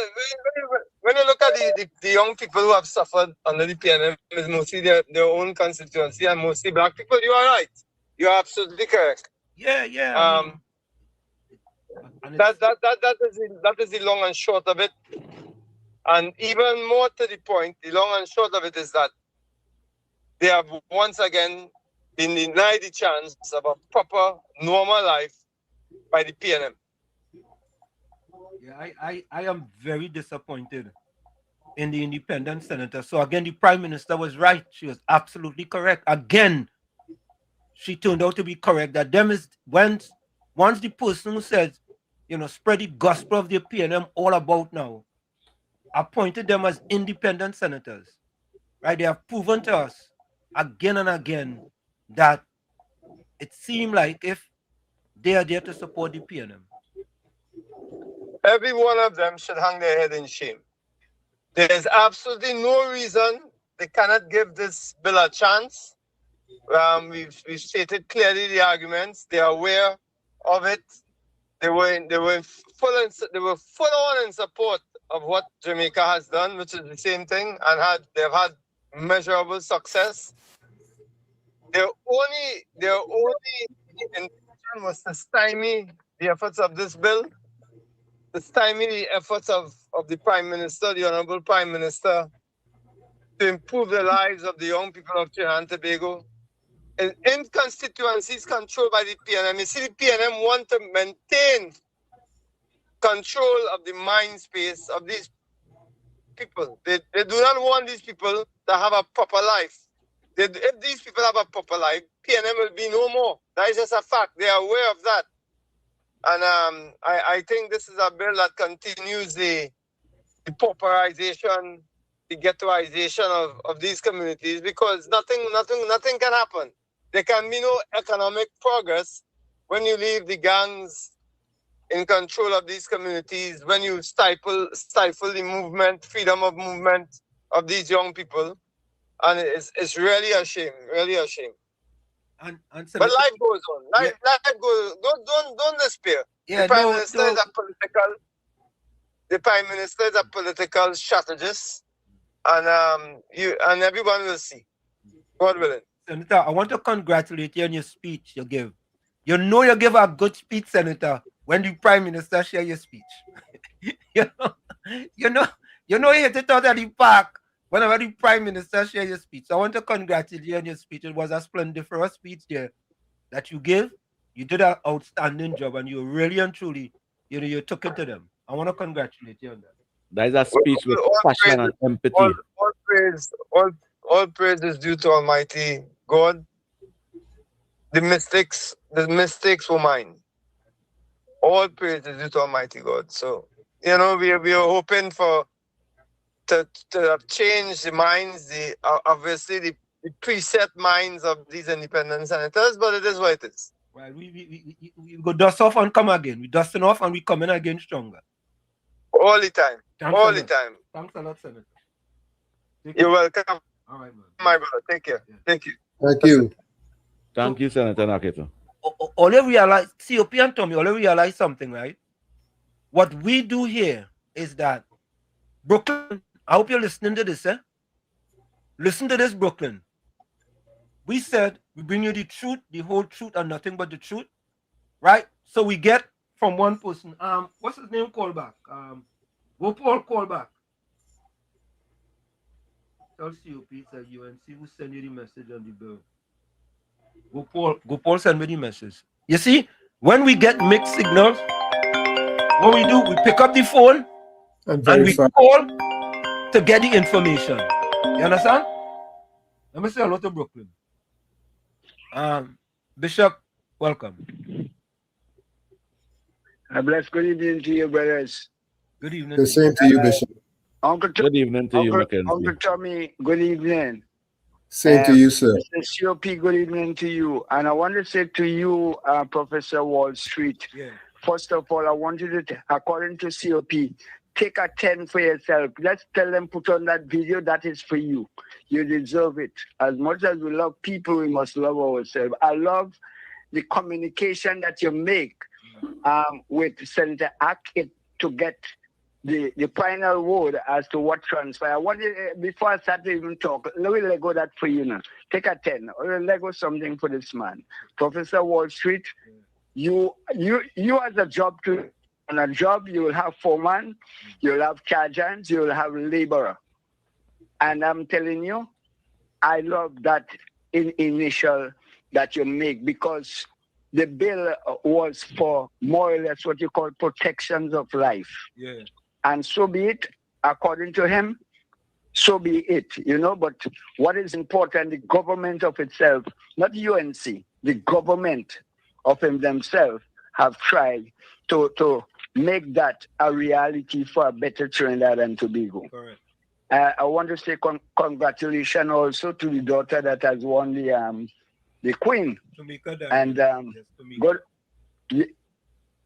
[SPEAKER 4] when you look at the young people who have suffered under the PNM, it's mostly their own constituency and mostly black people. You are right. You are absolutely correct.
[SPEAKER 5] Yeah.
[SPEAKER 4] That is the long and short of it. And even more to the point, the long and short of it is that they have once again been denied the chance of a proper, normal life by the PNM.
[SPEAKER 5] Yeah, I am very disappointed in the independent senator. So again, the Prime Minister was right. She was absolutely correct. Again, she turned out to be correct. That them is once the person who says, spread the gospel of the PNM all about now, appointed them as independent senators. Right? They have proven to us again and again that it seemed like if they are there to support the PNM.
[SPEAKER 4] Every one of them should hang their head in shame. There is absolutely no reason they cannot give this bill a chance. We've stated clearly the arguments. They are aware of it. They were full on in support of what Jamaica has done, which is the same thing, and they've had measurable success. Their only intention was to stymie the efforts of this bill, to stymie the efforts of the Prime Minister, the Honorable Prime Minister, to improve the lives of the young people of Trinidad and Tobago. In constituencies controlled by the PNM, you see the PNM want to maintain control of the mind space of these people. They do not want these people to have a proper life. If these people have a proper life, PNM will be no more. That is just a fact. They are aware of that. And I think this is a bill that continues the pauperization, the ghettoization of these communities, because nothing can happen. There can be no economic progress when you leave the gangs in control of these communities, when you stifle the movement, freedom of movement of these young people. And it's really a shame, really a shame. But life goes on. Life goes. Don't despair.
[SPEAKER 5] Yeah,
[SPEAKER 4] the Prime Minister is a political. The Prime Minister is a political strategist, and everyone will see. God willing.
[SPEAKER 5] Senator, I want to congratulate you on your speech you give. You know you give a good speech, Senator, when the Prime Minister share your speech. you know you hit it out of the park whenever the Prime Minister share your speech. So I want to congratulate you on your speech. It was a splendiferous speech there that you gave. You did an outstanding job, and you really and truly, you took it to them. I want to congratulate you on that.
[SPEAKER 15] That is a speech with passion and empathy.
[SPEAKER 4] All praise is due to Almighty God. The mistakes were mine. All praise is due to Almighty God. So, we are hoping to have changed the minds, obviously the preset minds of these independent senators, but it is what it is.
[SPEAKER 5] Well, we go dust off and come again. We dusting off and we come in again stronger.
[SPEAKER 4] All the time. All the time.
[SPEAKER 5] Thanks a lot, Senator.
[SPEAKER 4] You're welcome.
[SPEAKER 5] All right, man.
[SPEAKER 4] My brother. Take care. Yeah. Thank you.
[SPEAKER 13] Thank you.
[SPEAKER 15] Thank you, Senator Naketo.
[SPEAKER 5] All you realize, COP and Tommy, all you realize something, right? What we do here is that Brooklyn, I hope you're listening to this, Listen to this, Brooklyn. We said we bring you the truth, the whole truth, and nothing but the truth, right? So we get from one person. What's his name? Call back. Paul call back. Tell COP that UNC will send you the message on the bill. Go Paul send me the message. You see, when we get mixed signals, what we do, we pick up the phone and we call to get the information. You understand? Let me say hello to Brooklyn. Bishop, welcome.
[SPEAKER 11] A blessed good evening to you, brothers.
[SPEAKER 5] Good evening.
[SPEAKER 13] The same to you, Bishop.
[SPEAKER 15] Good evening to you, Mackenzie.
[SPEAKER 11] Uncle Tommy, good evening.
[SPEAKER 13] Same to you, sir.
[SPEAKER 11] Mr. COP, good evening to you. And I want to say to you, Professor Wall Street, first of all, I want you to, according to COP, take a 10 for yourself. Let's tell them, put on that video, that is for you. You deserve it. As much as we love people, we must love ourselves. I love the communication that you make with Senator Ackett to get the final word as to what transpired. I wanted, before I start to even talk, let me Lego that for you now. Take a 10 or Lego something for this man. Professor Wall Street, you has a job to. On a job, you will have foreman, you'll have sergeants, you'll have laborer. And I'm telling you, I love that initial that you make, because the bill was for more or less what you call protections of life.
[SPEAKER 5] Yeah.
[SPEAKER 11] And so be it, according to him, so be it, But what is important, the government of itself, not UNC, the government of themselves have tried to make that a reality for a better Trinidad and Tobago.
[SPEAKER 5] Correct.
[SPEAKER 11] I want to say congratulations also to the daughter that has won the Queen. And good,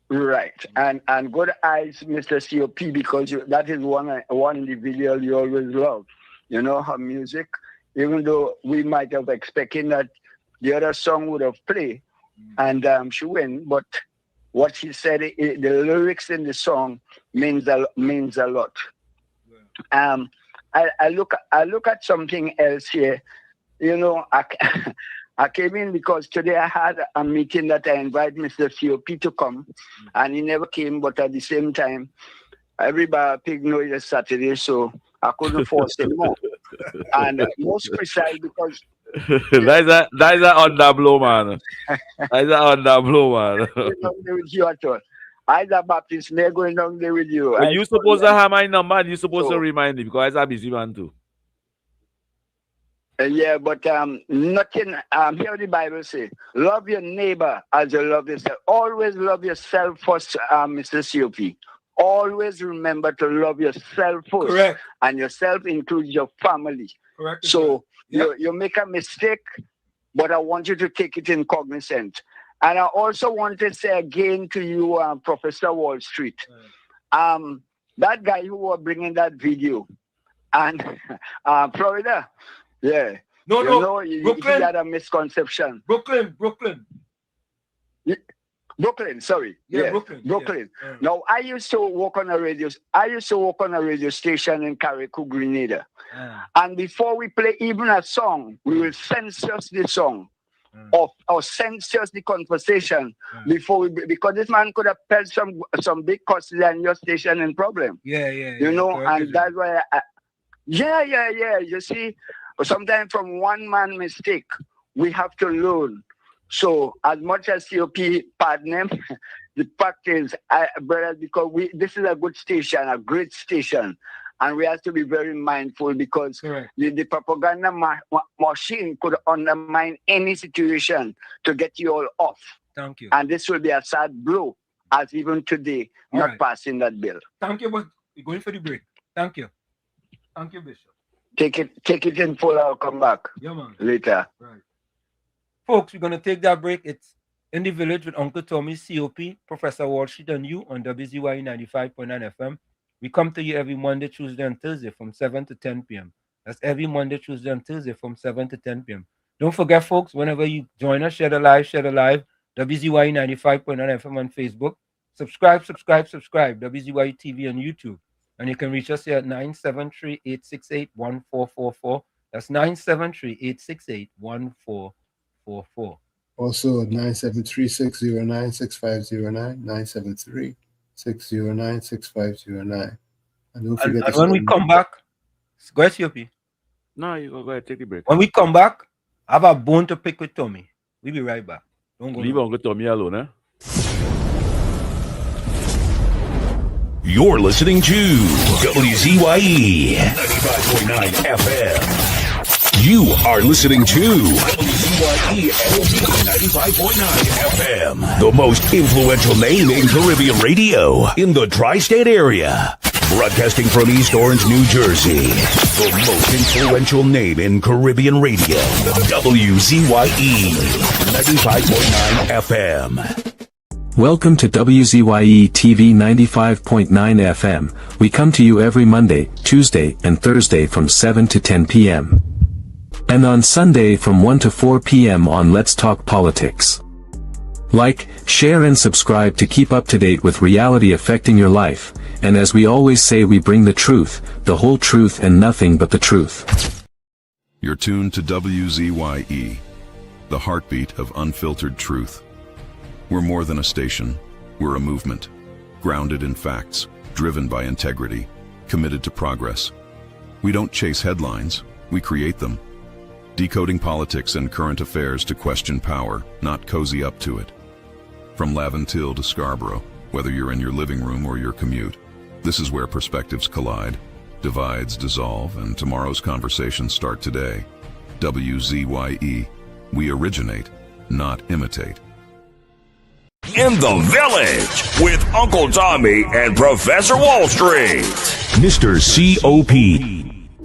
[SPEAKER 11] right. And good eyes, Mr. COP, because that is one individual you always love. Her music, even though we might have expected that the other song would have played and she win, but what she said, the lyrics in the song means a lot. I look at something else here. I came in because today I had a meeting that I invited Mr. COP to come, and he never came. But at the same time, everybody pig knows it's Saturday, so I couldn't force him more. And most precise because.
[SPEAKER 15] That's a underblow, man. That's an underblow, man.
[SPEAKER 11] With you at all. I a Baptist, they're going down there with you.
[SPEAKER 15] But you supposed to have my number, and you supposed to remind me, because I'm a busy man too.
[SPEAKER 11] Yeah, but nothing. Here the Bible say, love your neighbor as you love yourself. Always love yourself first, Mr. COP. Always remember to love yourself first.
[SPEAKER 5] Correct.
[SPEAKER 11] And yourself includes your family.
[SPEAKER 5] Correct.
[SPEAKER 11] So
[SPEAKER 5] Yep.
[SPEAKER 11] you make a mistake, but I want you to take it in cognizance. And I also want to say again to you, Professor Wall Street, that guy who was bringing that video, and Florida, yeah.
[SPEAKER 5] No,
[SPEAKER 11] He
[SPEAKER 5] Brooklyn.
[SPEAKER 11] had a misconception.
[SPEAKER 5] Brooklyn.
[SPEAKER 11] Brooklyn, sorry.
[SPEAKER 5] Yeah,
[SPEAKER 11] Brooklyn.
[SPEAKER 5] Yeah.
[SPEAKER 11] Now, I used to work on a radio station in Carriacou, Grenada. And before we play even a song, we will censor the song or censor the conversation before because this man could have paid some big costs on your station and problem.
[SPEAKER 5] Yeah.
[SPEAKER 11] And that's why yeah. You see, sometimes from one man mistake, we have to learn. So as much as COP pardon him, the fact is, brother, because this is a good station, a great station, and we have to be very mindful because the propaganda machine could undermine any situation to get you all off.
[SPEAKER 5] Thank you.
[SPEAKER 11] And this will be a sad blow, as even today, not passing that bill.
[SPEAKER 5] Thank you, but we're going for the break. Thank you, Bishop.
[SPEAKER 11] Take it in full. I'll come back.
[SPEAKER 5] Yeah, man.
[SPEAKER 11] Later.
[SPEAKER 5] Right. Folks, we're going to take that break. It's In the Village with Uncle Tommy, COP, Professor Wall Street, and you on WZYE 95.9 FM. We come to you every Monday, Tuesday, and Thursday from 7 to 10 p.m. That's every Monday, Tuesday, and Thursday from 7 to 10 p.m. Don't forget, folks, whenever you join us, share the live. WZYE 95.9 FM on Facebook. Subscribe. WZYE TV on YouTube. And you can reach us here at 973-868-1444. That's 973-868-1444.
[SPEAKER 13] Also 973-609-6509, 973-609-6509. And don't forget
[SPEAKER 5] and when we come back, go ahead, COP.
[SPEAKER 15] No, you go ahead, take the break.
[SPEAKER 5] When we come back, I have a bone to pick with Tommy. We'll be right back. Don't go.
[SPEAKER 15] Leave Uncle Tommy alone, eh?
[SPEAKER 1] You're listening to WZYE 95.9 FM. You are listening to WZYE 95.9 FM, the most influential name in Caribbean radio in the tri-state area. Broadcasting from East Orange, New Jersey, the most influential name in Caribbean radio. WZYE 95.9 FM.
[SPEAKER 6] Welcome to WZYE TV 95.9 FM. We come to you every Monday, Tuesday, and Thursday from 7 to 10 p.m. And on Sunday from 1 to 4 p.m. on Let's Talk Politics. Like, share and subscribe to keep up to date with reality affecting your life. And as we always say, we bring the truth, the whole truth, and nothing but the truth.
[SPEAKER 7] You're tuned to WZYE, the heartbeat of unfiltered truth. We're more than a station, we're a movement, grounded in facts, driven by integrity, committed to progress. We don't chase headlines, we create them. Decoding politics and current affairs to question power, not cozy up to it. From Laventille to Scarborough, whether you're in your living room or your commute, this is where perspectives collide, divides dissolve, and tomorrow's conversations start today. WZYE, we originate, not imitate.
[SPEAKER 1] In the Village with Uncle Tommy and Professor Wall Street. Mr. COP.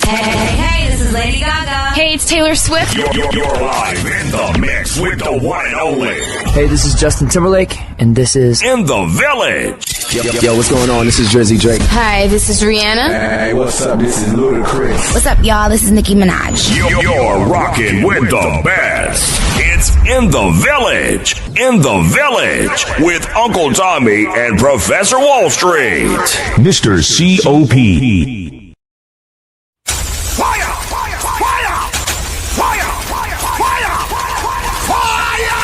[SPEAKER 8] Hey, this is Lady Gaga. Hey, it's Taylor Swift.
[SPEAKER 1] You're live in the mix with the one and only.
[SPEAKER 9] Hey, this is Justin Timberlake, and this is
[SPEAKER 1] In the Village.
[SPEAKER 9] Yo, what's going on? This is Drizzy Drake.
[SPEAKER 8] Hi, this is Rihanna.
[SPEAKER 10] Hey, what's up? This is Ludacris.
[SPEAKER 8] What's up, y'all? This is Nicki Minaj.
[SPEAKER 1] You're rocking with the best. It's In the Village. In the Village with Uncle Tommy and Professor Wall Street. Mr. COP. Fire! Fire! Fire! Fire! Fire! Fire! Fire!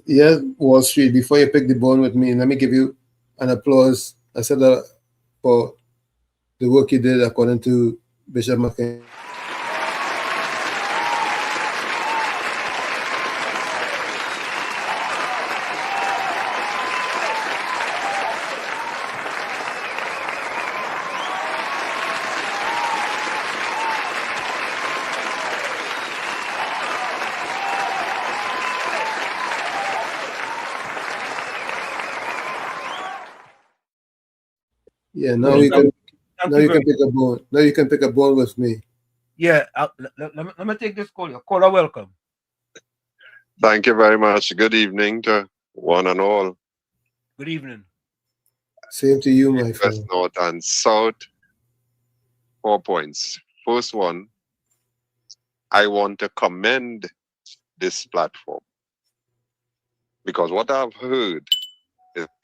[SPEAKER 13] Yeah, Wall Street, before you pick the bone with me, let me give you an applause. I said that for the work you did according to Bishop McCain. Yeah, now you can pick a bone. Now you can pick a bone with me.
[SPEAKER 5] Yeah, let me take this call. Your caller, welcome.
[SPEAKER 14] Thank you very much. Good evening to one and all.
[SPEAKER 5] Good evening.
[SPEAKER 13] Same to you, my friend.
[SPEAKER 14] West, North, and South. 4 points. First one, I want to commend this platform because what I've heard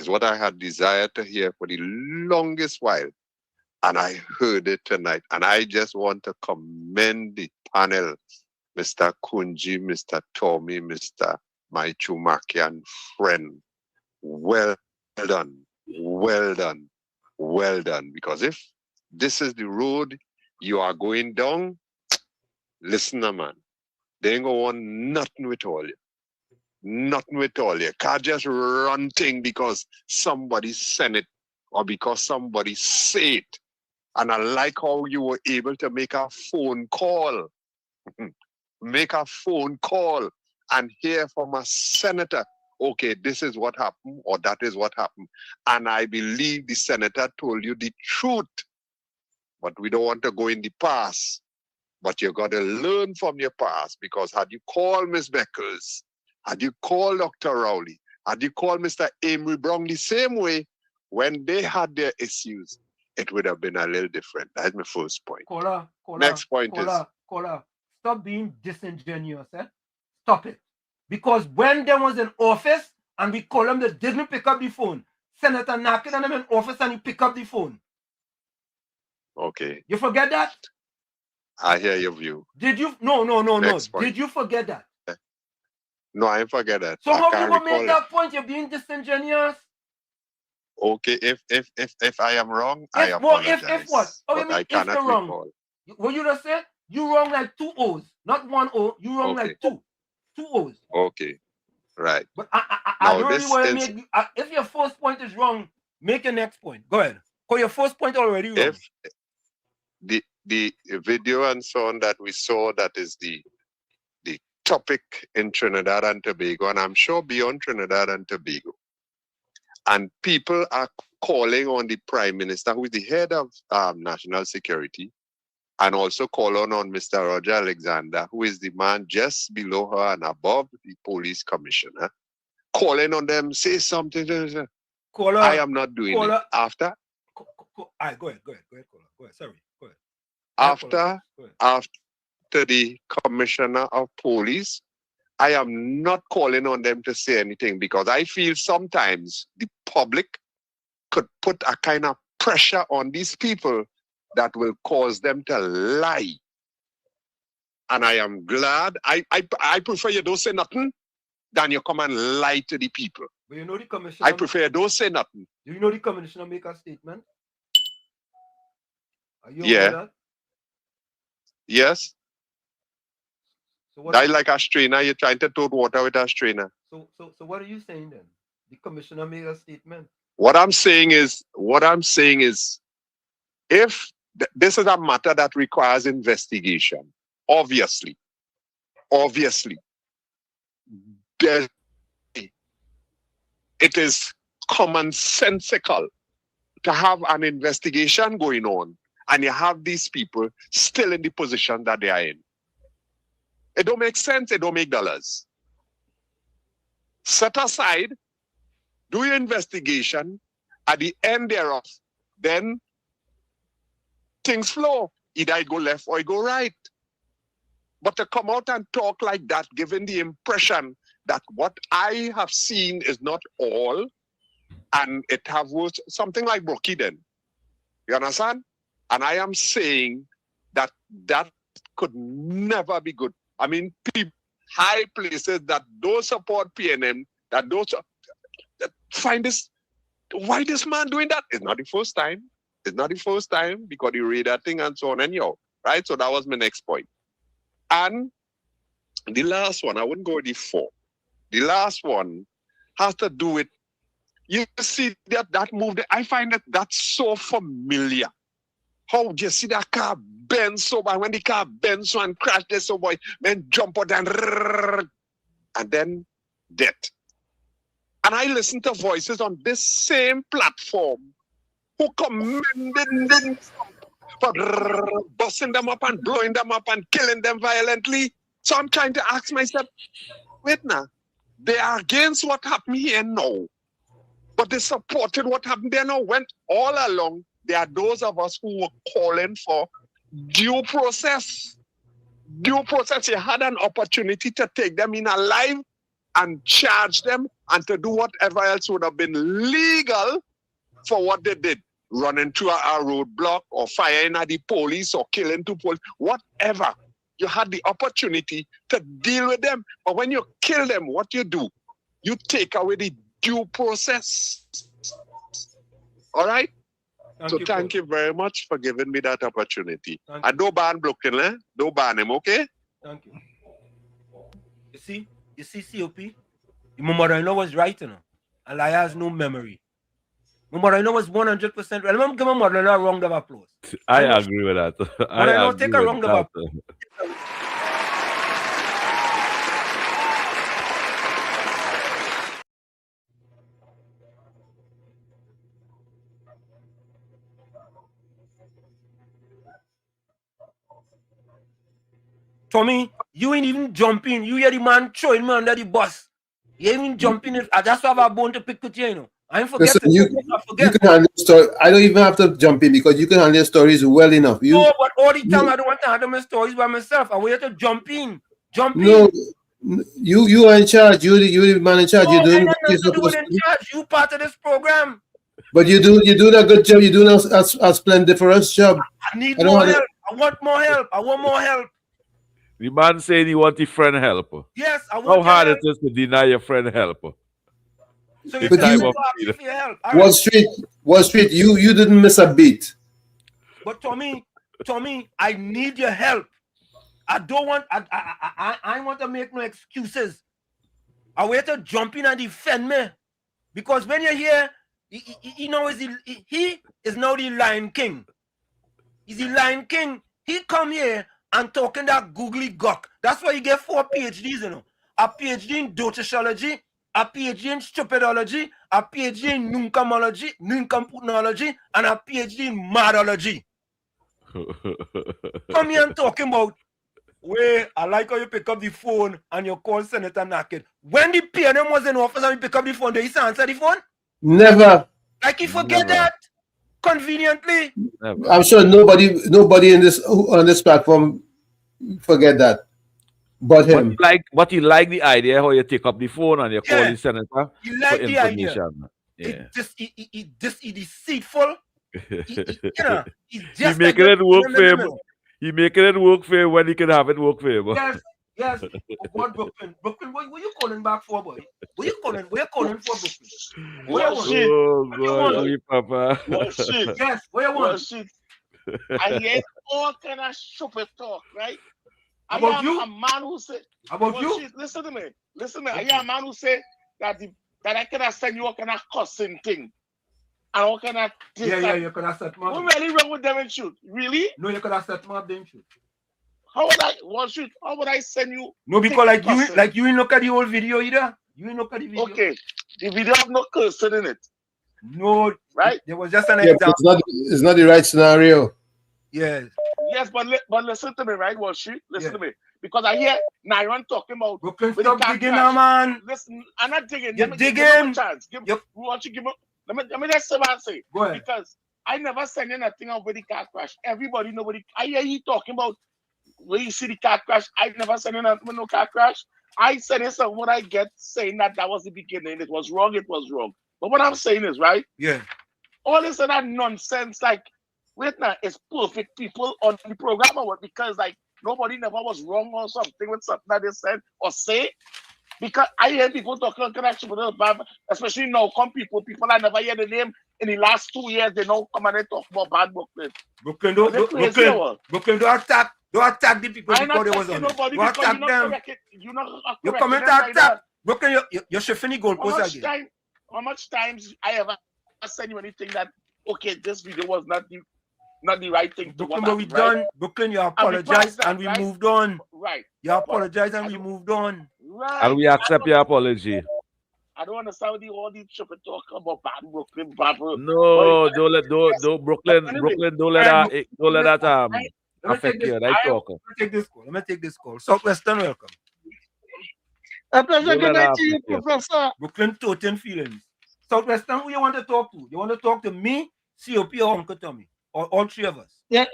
[SPEAKER 14] is what I had desired to hear for the longest while, and I heard it tonight. And I just want to commend the panel, Mr. Kunji, Mr. Tommy, Mr. Maichumakian, friend. Well done, well done, well done. Because if this is the road you are going down, listen, man, they ain't gonna want nothing with all you. Nothing with all you. Can't just run thing because somebody sent it or because somebody say it. And I like how you were able to make a phone call. Make a phone call and hear from a senator, okay, this is what happened or that is what happened. And I believe the senator told you the truth. But we don't want to go in the past. But you got to learn from your past, because had you called Ms. Beckers, had you called Dr. Rowley, had you called Mr. Amory Brown the same way when they had their issues, it would have been a little different. That's my first point. Next point is...
[SPEAKER 5] Stop being disingenuous. Stop it. Because when they was in office and we call them, they didn't pick up the phone. Senator Nakin and them in office and he pick up the phone.
[SPEAKER 14] Okay.
[SPEAKER 5] You forget that?
[SPEAKER 14] I hear your view.
[SPEAKER 5] Did you? No.
[SPEAKER 14] Next point.
[SPEAKER 5] Did you forget that?
[SPEAKER 14] No, I forget that.
[SPEAKER 5] So how you gonna make that point? You're being disingenuous.
[SPEAKER 14] Okay, if I am wrong, I apologize.
[SPEAKER 5] If what? Oh, you mean if you're wrong?
[SPEAKER 14] Recall.
[SPEAKER 5] What you just said? You wrong like 2 O's, not 1 O. You wrong like 2 O's.
[SPEAKER 14] Okay, right.
[SPEAKER 5] But I don't really want to make. If your first point is wrong, make your next point. Go ahead. Because your first point already wrong.
[SPEAKER 14] If the video and so on that we saw, that is the topic in Trinidad and Tobago, and I'm sure beyond Trinidad and Tobago. And people are calling on the Prime Minister, who is the head of national security, and also calling on Mr. Roger Alexander, who is the man just below her and above the police commissioner, calling on them, say something. I am not doing it. After?
[SPEAKER 5] Go ahead. Go ahead. Sorry. Go ahead.
[SPEAKER 14] After the commissioner of police, I am not calling on them to say anything, because I feel sometimes the public could put a kind of pressure on these people that will cause them to lie. And I am glad. I prefer you don't say nothing than you come and lie to the people.
[SPEAKER 5] But you know the commissioner.
[SPEAKER 14] I prefer you don't say nothing.
[SPEAKER 5] Do you know the commissioner make a statement? Are you
[SPEAKER 14] aware
[SPEAKER 5] of that?
[SPEAKER 14] Yes.
[SPEAKER 5] So
[SPEAKER 14] I like a strainer. You're trying to tote water with a strainer.
[SPEAKER 5] So what are you saying then? The commissioner made a statement.
[SPEAKER 14] What I'm saying is, if this is a matter that requires investigation, obviously, it is commonsensical to have an investigation going on, and you have these people still in the position that they are in. It don't make sense. It don't make dollars. Set aside, do your investigation. At the end thereof, then things flow. Either it go left or it go right. But to come out and talk like that, giving the impression that what I have seen is not all, and it have worked something like Brookie then. You understand? And I am saying that that could never be good. I mean, people, high places that don't support PNM, that don't that find this, why this man doing that? It's not the first time. It's not the first time, because he read that thing and so on and right? So that was my next point. And the last one, I wouldn't go with the 4. The last one has to do with, you see that move, I find that that's so familiar. How do you see that car bend so bad? When the car bends so and crash there so boy, man jump out and then death. And I listen to voices on this same platform who commended them for busting them up and blowing them up and killing them violently. So I'm trying to ask myself, wait now, they are against what happened here now, but they supported what happened there now. When all along, there are those of us who were calling for due process. Due process, you had an opportunity to take them in alive and charge them and to do whatever else would have been legal for what they did. Running through a roadblock or firing at the police or killing two police, whatever. You had the opportunity to deal with them. But when you kill them, what you do? You take away the due process. All right? Thank you very much for giving me that opportunity. I don't ban Brooklyn, eh? Don't ban him, okay?
[SPEAKER 5] Thank you. You see, COP? My mother-in-law was right, you know. A liar has no memory. My mother-in-law was 100% right. Let me give my mother-in-law a round of applause.
[SPEAKER 15] I agree with that.
[SPEAKER 5] Mother-in-law, take a round of applause. Tommy, you ain't even jumping. You hear the man throwing me under the bus. You ain't even jumping. I just have a bone to pick with you, you know. I ain't forget.
[SPEAKER 13] Listen, you can handle story. I don't even have to jump in because you can handle stories well enough.
[SPEAKER 5] No, but all the time I don't want to handle my stories by myself. I want you to jump in.
[SPEAKER 13] No, you are in charge. You the man in charge.
[SPEAKER 5] No,
[SPEAKER 13] You're doing
[SPEAKER 5] I
[SPEAKER 13] you're
[SPEAKER 5] do
[SPEAKER 13] supposed
[SPEAKER 5] in
[SPEAKER 13] to.
[SPEAKER 5] charge. You part of this program.
[SPEAKER 13] But you're doing a good job. You're doing a splendiferous job.
[SPEAKER 5] I need more help. I want more help. I want more help.
[SPEAKER 15] The man saying he wants his friend help.
[SPEAKER 5] Yes, I want
[SPEAKER 15] How hard
[SPEAKER 5] help.
[SPEAKER 15] it is to deny your friend help.
[SPEAKER 5] So you
[SPEAKER 13] But
[SPEAKER 5] can
[SPEAKER 13] you-
[SPEAKER 5] ask for your help. All
[SPEAKER 13] Wall
[SPEAKER 5] right.
[SPEAKER 13] Street. You didn't miss a beat.
[SPEAKER 5] But Tommy, I need your help. I don't want. I want to make no excuses. I want to jump in and defend me, because when you're here, he knows he is now the Lion King. He's the Lion King. He come here and talking that googly gawk. That's why you get 4 PhDs, you know. A PhD in dotishology, a PhD in stupidology, a PhD in nincompoopnology, and a PhD in madology. Come here and talking about, where I like how you pick up the phone and you call Senator Naked. When the PNM was in office and you pick up the phone, did he answer the phone?
[SPEAKER 13] Never.
[SPEAKER 5] Like he forget that conveniently.
[SPEAKER 15] Never.
[SPEAKER 13] I'm sure nobody on this platform forget that. But him.
[SPEAKER 15] But he like the idea how you take up the phone and you call the senator
[SPEAKER 5] He like
[SPEAKER 15] for
[SPEAKER 5] the idea.
[SPEAKER 15] information. Yeah.
[SPEAKER 5] He deceitful. He's
[SPEAKER 15] He
[SPEAKER 5] just
[SPEAKER 15] making
[SPEAKER 5] like
[SPEAKER 15] it work for him. He making it work for him when he can have it work for him.
[SPEAKER 5] Yes. What Brooklyn? Brooklyn, what you calling back for, boy? What you calling for, Brooklyn?
[SPEAKER 15] Oh God, we Papa.
[SPEAKER 5] Yes, where you want?
[SPEAKER 19] I hear all kind of stupid talk, right?
[SPEAKER 5] About
[SPEAKER 19] I am
[SPEAKER 5] you?
[SPEAKER 19] a man who said,
[SPEAKER 5] About you?
[SPEAKER 19] Shit, listen to me. I am a man who said that I cannot send you all kind of cussing thing. And all kind of things.
[SPEAKER 5] Yeah, you could have set me up.
[SPEAKER 19] What really wrong with them and shoot? Really?
[SPEAKER 5] No, you could have set me up then shoot.
[SPEAKER 19] How would I send you?
[SPEAKER 5] No, because like you ain't look at the whole video either. You ain't look at the video.
[SPEAKER 19] Okay. The video have no cursing in it.
[SPEAKER 5] No,
[SPEAKER 19] right?
[SPEAKER 5] There was just an
[SPEAKER 13] Yeah,
[SPEAKER 5] example.
[SPEAKER 13] but it's not the right scenario.
[SPEAKER 5] Yes.
[SPEAKER 19] Yes, but listen to me, right? Well, listen to me. Because I hear Nairon talking about
[SPEAKER 5] Brooklyn, stop digging now, man.
[SPEAKER 19] Listen, I'm not digging.
[SPEAKER 5] You're
[SPEAKER 19] Give
[SPEAKER 5] digging.
[SPEAKER 19] him a chance. Let me just say what I say.
[SPEAKER 5] Go ahead.
[SPEAKER 19] Because I never send you nothing over the car crash. Everybody nobody. I hear you talking about where you see the car crash. I never send you nothing with no car crash. I said this and what I get saying that was the beginning. It was wrong. But what I'm saying is, right?
[SPEAKER 5] Yeah.
[SPEAKER 19] All this and that nonsense, like, wait now, it's perfect people on the program or what? Because like nobody never was wrong or something with something that they said or say. Because I hear people talking on connection with us, especially now come people I never hear the name in the last 2 years, they now come and they talk about bad Brooklyn.
[SPEAKER 5] Brooklyn, don't attack the people because they was on it. Don't attack them. You come and attack. Brooklyn, you're shifting the goalpost again.
[SPEAKER 19] How much times I ever send you anything that, okay, this video was not the right thing to
[SPEAKER 5] Brooklyn, but we done. Brooklyn, you apologized and we moved on.
[SPEAKER 19] Right.
[SPEAKER 5] You apologized and we moved on.
[SPEAKER 19] Right.
[SPEAKER 15] And we accept your apology.
[SPEAKER 19] I don't understand what all these people talk about bad Brooklyn, bad Brooklyn.
[SPEAKER 15] No, don't Brooklyn,
[SPEAKER 5] Anyway,
[SPEAKER 15] Brooklyn, don't let that
[SPEAKER 5] let me
[SPEAKER 15] affect
[SPEAKER 5] take this.
[SPEAKER 15] you. I talk.
[SPEAKER 5] Let me take this call. Let me take this call. Southwestern, welcome.
[SPEAKER 19] A pleasure.
[SPEAKER 15] Don't
[SPEAKER 19] Good
[SPEAKER 15] let
[SPEAKER 19] night
[SPEAKER 15] that
[SPEAKER 19] to you,
[SPEAKER 15] affect you.
[SPEAKER 19] Professor.
[SPEAKER 5] Brooklyn, Totten feelings. Southwestern, who you want to talk to? You want to talk to me, COP, or Uncle Tommy? Or all three of us?
[SPEAKER 19] Yeah.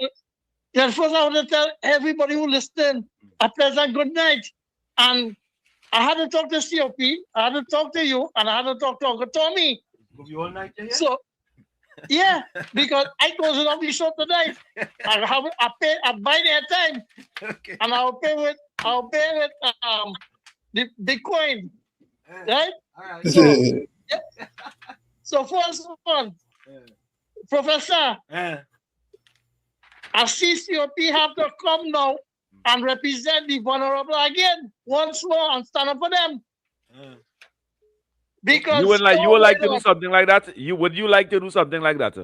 [SPEAKER 19] First I want to tell everybody who listened a pleasant good night. And I had to talk to COP, I had to talk to you, and I had to talk to Uncle Tommy.
[SPEAKER 5] Go you all night here?
[SPEAKER 19] So, yeah, because I closing off the show tonight. I buy their time,
[SPEAKER 5] okay.
[SPEAKER 19] And I'll pay with the Bitcoin, right?
[SPEAKER 5] All right.
[SPEAKER 19] So, yeah. So first one, Professor, I see COP have to come now and represent the vulnerable again once more and stand up for them. Because
[SPEAKER 15] you would like to do something like that? Would you like to do something like that?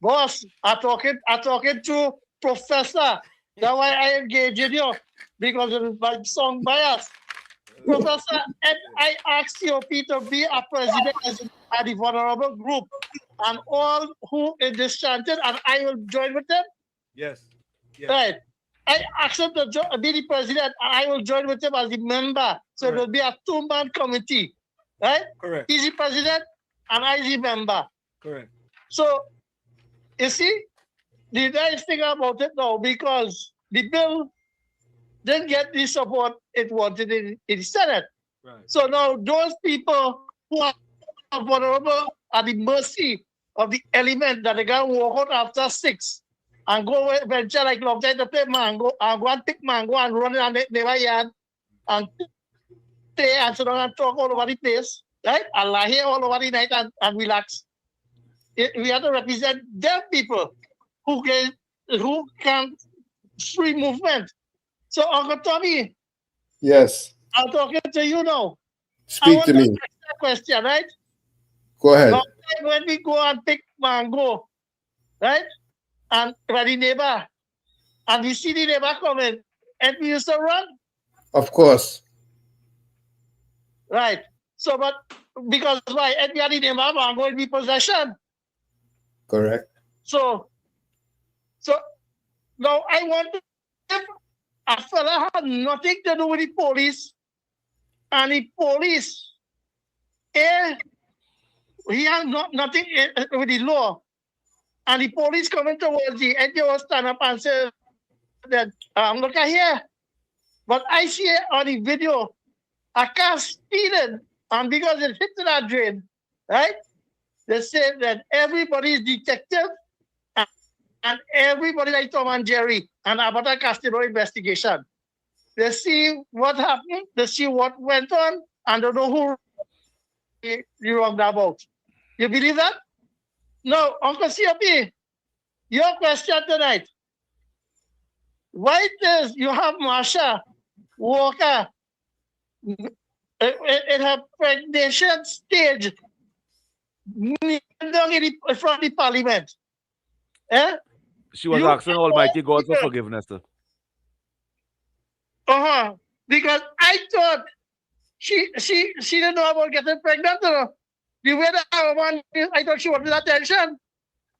[SPEAKER 19] Boss, I talking to Professor. That's why I engage in you because it is my song bias. Professor, and I asked COP to be a president of the vulnerable group and all who is dischanted, and I will join with them.
[SPEAKER 5] Yes.
[SPEAKER 19] Right. I asked him to be the president, and I will join with him as the member. So it will be a two-man committee. Right?
[SPEAKER 5] Correct.
[SPEAKER 19] He's the president, and I is the member.
[SPEAKER 5] Correct.
[SPEAKER 19] So, you see, the nice thing about it now, because the bill didn't get the support it wanted in the Senate.
[SPEAKER 5] Right.
[SPEAKER 19] So now those people who are vulnerable are the mercy of the element that they can walk out after 6 and go venture like long time to play mango and go and pick mango and run around the neighbor and stay and sit down and talk all over the place, right? And lie here all over the night and relax. We have to represent them people who can free movement. So Uncle Tommy.
[SPEAKER 13] Yes.
[SPEAKER 19] I'm talking to you now.
[SPEAKER 13] Speak to me.
[SPEAKER 19] Ask that question, right?
[SPEAKER 13] Go ahead.
[SPEAKER 19] Now, when we go and pick mango, right? And by the neighbor, and we see the neighbor coming, and we used to run.
[SPEAKER 13] Of course.
[SPEAKER 19] Right. So, but because why? And we are the neighbor, mango in the possession.
[SPEAKER 13] Correct.
[SPEAKER 19] So now I want to, if a fella had nothing to do with the police, and the police, he has nothing with the law, and the police coming towards you, and they will stand up and say that, look at here. But I see it on the video, a car speeding, and because it hit that drain, right? They say that everybody is detective, and everybody like Tom and Jerry, and about a Castillo investigation. They see what happened, they see what went on, and they know who you wronged about. You believe that? No, Uncle COP, your question tonight. Why does you have Marsha Walker in her pregnancy stage kneeling down in front of the parliament?
[SPEAKER 15] She was asking Almighty God for forgiveness.
[SPEAKER 19] Because I thought she didn't know about getting pregnant. The way that one, I thought she wanted attention.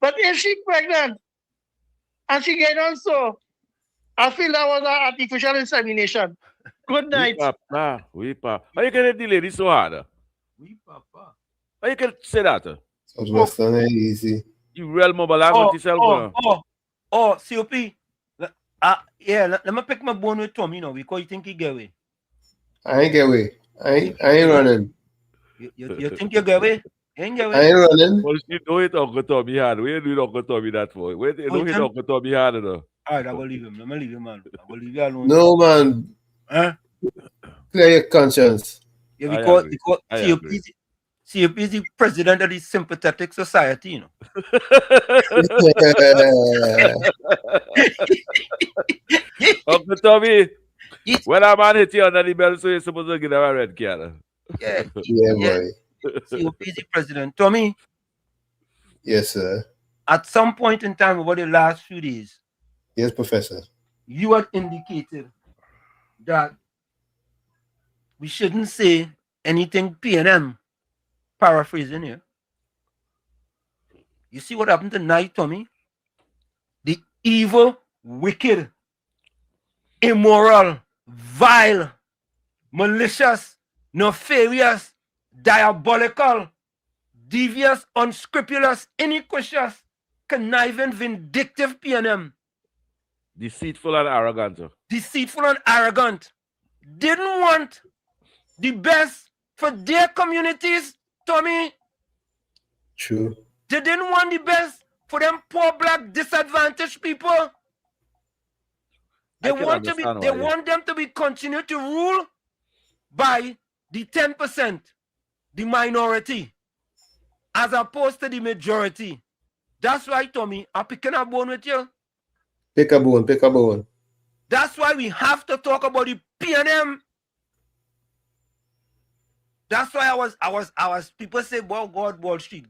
[SPEAKER 19] But if she pregnant and she get on, so I feel that was an artificial insemination. Good night.
[SPEAKER 15] Oui, papa. Why you can delay this so hard?
[SPEAKER 5] Oui, papa.
[SPEAKER 15] Why you can say that?
[SPEAKER 13] Southwestern ain't easy.
[SPEAKER 15] You real mobile with yourself.
[SPEAKER 5] COP. Let me pick my bone with Tom, because you think he get away.
[SPEAKER 13] I ain't get away. I ain't running.
[SPEAKER 5] You think you get away? You ain't get away.
[SPEAKER 13] I ain't running.
[SPEAKER 15] Well, you know it Uncle Tommy hard. Where do you Uncle Tommy that for? Where do you know it Uncle Tommy hard though?
[SPEAKER 5] Alright, I will leave him. I'm gonna leave him, man. I will leave you alone.
[SPEAKER 13] No, man. Clear your conscience.
[SPEAKER 5] Yeah, because COP is the president of the sympathetic society, you know.
[SPEAKER 15] Uncle Tommy, when a man hit you under the belt, so you're supposed to get a red card.
[SPEAKER 5] Yeah,
[SPEAKER 13] boy.
[SPEAKER 5] COP is the president. Tommy?
[SPEAKER 13] Yes, sir.
[SPEAKER 5] At some point in time over the last few days,
[SPEAKER 13] yes, Professor,
[SPEAKER 5] you had indicated that we shouldn't say anything PNM, paraphrasing here. You see what happened tonight, Tommy? The evil, wicked, immoral, vile, malicious, nefarious, diabolical, devious, unscrupulous, iniquitous, conniving, vindictive PNM.
[SPEAKER 15] Deceitful and arrogant.
[SPEAKER 5] Deceitful and arrogant. Didn't want the best for their communities, Tommy.
[SPEAKER 13] True.
[SPEAKER 5] They didn't want the best for them poor black disadvantaged people. They want them to be continue to rule by the 10%, the minority, as opposed to the majority. That's why, Tommy, I'm picking a bone with you.
[SPEAKER 13] Pick a bone, pick a bone.
[SPEAKER 5] That's why we have to talk about the PNM. That's why I was people say, well, God, Wall Street,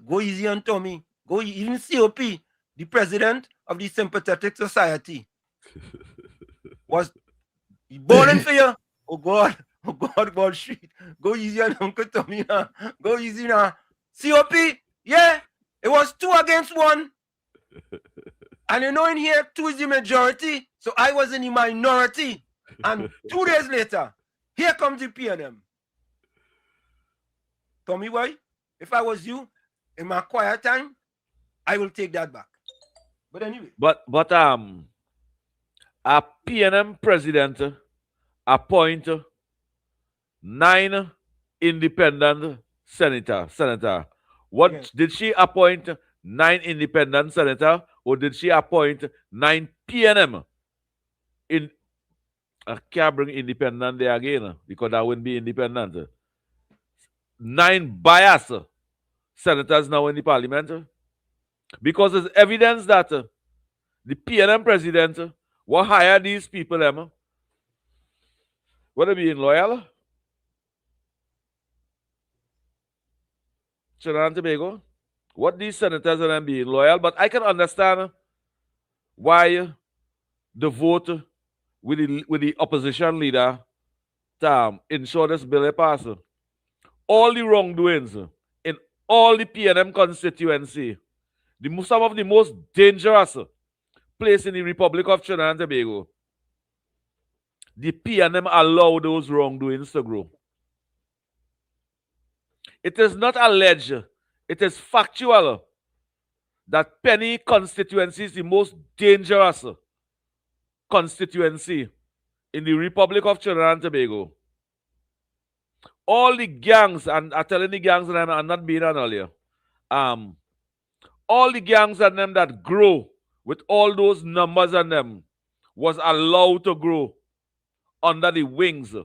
[SPEAKER 5] go easy on Tommy. Go even COP, the president of the Sympathetic Society, was bowling for you. Oh God, Wall Street, go easy on Uncle Tommy now. Go easy now. COP, yeah, it was 2 against 1. And you know, in here, 2 is the majority, so I was in the minority. And 2 days later, here comes the PNM. Tommy, why? If I was you, in my quiet time, I will take that back. But anyway.
[SPEAKER 15] But a PNM president appoint 9 independent senator. What did she appoint 9 independent senator, or did she appoint 9 PNM? I can't bring independent there again because that wouldn't be independent. 9 biased senators now in the parliament, because there's evidence that the PNM president will hire these people them. What they being loyal? Trinidad and Tobago. What these senators are being loyal, but I can understand why the vote with the opposition leader to ensure this bill pass. All the wrongdoings in all the PNM constituency, some of the most dangerous place in the Republic of Trinidad and Tobago, the PNM allow those wrongdoings to grow. It is not alleged, it is factual that Penny constituency is the most dangerous constituency in the Republic of Trinidad and Tobago. All the gangs, and I'm telling the gangs that I'm not being an earlier, all the gangs and them that grow with all those numbers and them was allowed to grow under the wings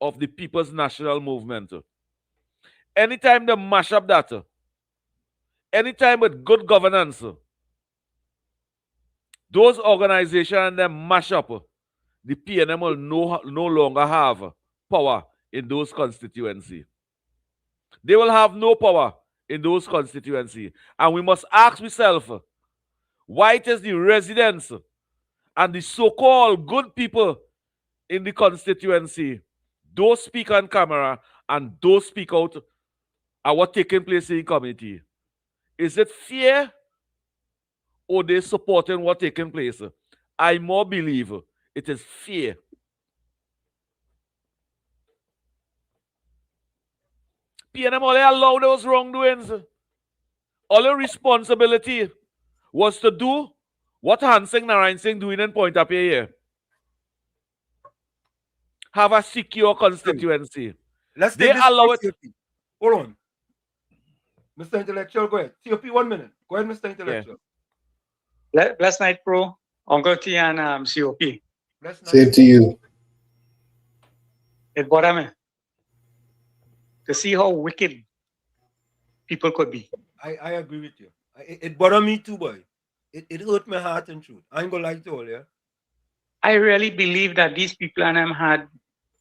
[SPEAKER 15] of the People's National Movement. Anytime they mash up that, anytime with good governance, those organizations and them mash up, the PNM will no longer have power in those constituencies. They will have no power in those constituencies. And we must ask ourselves, why it is the residents and the so-called good people in the constituency, those speak on camera and those speak out at what taking place in the community? Is it fear or they supporting what taking place? I more believe it is fear. PNM only allow those wrongdoings. All the responsibility was to do what Hansing Narayan Singh doing in Point Up here. Have a secure constituency.
[SPEAKER 5] Let's
[SPEAKER 15] they allow it.
[SPEAKER 5] Hold on. Mr. Intellectual, go ahead. COP, 1 minute. Go ahead, Mr. Intellectual.
[SPEAKER 16] Yeah. Blessed night, Pro. Uncle T and COP.
[SPEAKER 13] Same to you.
[SPEAKER 16] It bothered me to see how wicked people could be.
[SPEAKER 5] I agree with you. It bothered me too, boy. It hurt my heart and truth. I ain't gonna lie to all, yeah.
[SPEAKER 16] I really believe that these people and them had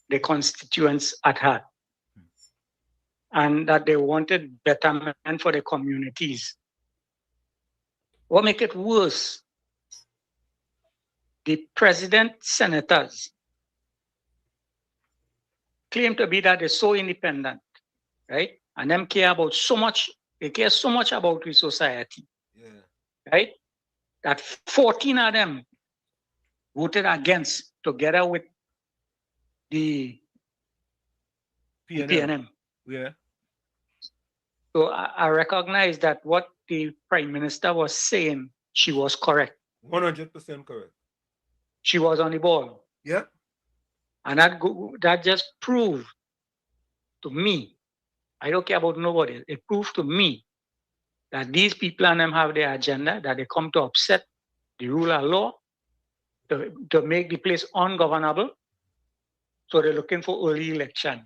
[SPEAKER 16] the constituents at heart, and that they wanted betterment for the communities. What make it worse? The president senators claim to be that they're so independent, right? And them care about so much, they care so much about the society, right? That 14 of them voted against together with the PNM.
[SPEAKER 5] Yeah.
[SPEAKER 16] So I recognize that what the Prime Minister was saying, she was correct.
[SPEAKER 5] 100% correct.
[SPEAKER 16] She was on the ball.
[SPEAKER 5] Yeah.
[SPEAKER 16] And that just proved to me, I don't care about nobody, it proved to me that these people and them have their agenda, that they come to upset the rule of law, to make the place ungovernable. So they're looking for early election.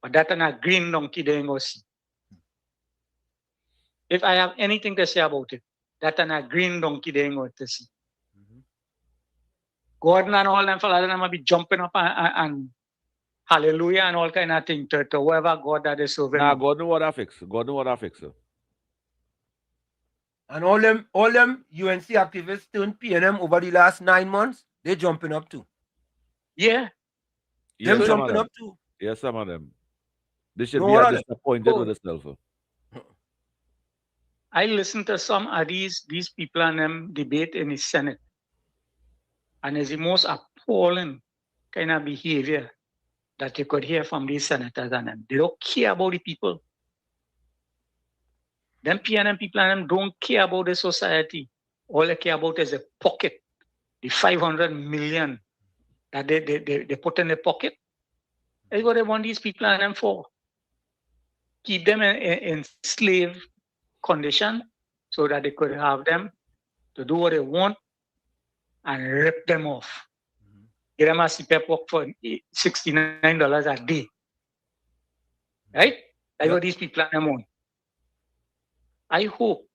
[SPEAKER 16] But that's a green donkey they ain't gonna see. If I have anything to say about it, that's a green donkey they ain't going to see. Gordon and all them fellas them be jumping up and hallelujah and all kind of thing to whoever God that is serving.
[SPEAKER 15] Nah, God know what I fix. God know what I fix.
[SPEAKER 5] And all them UNC activists turned PNM over the last 9 months, they jumping up too.
[SPEAKER 16] Yeah.
[SPEAKER 5] Them jumping up too.
[SPEAKER 15] Yeah, some of them. They should be disappointed with themselves.
[SPEAKER 16] I listened to some of these people and them debate in the Senate. And it's the most appalling kind of behavior that you could hear from these senators and them. They don't care about the people. Them PNM people and them don't care about the society. All they care about is the pocket, the 500 million that they put in the pocket. That's what they want these people and them for. Keep them in slave condition so that they could have them to do what they want and rip them off. Get them a CPAP work for $69 a day. Right? That's what these people and them want. I hope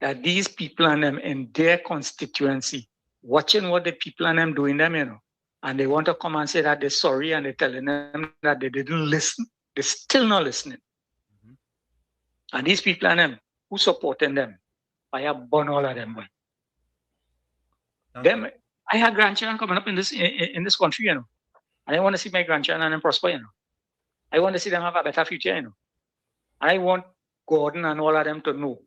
[SPEAKER 16] that these people and them in their constituency, watching what the people and them doing them, and they want to come and say that they're sorry and they're telling them that they didn't listen, they're still not listening. And these people and them who supporting them, I burn all of them. I have grandchildren coming up in this country, and I want to see my grandchildren and prosper, I want to see them have a better future, And I want Gordon and all of them to know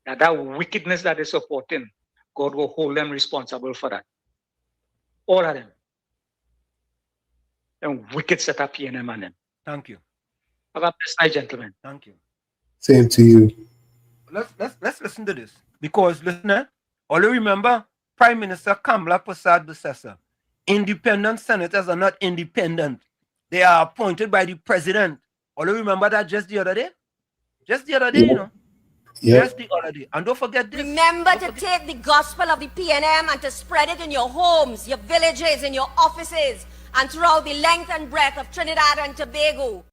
[SPEAKER 16] that wickedness that they're supporting, God will hold them responsible for that. All of them. And wicked set up PNM and them.
[SPEAKER 5] Thank you.
[SPEAKER 16] Have a blessed night, gentlemen.
[SPEAKER 5] Thank you.
[SPEAKER 13] Same to you.
[SPEAKER 5] Let's listen to this. Because, listener, all you remember, Prime Minister Kamala Persad-Bissessar, independent senators are not independent. They are appointed by the president. All you remember that just the other day? Just the other day, Just the other day. And don't forget this.
[SPEAKER 17] Remember to take the gospel of the PNM and to spread it in your homes, your villages, in your offices, and throughout the length and breadth of Trinidad and Tobago.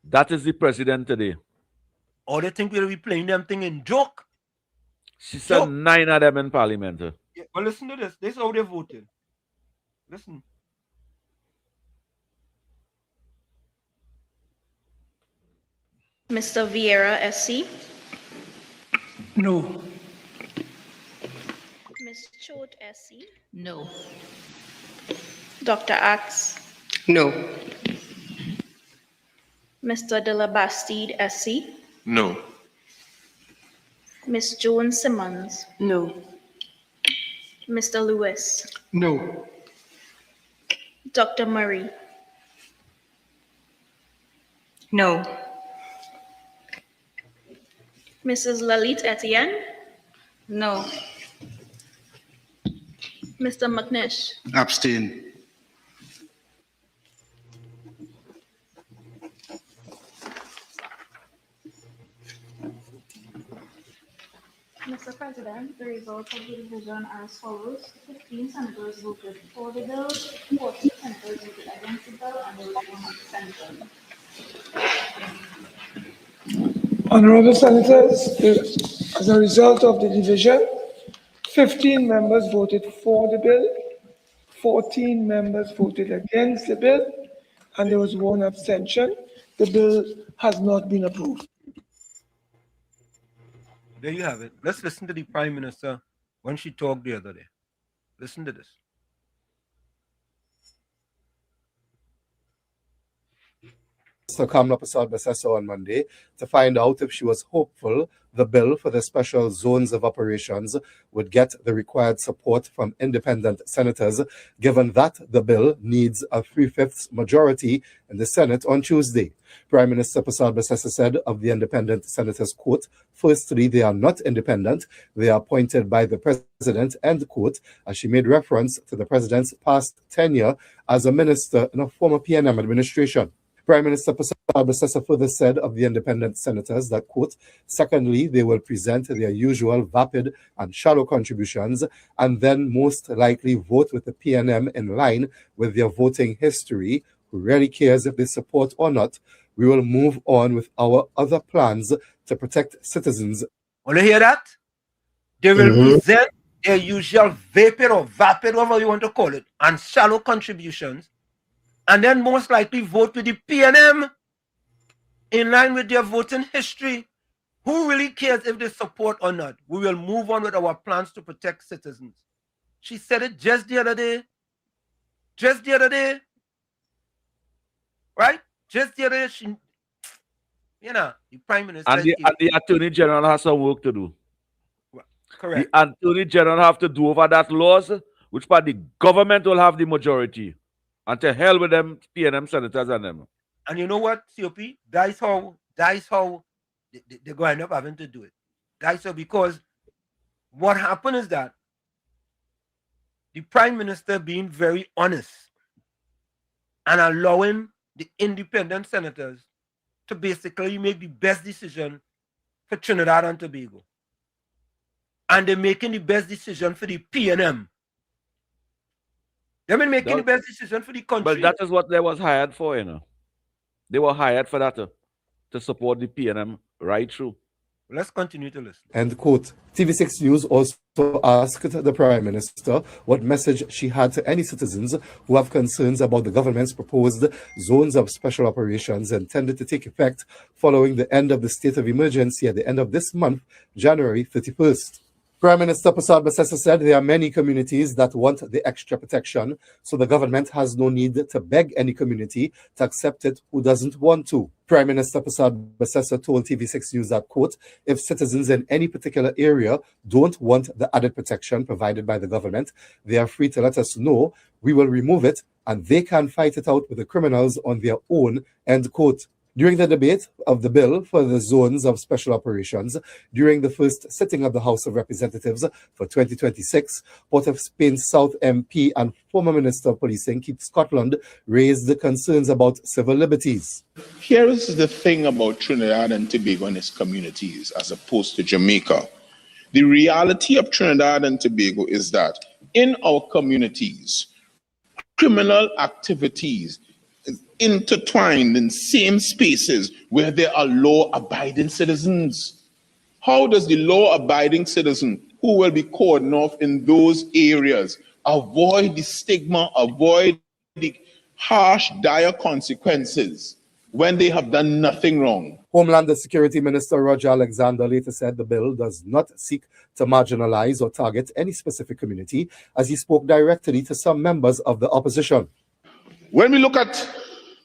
[SPEAKER 15] That is the president today.
[SPEAKER 5] Or they think we'll be playing them thing in joke.
[SPEAKER 15] She said 9 of them in parliament.
[SPEAKER 5] Yeah, but listen to this. This is how they voted. Listen.
[SPEAKER 22] Mr. Vieira, SC.
[SPEAKER 16] No.
[SPEAKER 22] Ms. Choate, SC.
[SPEAKER 17] No.
[SPEAKER 22] Dr. Axe.
[SPEAKER 23] No.
[SPEAKER 22] Mr. De La Bastide, SC.
[SPEAKER 23] No.
[SPEAKER 22] Ms. Jones Simmons.
[SPEAKER 23] No.
[SPEAKER 22] Mr. Lewis.
[SPEAKER 23] No.
[SPEAKER 22] Dr. Murray.
[SPEAKER 23] No.
[SPEAKER 22] Mrs. Lalit Etienne.
[SPEAKER 23] No.
[SPEAKER 22] Mr. McNish.
[SPEAKER 23] Abstain.
[SPEAKER 22] Mr. President, the results of the division are as follows. 15 senators voted for the bill, 40 senators voted against the bill, and there was one abstention.
[SPEAKER 2] Honorable Senators, as a result of the division, 15 members voted for the bill, 14 members voted against the bill, and there was one abstention. The bill has not been approved.
[SPEAKER 5] There you have it. Let's listen to the Prime Minister when she talked the other day. Listen to this.
[SPEAKER 18] Kamla Prasad Bassessa on Monday to find out if she was hopeful the bill for the special zones of operations would get the required support from independent senators, given that the bill needs a 3/5 majority in the Senate on Tuesday. Prime Minister Prasad Bassessa said of the independent senators, quote, firstly, they are not independent. They are appointed by the president, end quote, as she made reference to the president's past tenure as a minister in a former PNM administration. Prime Minister Prasad Bassessa further said of the independent senators that, quote, secondly, they will present their usual vapid and shallow contributions and then most likely vote with the PNM in line with their voting history. Who really cares if they support or not? We will move on with our other plans to protect citizens.
[SPEAKER 5] Want to hear that? They will present their usual vapid or vapid, whatever you want to call it, and shallow contributions, and then most likely vote with the PNM in line with their voting history. Who really cares if they support or not? We will move on with our plans to protect citizens. She said it just the other day. Just the other day. Right? Just the other day, she, you know, the Prime Minister...
[SPEAKER 15] And the Attorney General has some work to do.
[SPEAKER 5] Correct.
[SPEAKER 15] The Attorney General have to do over that laws, which part the government will have the majority. And to hell with them PNM senators and them.
[SPEAKER 5] And you know what, COP? That's how they're going to end up having to do it. That's how, because what happened is that the Prime Minister being very honest and allowing the independent senators to basically make the best decision for Trinidad and Tobago. And they're making the best decision for the PNM. They've been making the best decision for the country.
[SPEAKER 15] But that is what they was hired for, you know. They were hired for that to support the PNM right through.
[SPEAKER 5] Let's continue to listen.
[SPEAKER 18] End quote. TV6 News also asked the Prime Minister what message she had to any citizens who have concerns about the government's proposed zones of special operations intended to take effect following the end of the state of emergency at the end of this month, January 31st. Prime Minister Prasad Bassessa said there are many communities that want the extra protection, so the government has no need to beg any community to accept it who doesn't want to. Prime Minister Prasad Bassessa told TV6 News that, quote, if citizens in any particular area don't want the added protection provided by the government, they are free to let us know. We will remove it, and they can fight it out with the criminals on their own, end quote. During the debate of the bill for the zones of special operations, during the first sitting of the House of Representatives for 2026, Port of Spain South MP and former Minister of Policing Keith Scotland raised the concerns about civil liberties.
[SPEAKER 20] Here is the thing about Trinidad and Tobago and its communities as opposed to Jamaica. The reality of Trinidad and Tobago is that in our communities, criminal activities intertwined in same spaces where there are law-abiding citizens. How does the law-abiding citizen who will be cordoned off in those areas avoid the stigma, avoid the harsh, dire consequences when they have done nothing wrong?
[SPEAKER 18] Homeland Security Minister Roger Alexander later said the bill does not seek to marginalize or target any specific community, as he spoke directly to some members of the opposition.
[SPEAKER 20] When we look at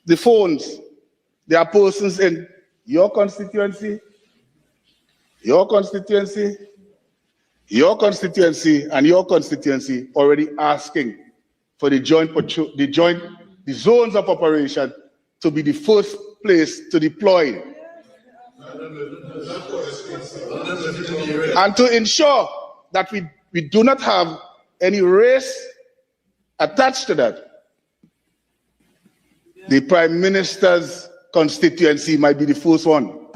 [SPEAKER 20] the phones, there are persons in your constituency, your constituency, your constituency, and your constituency already asking for the zones of operation to be the first place to deploy. And to ensure that we do not have any race attached to that. The Prime Minister's constituency might be the first one.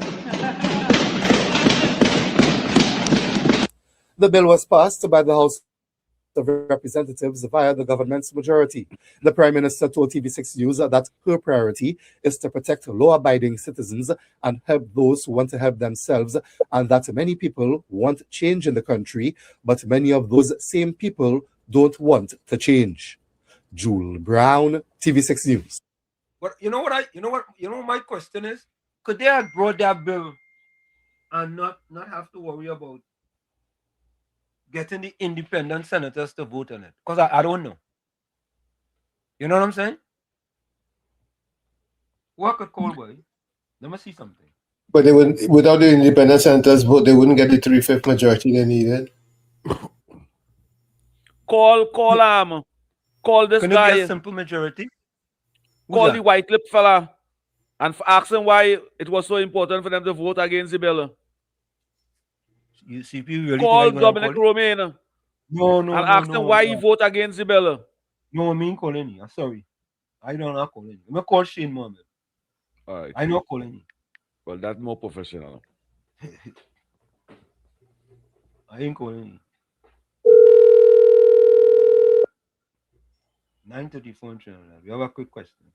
[SPEAKER 18] The bill was passed by the House of Representatives via the government's majority. The Prime Minister told TV6 News that her priority is to protect law-abiding citizens and help those who want to help themselves, and that many people want change in the country, but many of those same people don't want to change. Jewel Brown, TV6 News.
[SPEAKER 5] But you know what my question is? Could they have brought that bill and not have to worry about getting the independent senators to vote on it? Because I don't know. You know what I'm saying? Work at Cold Boy. Let me see something.
[SPEAKER 13] But they wouldn't, without the independent senators vote, they wouldn't get the 3/5 majority they needed.
[SPEAKER 15] Call this
[SPEAKER 5] Can it be a
[SPEAKER 15] guy.
[SPEAKER 5] simple majority? Who's
[SPEAKER 15] Call
[SPEAKER 5] that?
[SPEAKER 15] the white lip fella and ask him why it was so important for them to vote against the bill.
[SPEAKER 5] You see, people really
[SPEAKER 15] Call
[SPEAKER 5] think I'm gonna
[SPEAKER 15] Dominic
[SPEAKER 5] call it?
[SPEAKER 15] Romaine
[SPEAKER 5] No,
[SPEAKER 15] and ask him why he vote against the bill.
[SPEAKER 5] No, I mean calling you. I'm sorry. I don't know calling you. I'm gonna call Shane Mohammed.
[SPEAKER 15] All right.
[SPEAKER 5] I know calling you.
[SPEAKER 15] Well, that's more professional.
[SPEAKER 5] I ain't calling you. 9:34 in Trinidad. We have a quick question.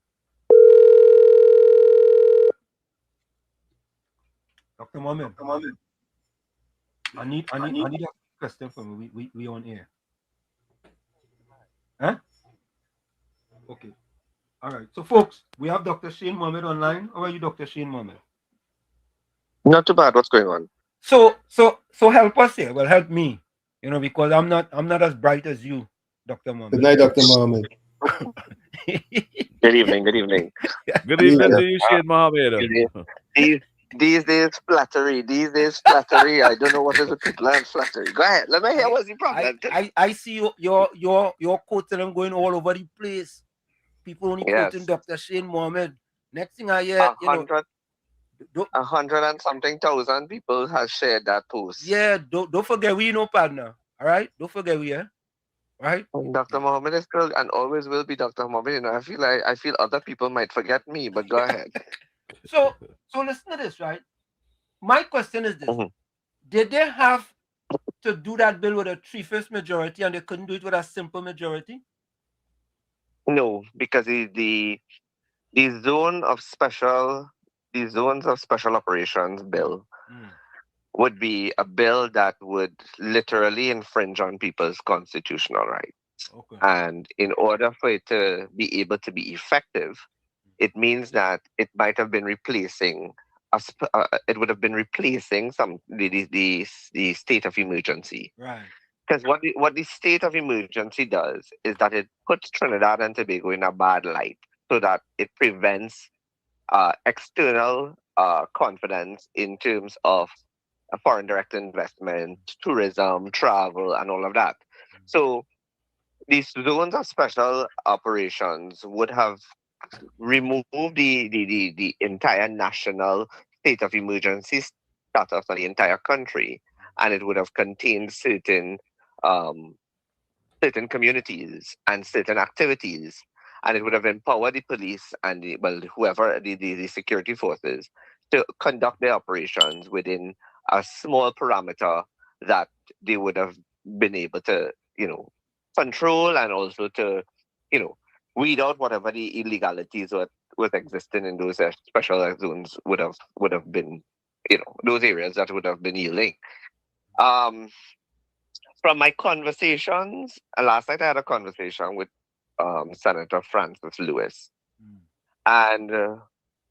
[SPEAKER 5] Dr. Mohammed. I need a question from you. We on air. Huh? Okay. All right. So folks, we have Dr. Shane Mohammed online. How are you, Dr. Shane Mohammed?
[SPEAKER 14] Not too bad. What's going on?
[SPEAKER 5] So help us here. Well, help me. Because I'm not as bright as you, Dr. Mohammed.
[SPEAKER 13] Good night, Dr. Mohammed.
[SPEAKER 14] Good evening. Good evening.
[SPEAKER 15] Good evening to you, Shane Mohammed.
[SPEAKER 14] These days, flattery. I don't know what is the people and flattery. Go ahead. Let me hear what's the problem.
[SPEAKER 5] I see your quoting them going all over the place. People only quoting Dr. Shane Mohammed. Next thing I hear,
[SPEAKER 14] 100 and something thousand people have shared that post.
[SPEAKER 5] Yeah, don't forget we partner. All right, don't forget we right.
[SPEAKER 14] Dr. Mohammed is still and always will be Dr. Mohammed. I feel other people might forget me, but go ahead.
[SPEAKER 5] So listen to this, right? My question is this: Did they have to do that bill with a 3/5 majority, and they couldn't do it with a simple majority?
[SPEAKER 14] No, because the zones of special operations bill would be a bill that would literally infringe on people's constitutional rights.
[SPEAKER 5] Okay.
[SPEAKER 14] And in order for it to be able to be effective, it means that it might have been replacing it would have been replacing the state of emergency.
[SPEAKER 5] Right.
[SPEAKER 14] Because what the state of emergency does is that it puts Trinidad and Tobago in a bad light, so that it prevents external confidence in terms of foreign direct investment, tourism, travel, and all of that. So these zones of special operations would have removed the entire national state of emergency status of the entire country, and it would have contained certain communities and certain activities, and it would have empowered the police and whoever the security forces to conduct their operations within a small parameter that they would have been able to control, and also to weed out whatever the illegalities was existing in those special zones would have been, those areas that would have been yielding. From my conversations, last night I had a conversation with Senator Francis Lewis. And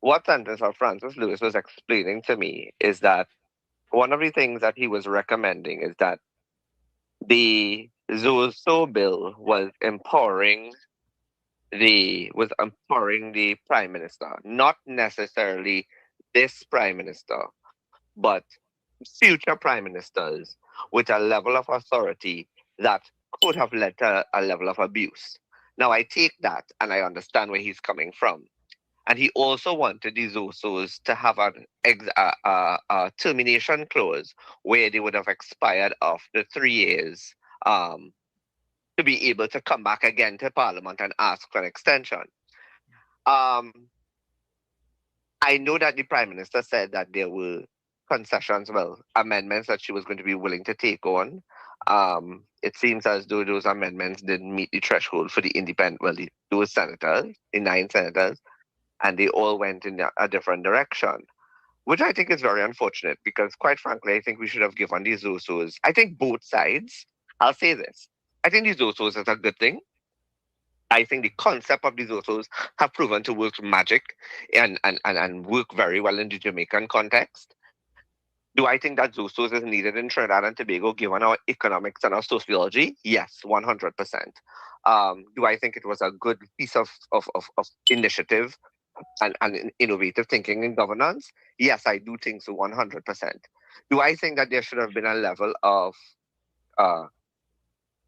[SPEAKER 14] what Senator Francis Lewis was explaining to me is that one of the things that he was recommending is that the Zoso bill was empowering the Prime Minister, not necessarily this Prime Minister, but future Prime Ministers, with a level of authority that could have led to a level of abuse. Now, I take that and I understand where he's coming from. And he also wanted the Zosos to have a termination clause where they would have expired after 3 years, to be able to come back again to Parliament and ask for an extension. I know that the Prime Minister said that there were concessions, amendments that she was going to be willing to take on. It seems as though those amendments didn't meet the threshold for the independent, those senators, the 9 senators, and they all went in a different direction, which I think is very unfortunate, because quite frankly, I think we should have given these Zosos, I think both sides, I'll say this, I think these Zosos is a good thing. I think the concept of these Zosos have proven to work magic and work very well in the Jamaican context. Do I think that Zosos is needed in Trinidad and Tobago given our economics and our sociology? Yes, 100%. Do I think it was a good piece of initiative
[SPEAKER 4] and innovative thinking in governance, yes, I do think so 100%. Do I think that there should have been a level of uh,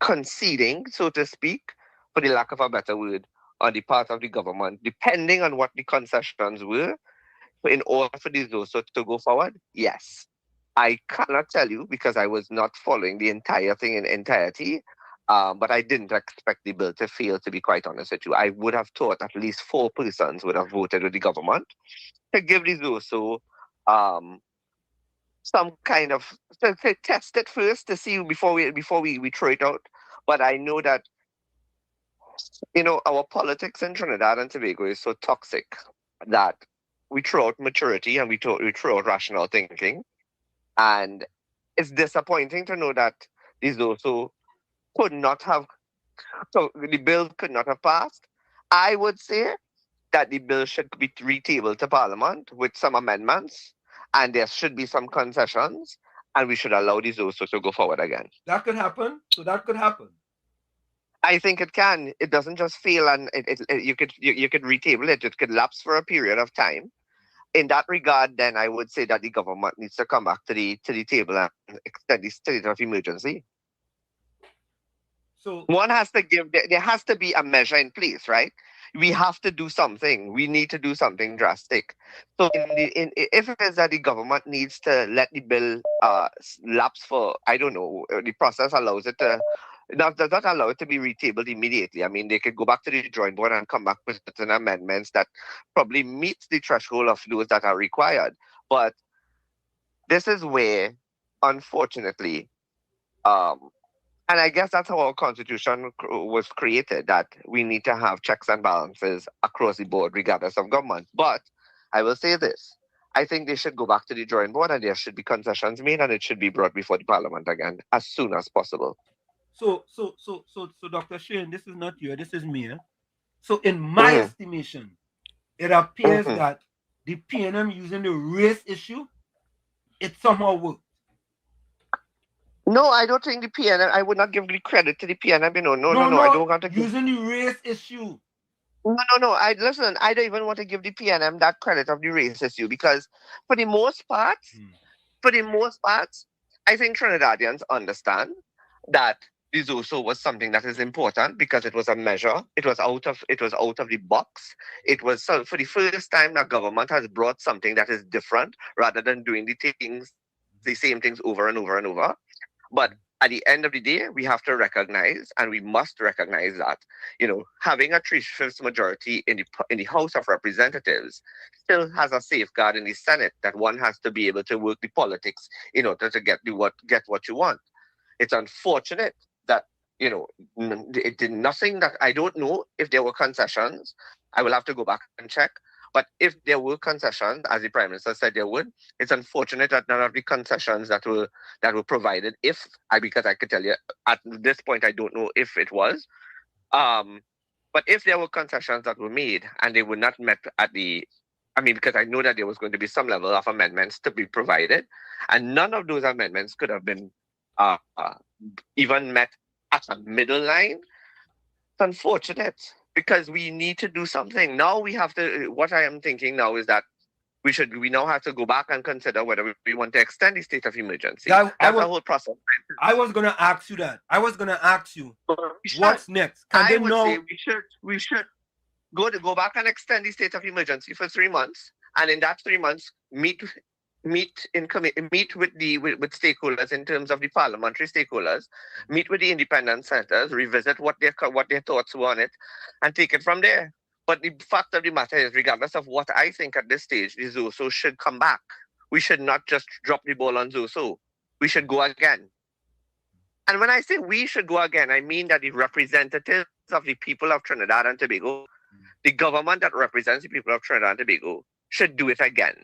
[SPEAKER 4] conceding, so to speak, for the lack of a better word, on the part of the government, depending on what the concessions were, in order for these also to go forward? Yes. I cannot tell you because I was not following the entire thing in entirety, but I didn't expect the bill to fail, to be quite honest with you. I would have thought at least 4 persons would have voted with the government to give these also um, some kind of to test it first to see before we throw it out. But I know that our politics in Trinidad and Tobago is so toxic that we throw out maturity and we throw out rational thinking, and it's disappointing to know that these also could not have so the bill could not have passed. I would say that the bill should be retabled to Parliament with some amendments, and there should be some concessions, and we should allow these also to go forward again.
[SPEAKER 5] That could happen. So that could happen.
[SPEAKER 4] I think it can. It doesn't just fail, and you could retable it. It could lapse for a period of time. In that regard, then I would say that the government needs to come back to the table and extend the state of emergency.
[SPEAKER 5] So
[SPEAKER 4] one has to give. There has to be a measure in place, right? We have to do something. We need to do something drastic. So, if it is that the government needs to let the bill lapse for, I don't know, the process allows it to. Does not allow it to be retabled immediately. I mean, they could go back to the drawing board and come back with certain amendments that probably meets the threshold of those that are required. But this is where, unfortunately, and I guess that's how our constitution was created, that we need to have checks and balances across the board, regardless of government. But I will say this. I think they should go back to the drawing board and there should be concessions made and it should be brought before the parliament again as soon as possible.
[SPEAKER 5] So, Dr. Shane, this is not you, this is me. So, in my estimation, it appears that the PNM using the race issue, it somehow worked.
[SPEAKER 4] No, I don't think the PNM, I would not give the credit to the PNM, No, I don't want to
[SPEAKER 5] using the race issue.
[SPEAKER 4] No. I don't even want to give the PNM that credit of the race issue because for the most part, I think Trinidadians understand that this also was something that is important because it was a measure. It was out of the box. It was for the first time that government has brought something that is different rather than doing the same things over and over and over. But at the end of the day, we have to recognize, and we must recognize that, having a 3/5 majority in the House of Representatives still has a safeguard in the Senate that one has to be able to work the politics in order to get what you want. It's unfortunate that it did nothing. That I don't know if there were concessions. I will have to go back and check. But if there were concessions, as the Prime Minister said there would, it's unfortunate that none of the concessions that were provided, because I could tell you at this point I don't know if it was, but if there were concessions that were made and they were not met because I know that there was going to be some level of amendments to be provided, and none of those amendments could have been even met at a middle line. It's unfortunate. Because we need to do something. Now we have to, what I am thinking now is that we now have to go back and consider whether we want to extend the state of emergency. That's the whole process.
[SPEAKER 5] I was going to ask you that. I was going to ask you, what's next?
[SPEAKER 4] I would say we should go back and extend the state of emergency for 3 months. And in that 3 months, meet with stakeholders in terms of the parliamentary stakeholders, meet with the independent senators, revisit what their thoughts were on it, and take it from there. But the fact of the matter is, regardless of what I think at this stage, the ZOSO should come back. We should not just drop the ball on ZOSO. We should go again. And when I say we should go again, I mean that the representatives of the people of Trinidad and Tobago, the government that represents the people of Trinidad and Tobago, should do it again.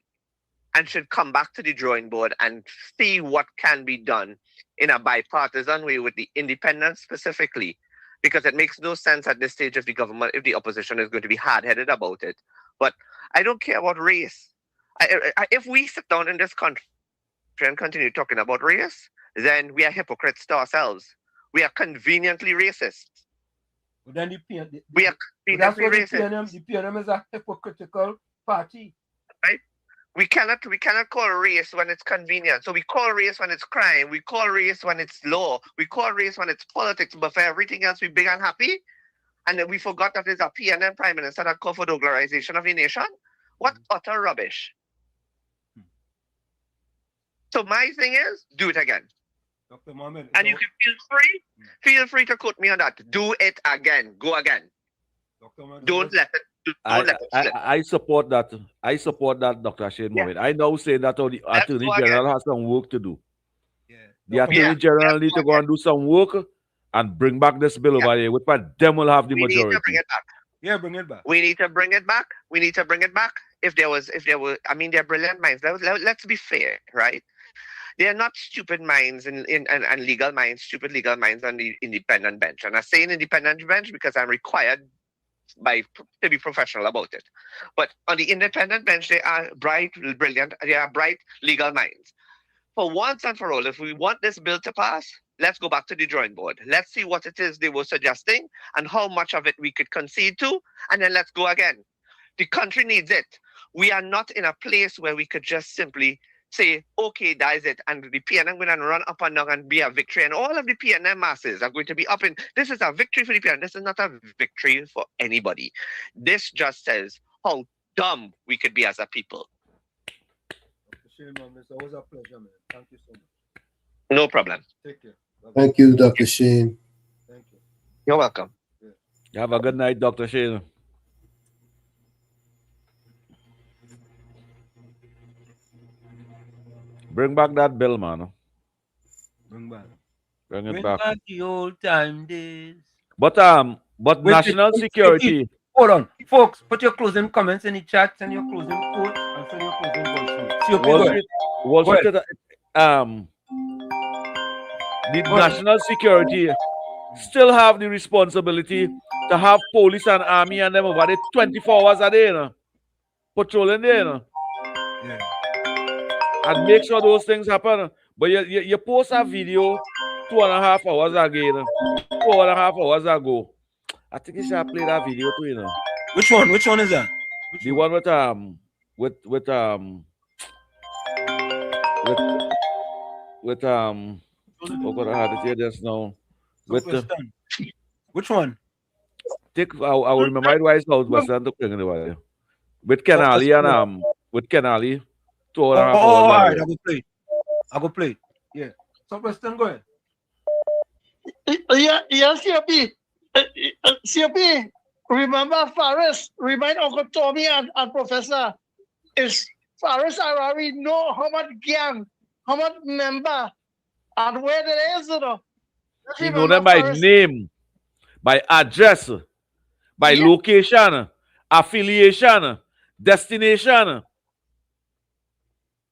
[SPEAKER 4] And should come back to the drawing board and see what can be done in a bipartisan way with the independents specifically. Because it makes no sense at this stage of the government if the opposition is going to be hard-headed about it. But I don't care about race. If we sit down in this country and continue talking about race, then we are hypocrites to ourselves. We are conveniently racist.
[SPEAKER 5] But then
[SPEAKER 4] we are
[SPEAKER 5] that's what
[SPEAKER 4] racist.
[SPEAKER 5] The PNM is a hypocritical party.
[SPEAKER 4] Right? We cannot call race when it's convenient. So we call race when it's crime. We call race when it's law. We call race when it's politics. But for everything else, we big and happy. And then we forgot that there's a PNM prime minister that called for the dollarization of the nation. What utter rubbish. So my thing is, do it again.
[SPEAKER 5] Dr. Mohammed,
[SPEAKER 4] and you can feel free to quote me on that. Do it again. Go again. Don't let it slip.
[SPEAKER 15] I support that. I support that, Dr. Shane Mohammed. I now say that the Attorney General has some work to do. The Attorney General need to go and do some work and bring back this bill over here, which them will have the majority.
[SPEAKER 4] We need to bring it back.
[SPEAKER 5] Yeah, bring it back.
[SPEAKER 4] We need to bring it back. We need to bring it back. If there were, I mean, they're brilliant minds. Let's be fair, right? They are not stupid minds and legal minds, stupid legal minds on the independent bench. And I say independent bench because I'm required to be professional about it. But on the independent bench, they are bright, brilliant, they are bright legal minds. For once and for all, if we want this bill to pass, let's go back to the drawing board. Let's see what it is they were suggesting and how much of it we could concede to, and then let's go again. The country needs it. We are not in a place where we could just simply say, okay, that is it. And the PNM going to run up and down and be a victory. And all of the PNM masses are going to be up in, this is a victory for the PNM. This is not a victory for anybody. This just says how dumb we could be as a people.
[SPEAKER 5] Shane, it's always a pleasure, man. Thank you so much.
[SPEAKER 4] No problem.
[SPEAKER 5] Take care. Bye-bye.
[SPEAKER 13] Thank you, Dr. Shane.
[SPEAKER 5] Thank you.
[SPEAKER 4] You're welcome.
[SPEAKER 15] You have a good night, Dr. Shane. Bring back that bill, man.
[SPEAKER 5] Bring
[SPEAKER 15] it back.
[SPEAKER 5] The old time days.
[SPEAKER 15] But national security.
[SPEAKER 5] Hold on, folks. Put your closing comments in the chat. Send your closing quotes and send your closing voice.
[SPEAKER 15] The national security still have the responsibility to have police and army and them over there 24 hours a day, you know, patrolling there, you know.
[SPEAKER 5] Yeah.
[SPEAKER 15] And make sure those things happen. But you post a video 2.5 hours ago, 2.5 hours ago. I think you should play that video too, you know.
[SPEAKER 5] Which one? Which one is that?
[SPEAKER 15] The one with oh God, I had to say this now.
[SPEAKER 5] Which one?
[SPEAKER 15] I will remember it wise out, but with Kenali and with Kenali 2.5 hours.
[SPEAKER 5] All right, I go play. Yeah. So Preston, go ahead.
[SPEAKER 3] Yeah, CFP. CFP, remember Faris, remind Uncle Tommy and Professor, is Faris Arawi know how much gang, how much member, and where it is, you know.
[SPEAKER 15] He know them by name, by address, by location, affiliation, destination.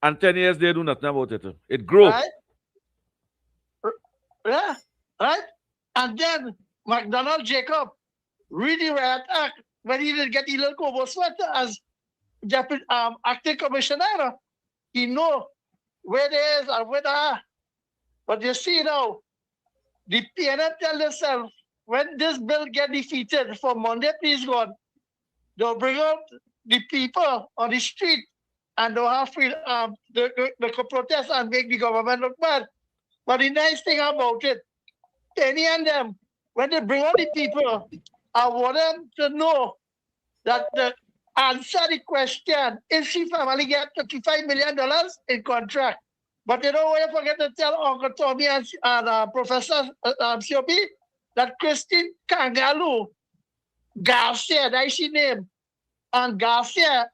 [SPEAKER 15] And 10 years they do nothing about it. It grows.
[SPEAKER 3] Right? Yeah, right? And then McDonald Jacob really ran attack when he didn't get the little Kobo sweater as acting commissioner. He know where they is and where they are. But you see now, the PNM tell themselves, when this bill get defeated for Monday, please God, they'll bring out the people on the street and they'll have free, they could protest and make the government look bad. But the nice thing about it, Penny and them, when they bring out the people, I want them to know that the answer the question, if she family get $35 million in contract. But you don't want to forget to tell Uncle Tommy and Professor COP that Christine Kangalu Garcia, that's she name, and Garcia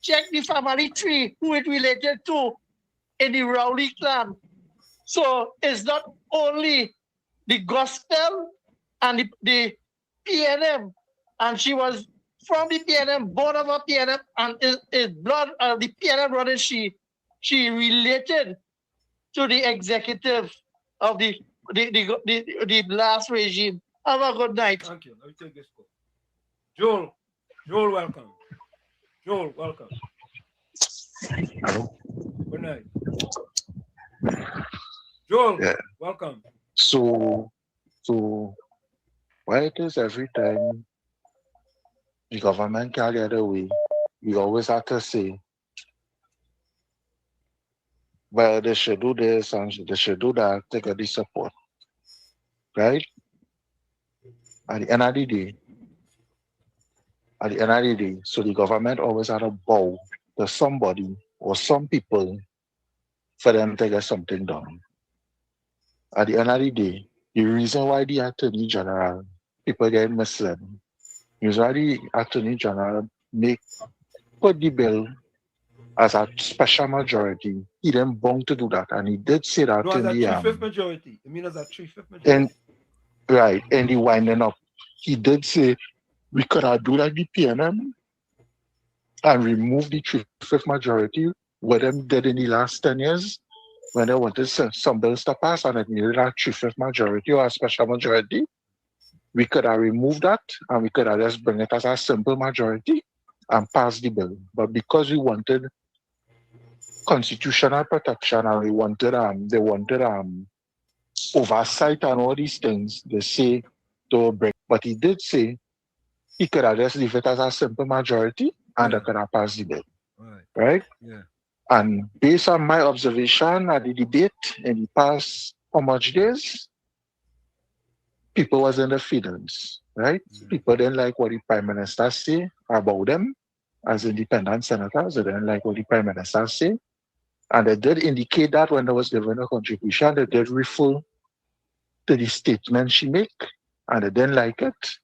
[SPEAKER 3] check the family tree who it related to in the Rowley clan. So it's not only the gospel and the PNM, and she was from the PNM, born of a PNM, and is blood of the PNM running. She related to the executive of the last regime. Have a good night.
[SPEAKER 5] Thank you. Let me take this call. Joel, welcome. Joel, welcome.
[SPEAKER 12] Hello.
[SPEAKER 5] Good night. Joel, welcome.
[SPEAKER 12] So
[SPEAKER 11] Why it is every time the government can't get away, we always have to say, well, they should do this and they should do that to get the support, right? At the end of the day, so the government always had to bow to somebody or some people for them to get something done. At the end of the day, the reason why the Attorney General, people get misled, is why the Attorney General put the bill as a special majority. He didn't bound to do that, and he did say that
[SPEAKER 5] No, as
[SPEAKER 11] in
[SPEAKER 5] a
[SPEAKER 11] the
[SPEAKER 5] 3/5 majority. I mean, as a 3/5 majority.
[SPEAKER 11] and right in the winding up, he did say we could have do like the PNM and remove the 3/5 majority, what them did in the last 10 years when they wanted some bills to pass and it needed a 3/5 majority or a special majority. We could have removed that and we could have just bring it as a simple majority and pass the bill. But because we wanted constitutional protection and they wanted oversight and all these things, they say to bring. But he did say he could have just leave it as a simple majority and they could have passed the bill. Right?
[SPEAKER 5] Yeah.
[SPEAKER 11] And based on my observation at the debate in the past how much days, people was in the feelings, right? People didn't like what the Prime Minister say about them as independent senators. They didn't like what the Prime Minister say. And they did indicate that when they was given a contribution, they did refer to the statement she make, and they didn't like it.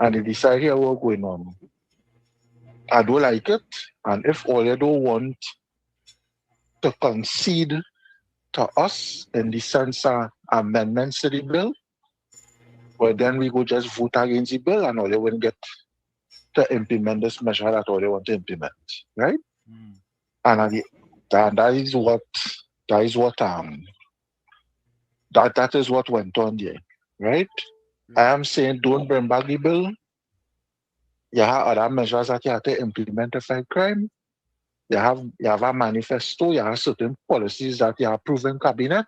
[SPEAKER 11] And they decided here what's going on. I don't like it. And if all you don't want to concede to us in the sense of amendments to the bill, well, then we go just vote against the bill and all they will get to implement this measure that all they want to implement, right? And that is what went on there, right? I am saying don't bring back the bill. You have other measures that you have to implement to fight crime. You have a manifesto, you have certain policies that you have approved in cabinet.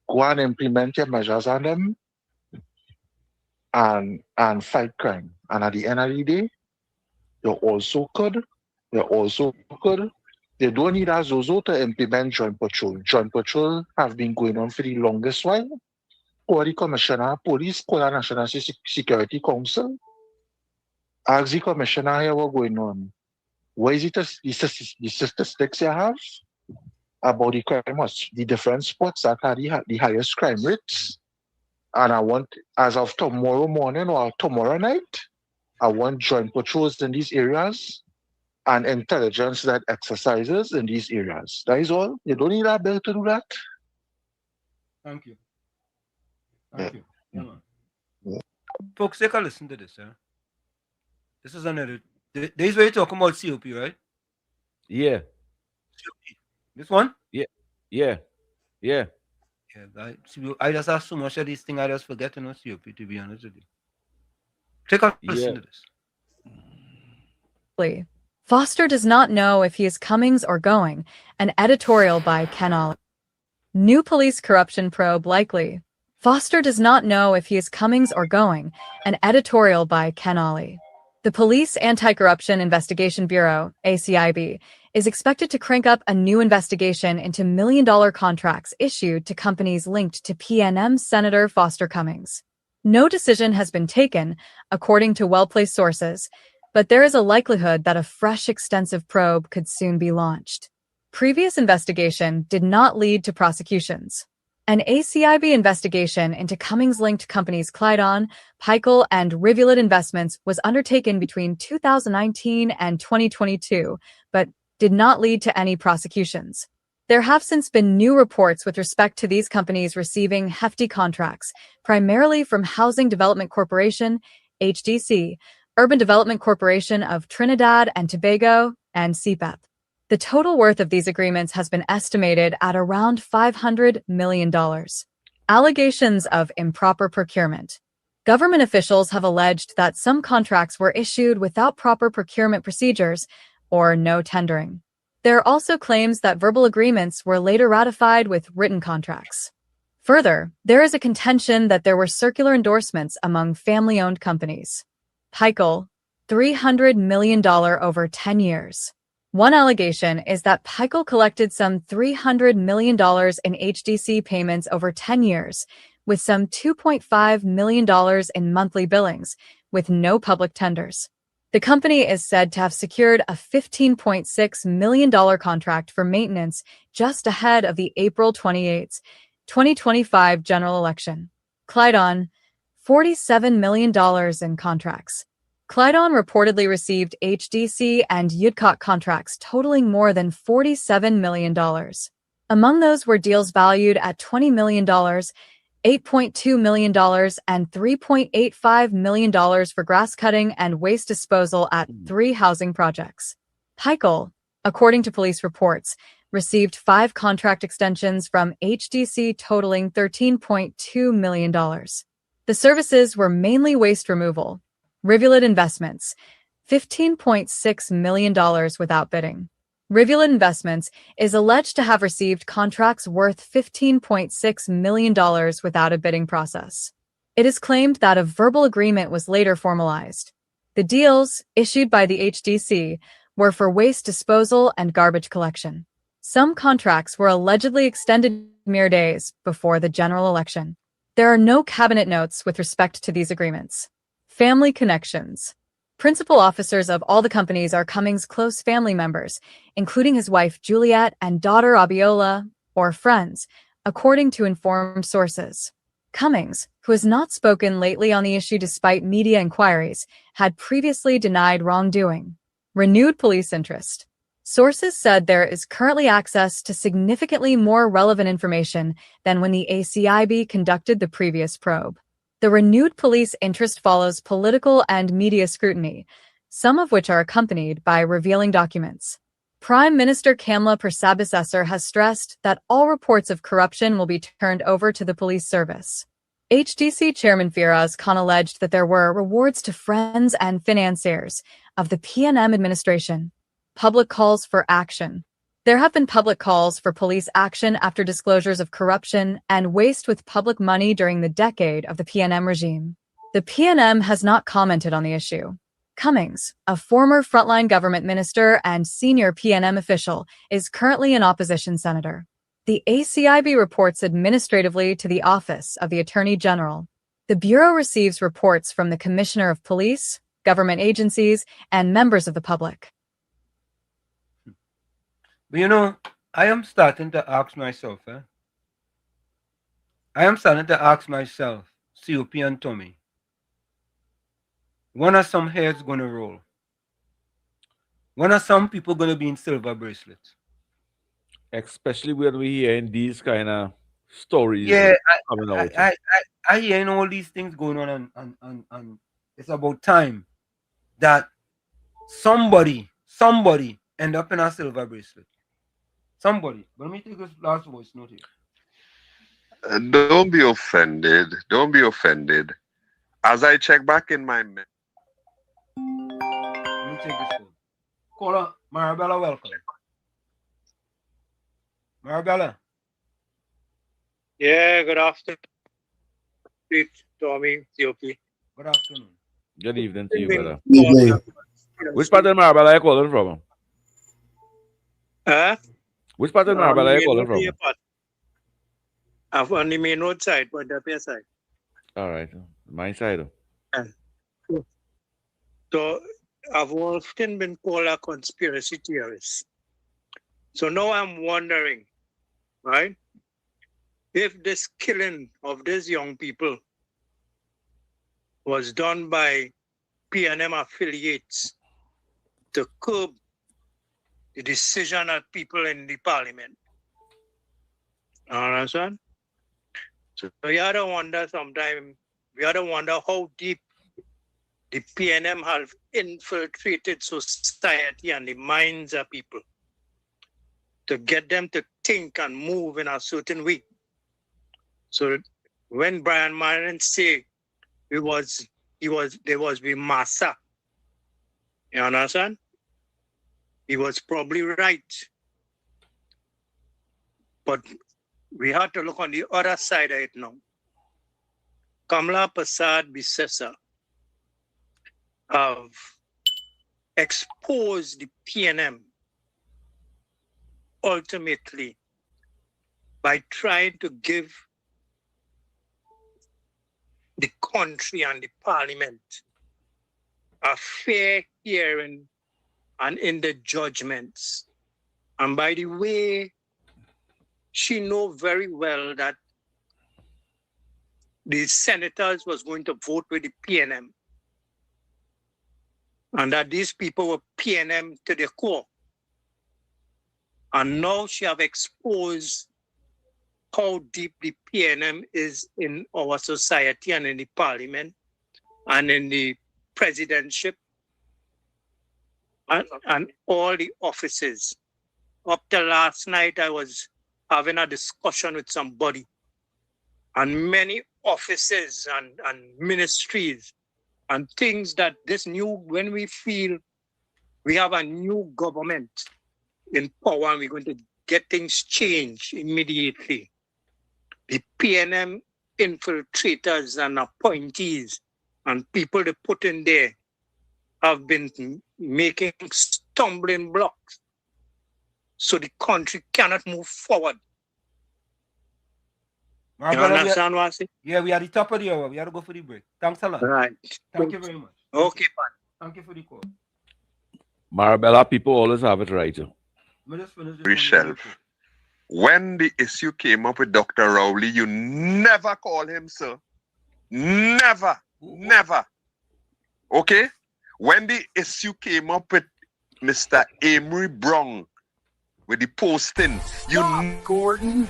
[SPEAKER 11] Go and implement your measures on them and fight crime. And at the end of the day, you also could, they don't need a Zozo to implement joint patrol. Joint patrol have been going on for the longest while. Or the Commissioner of Police, call the National Security Council. Ask the Commissioner here what's going on. What is it the statistics you have about the crime, the different spots that have the highest crime rates? And I want, as of tomorrow morning or tomorrow night, I want joint patrols in these areas and intelligence that exercises in these areas. That is all. You don't need a bill to do that.
[SPEAKER 5] Thank you. Thank you. Yeah, man. Yeah. Folks, take a listen to this. This is another. This is where you're talking about COP, right?
[SPEAKER 15] Yeah.
[SPEAKER 5] COP. This one?
[SPEAKER 15] Yeah. Yeah. Yeah.
[SPEAKER 5] Yeah. I just have so much of these things, I just forget to know COP, to be honest with you. Take a listen to this.
[SPEAKER 12] Foster does not know if he is Cummings or going. An editorial by Ken Ollie. New police corruption probe likely. Foster does not know if he is Cummings or going. An editorial by Ken Ollie. The Police Anti-Corruption Investigation Bureau, ACIB, is expected to crank up a new investigation into million-dollar contracts issued to companies linked to PNM Senator Foster Cummings. No decision has been taken, according to well-placed sources, but there is a likelihood that a fresh extensive probe could soon be launched. Previous investigation did not lead to prosecutions. An ACIB investigation into Cummings-linked companies Clydon, Pikel, and Rivulet Investments was undertaken between 2019 and 2022, but did not lead to any prosecutions. There have since been new reports with respect to these companies receiving hefty contracts, primarily from Housing Development Corporation, HDC, Urban Development Corporation of Trinidad and Tobago, and CPEP. The total worth of these agreements has been estimated at around $500 million. Allegations of improper procurement. Government officials have alleged that some contracts were issued without proper procurement procedures or no tendering. There are also claims that verbal agreements were later ratified with written contracts. Further, there is a contention that there were circular endorsements among family-owned companies. Pikel, $300 million over 10 years. One allegation is that Pikel collected some $300 million in HDC payments over 10 years, with some $2.5 million in monthly billings, with no public tenders. The company is said to have secured a $15.6 million contract for maintenance just ahead of the April 28, 2025 general election. Clydon, $47 million in contracts. Clydon reportedly received HDC and Yudkot contracts totaling more than $47 million. Among those were deals valued at $20 million, $8.2 million, and $3.85 million for grass cutting and waste disposal at 3 housing projects. Pikel, according to police reports, received 5 contract extensions from HDC totaling $13.2 million. The services were mainly waste removal. Rivulet Investments, $15.6 million without bidding. Rivulet Investments is alleged to have received contracts worth $15.6 million without a bidding process. It is claimed that a verbal agreement was later formalized. The deals, issued by the HDC, were for waste disposal and garbage collection. Some contracts were allegedly extended mere days before the general election. There are no cabinet notes with respect to these agreements. Family connections. Principal officers of all the companies are Cummings' close family members, including his wife Juliet and daughter Abiola, or friends, according to informed sources. Cummings, who has not spoken lately on the issue despite media inquiries, had previously denied wrongdoing. Renewed police interest. Sources said there is currently access to significantly more relevant information than when the ACIB conducted the previous probe. The renewed police interest follows political and media scrutiny, some of which are accompanied by revealing documents. Prime Minister Kamla Persad-Bissessar has stressed that all reports of corruption will be turned over to the police service. HDC Chairman Firas Khan alleged that there were rewards to friends and financiers of the PNM administration. Public calls for action. There have been public calls for police action after disclosures of corruption and waste with public money during the decade of the PNM regime. The PNM has not commented on the issue. Cummings, a former frontline government minister and senior PNM official, is currently an opposition senator. The ACIB reports administratively to the Office of the Attorney General. The Bureau receives reports from the Commissioner of Police, government agencies, and members of the public.
[SPEAKER 5] But you know, I am starting to ask myself, COP and Tommy, when are some heads going to roll? When are some people going to be in silver bracelets?
[SPEAKER 15] Especially when we hear in these kind of stories.
[SPEAKER 5] Yeah,
[SPEAKER 15] coming out.
[SPEAKER 5] I hear all these things going on, and it's about time that somebody end up in a silver bracelet. Somebody. But let me take this last voice note here.
[SPEAKER 14] Don't be offended. Don't be offended. As I check back in my...
[SPEAKER 5] Let me take this phone. Caller, Marabella, welcome. Marabella.
[SPEAKER 6] Yeah, good afternoon, Tommy, COP.
[SPEAKER 5] Good afternoon.
[SPEAKER 15] Good evening to you, brother.
[SPEAKER 6] Evening.
[SPEAKER 15] Which part of Marabella are you calling from?
[SPEAKER 6] Huh?
[SPEAKER 15] Which part of Marabella are you calling from?
[SPEAKER 6] I'm on the main road side, but the pier side.
[SPEAKER 15] All right. My side.
[SPEAKER 6] So I've often been called a conspiracy theorist. So now I'm wondering, right, if this killing of these young people was done by PNM affiliates to curb the decision of people in the parliament. Understand? So we have to wonder sometime, we have to wonder how deep the PNM have infiltrated society and the minds of people to get them to think and move in a certain way. So when Brian Myron say there was be massa, you understand? He was probably right. But we have to look on the other side of it now. Kamala Prasad Bisesa have exposed the PNM ultimately by trying to give the country and the parliament a fair hearing and in the judgments. And by the way, she know very well that the senators was going to vote with the PNM and that these people were PNM to their core. And now she have exposed how deep the PNM is in our society and in the parliament and in the presidentship and all the offices. Up till last night, I was having a discussion with somebody, and many offices and ministries and things that when we feel we have a new government in power and we're going to get things changed immediately, the PNM infiltrators and appointees and people they put in there have been making stumbling blocks so the country cannot move forward. You understand what I say?
[SPEAKER 5] Yeah, we are at the top of the hour. We have to go for the break. Thanks a lot.
[SPEAKER 6] Right.
[SPEAKER 5] Thank you very much.
[SPEAKER 6] Okay, man.
[SPEAKER 5] Thank you for the call.
[SPEAKER 15] Marabella, people always have it right.
[SPEAKER 14] Michelle, when the issue came up with Dr. Rowley, you never call him, sir. Never. Never. Okay? When the issue came up with Mr. Amory Brown, with the posting, Gordon.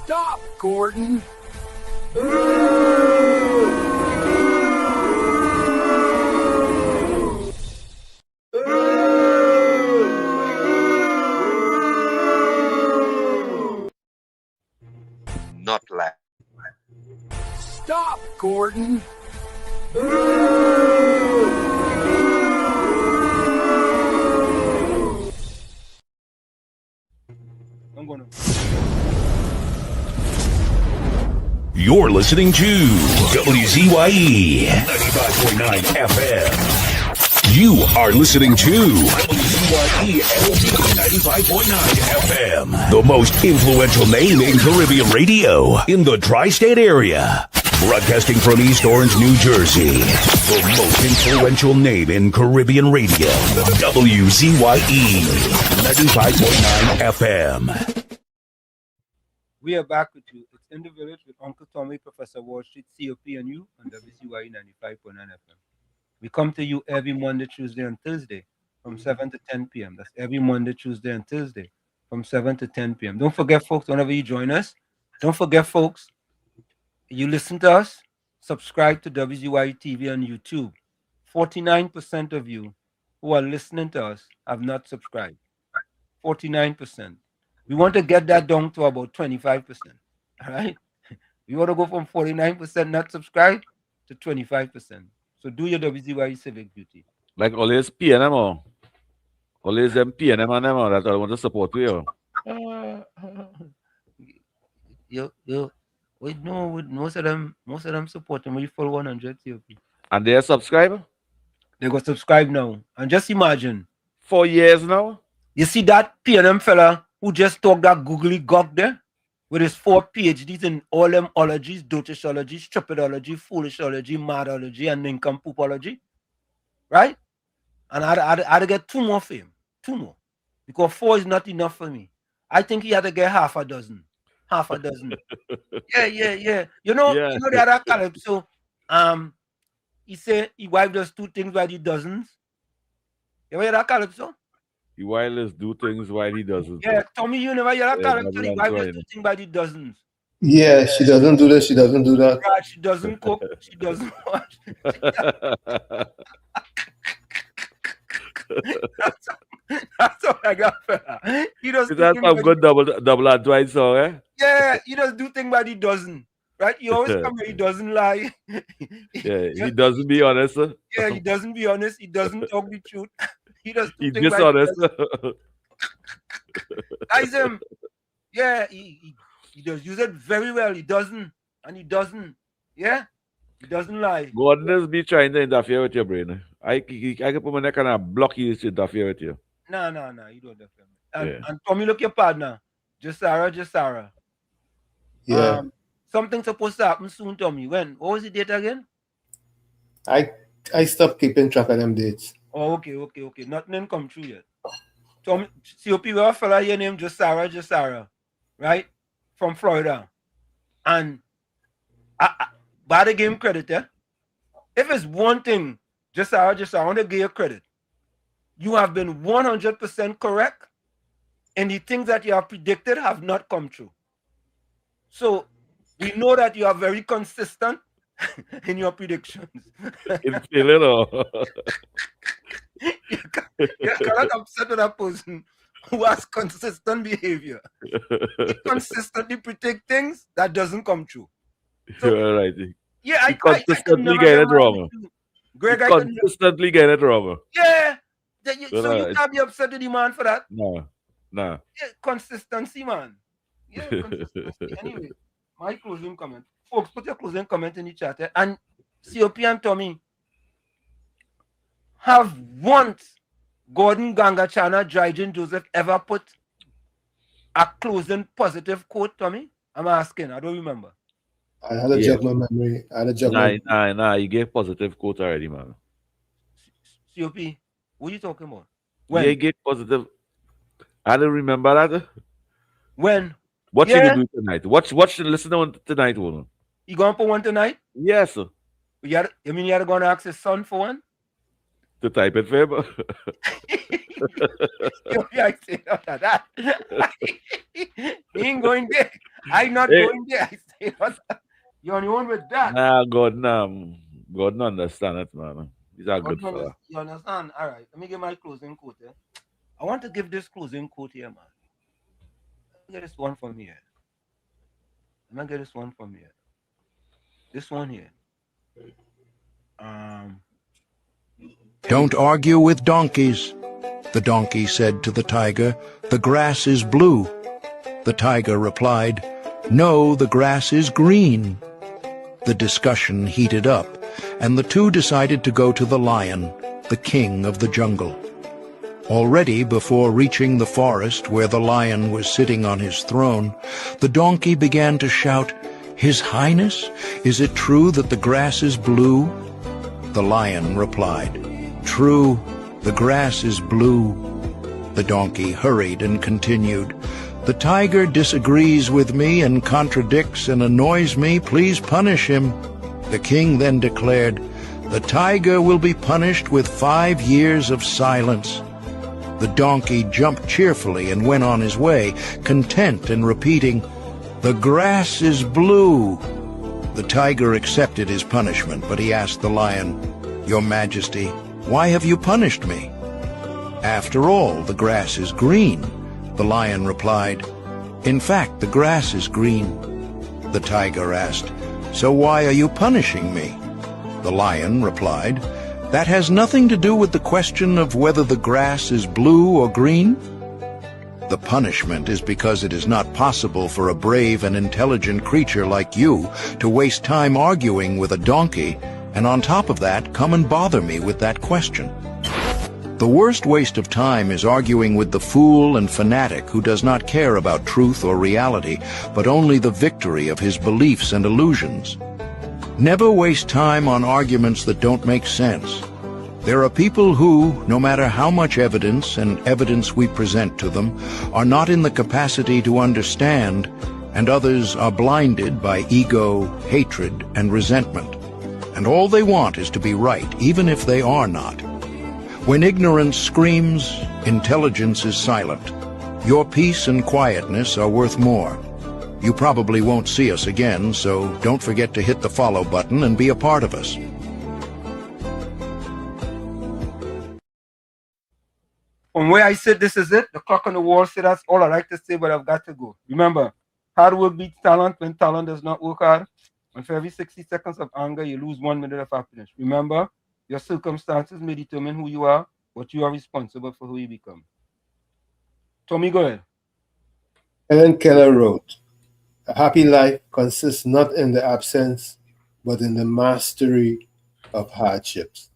[SPEAKER 2] Stop, Gordon.
[SPEAKER 14] Not like.
[SPEAKER 2] Stop, Gordon.
[SPEAKER 5] I'm going to.
[SPEAKER 1] You're listening to WZYE 95.9 FM. You are listening to WZYE 95.9 FM, the most influential name in Caribbean radio in the tri-state area. Broadcasting from East Orange, New Jersey, the most influential name in Caribbean radio, WZYE 95.9 FM.
[SPEAKER 5] We are back with you. It's In the Village with Uncle Tommy, Professor Wall Street, COPNU, on WZYE 95.9 FM. We come to you every Monday, Tuesday, and Thursday from 7 to 10 p.m. That's every Monday, Tuesday, and Thursday from 7 to 10 p.m. Don't forget, folks, whenever you join us, don't forget, folks, you listen to us, subscribe to WZYE TV on YouTube. 49% of you who are listening to us have not subscribed. 49%. We want to get that down to about 25%. All right? We want to go from 49% not subscribed to 25%. So do your WZYE civic duty.
[SPEAKER 15] Like always PNM or always them PNM and them or that I want to support you.
[SPEAKER 5] Wait, no, with most of them supporting with full 100 COP.
[SPEAKER 15] And they are subscriber?
[SPEAKER 5] They go subscribe now. And just imagine.
[SPEAKER 15] 4 years now?
[SPEAKER 5] You see that PNM fella who just talked that googly gog there? With his 4 PhDs in all them ologies, dotishology, stupidology, foolishology, madology, and nincompoopology. Right? And I'd get 2 more for him. 2 more. Because 4 is not enough for me. I think he had to get half a dozen. Yeah. You know the other calypso. He said he wife does 2 things by the dozens. You hear that calypso?
[SPEAKER 15] He wireless do things while he doesn't.
[SPEAKER 5] Yeah, Tommy, you never hear that calypso. He wife does 2 things by the dozens.
[SPEAKER 13] Yeah, she doesn't do this, she doesn't do that.
[SPEAKER 5] Right, she doesn't cook, she doesn't wash. That's all I got for that. He does do
[SPEAKER 15] That's
[SPEAKER 5] things
[SPEAKER 15] some
[SPEAKER 5] by
[SPEAKER 15] good double advice song, eh?
[SPEAKER 5] yeah, he does do things by the dozen. Right? He always come here, he doesn't lie.
[SPEAKER 15] Yeah, he doesn't be honest.
[SPEAKER 5] Yeah, he doesn't be honest. He doesn't talk the truth. He does do
[SPEAKER 15] He
[SPEAKER 5] things by the
[SPEAKER 15] dishonest.
[SPEAKER 5] dozen. Guys, yeah, he does use it very well. He doesn't. And he doesn't. Yeah? He doesn't lie.
[SPEAKER 15] God does be trying to interfere with your brain. I can put my neck and I block you to interfere with you.
[SPEAKER 5] No, you don't interfere. And Tommy, look your partner. Just Sarah.
[SPEAKER 13] Yeah.
[SPEAKER 5] Something supposed to happen soon, Tommy. When? What was the date again?
[SPEAKER 13] I stopped keeping track of them dates.
[SPEAKER 5] Oh, okay. Nothing come true yet. Tommy, COP, we have a fella here named Just Sarah, right? From Florida. And by the game credit, yeah? If it's one thing, Just Sarah, I want to give you credit. You have been 100% correct, and the things that you have predicted have not come true. So we know that you are very consistent in your predictions.
[SPEAKER 15] It's a little.
[SPEAKER 5] You cannot upset with a person who has consistent behavior. He consistently predict things that doesn't come true. So,
[SPEAKER 15] You're right.
[SPEAKER 5] yeah,
[SPEAKER 15] I consistently get it wrong.
[SPEAKER 5] Greg,
[SPEAKER 15] I consistently get it wrong.
[SPEAKER 5] Yeah. So you can't be upset with the man for that.
[SPEAKER 15] No.
[SPEAKER 5] Yeah, consistency, man. Yeah, consistency. Anyway, my closing comment. Folks, put your closing comment in the chat. Eh? And COP and Tommy, have once Gordon Gangachana, Dryden Joseph ever put a closing positive quote, Tommy? I'm asking. I don't remember.
[SPEAKER 13] I had a juggler memory.
[SPEAKER 15] Nah. You gave positive quote already, man.
[SPEAKER 5] COP, what are you talking about?
[SPEAKER 15] When? Yeah, you gave positive. I don't remember that.
[SPEAKER 5] When?
[SPEAKER 15] What should you do tonight? What should listen to tonight, woman?
[SPEAKER 5] You going for one tonight?
[SPEAKER 15] Yes, sir.
[SPEAKER 5] You mean you're going to ask his son for one?
[SPEAKER 15] To type it favor.
[SPEAKER 5] I say not that. He ain't going there. I'm not going there. I say not that. You're on your own with that.
[SPEAKER 15] Nah, God don't understand it, man. He's a good fella.
[SPEAKER 5] You understand? All right. Let me give my closing quote. I want to give this closing quote here, man. Let me get this one from here. This one here.
[SPEAKER 7] Don't argue with donkeys. The donkey said to the tiger, "The grass is blue." The tiger replied, "No, the grass is green." The discussion heated up, and the two decided to go to the lion, the king of the jungle. Already before reaching the forest where the lion was sitting on his throne, the donkey began to shout, "His Highness, is it true that the grass is blue?" The lion replied, "True, the grass is blue." The donkey hurried and continued, "The tiger disagrees with me and contradicts and annoys me. Please punish him." The king then declared, "The tiger will be punished with 5 years of silence." The donkey jumped cheerfully and went on his way, content and repeating, "The grass is blue." The tiger accepted his punishment, but he asked the lion, "Your Majesty, why have you punished me?" "After all, the grass is green," the lion replied. "In fact, the grass is green." The tiger asked, "So why are you punishing me?" The lion replied, "That has nothing to do with the question of whether the grass is blue or green. The punishment is because it is not possible for a brave and intelligent creature like you to waste time arguing with a donkey, and on top of that, come and bother me with that question. The worst waste of time is arguing with the fool and fanatic who does not care about truth or reality, but only the victory of his beliefs and illusions. Never waste time on arguments that don't make sense. There are people who, no matter how much evidence we present to them, are not in the capacity to understand, and others are blinded by ego, hatred, and resentment. And all they want is to be right, even if they are not. When ignorance screams, intelligence is silent. Your peace and quietness are worth more. You probably won't see us again, so don't forget to hit the follow button and be a part of us.
[SPEAKER 5] From where I sit, this is it. The clock on the wall said that's all I like to say, but I've got to go. Remember, hard work beats talent when talent does not work hard. And for every 60 seconds of anger, you lose 1 minute of happiness. Remember, your circumstances may determine who you are, but you are responsible for who you become. Tommy, go ahead.
[SPEAKER 13] Helen Keller wrote, "A happy life consists not in the absence, but in the mastery of hardships."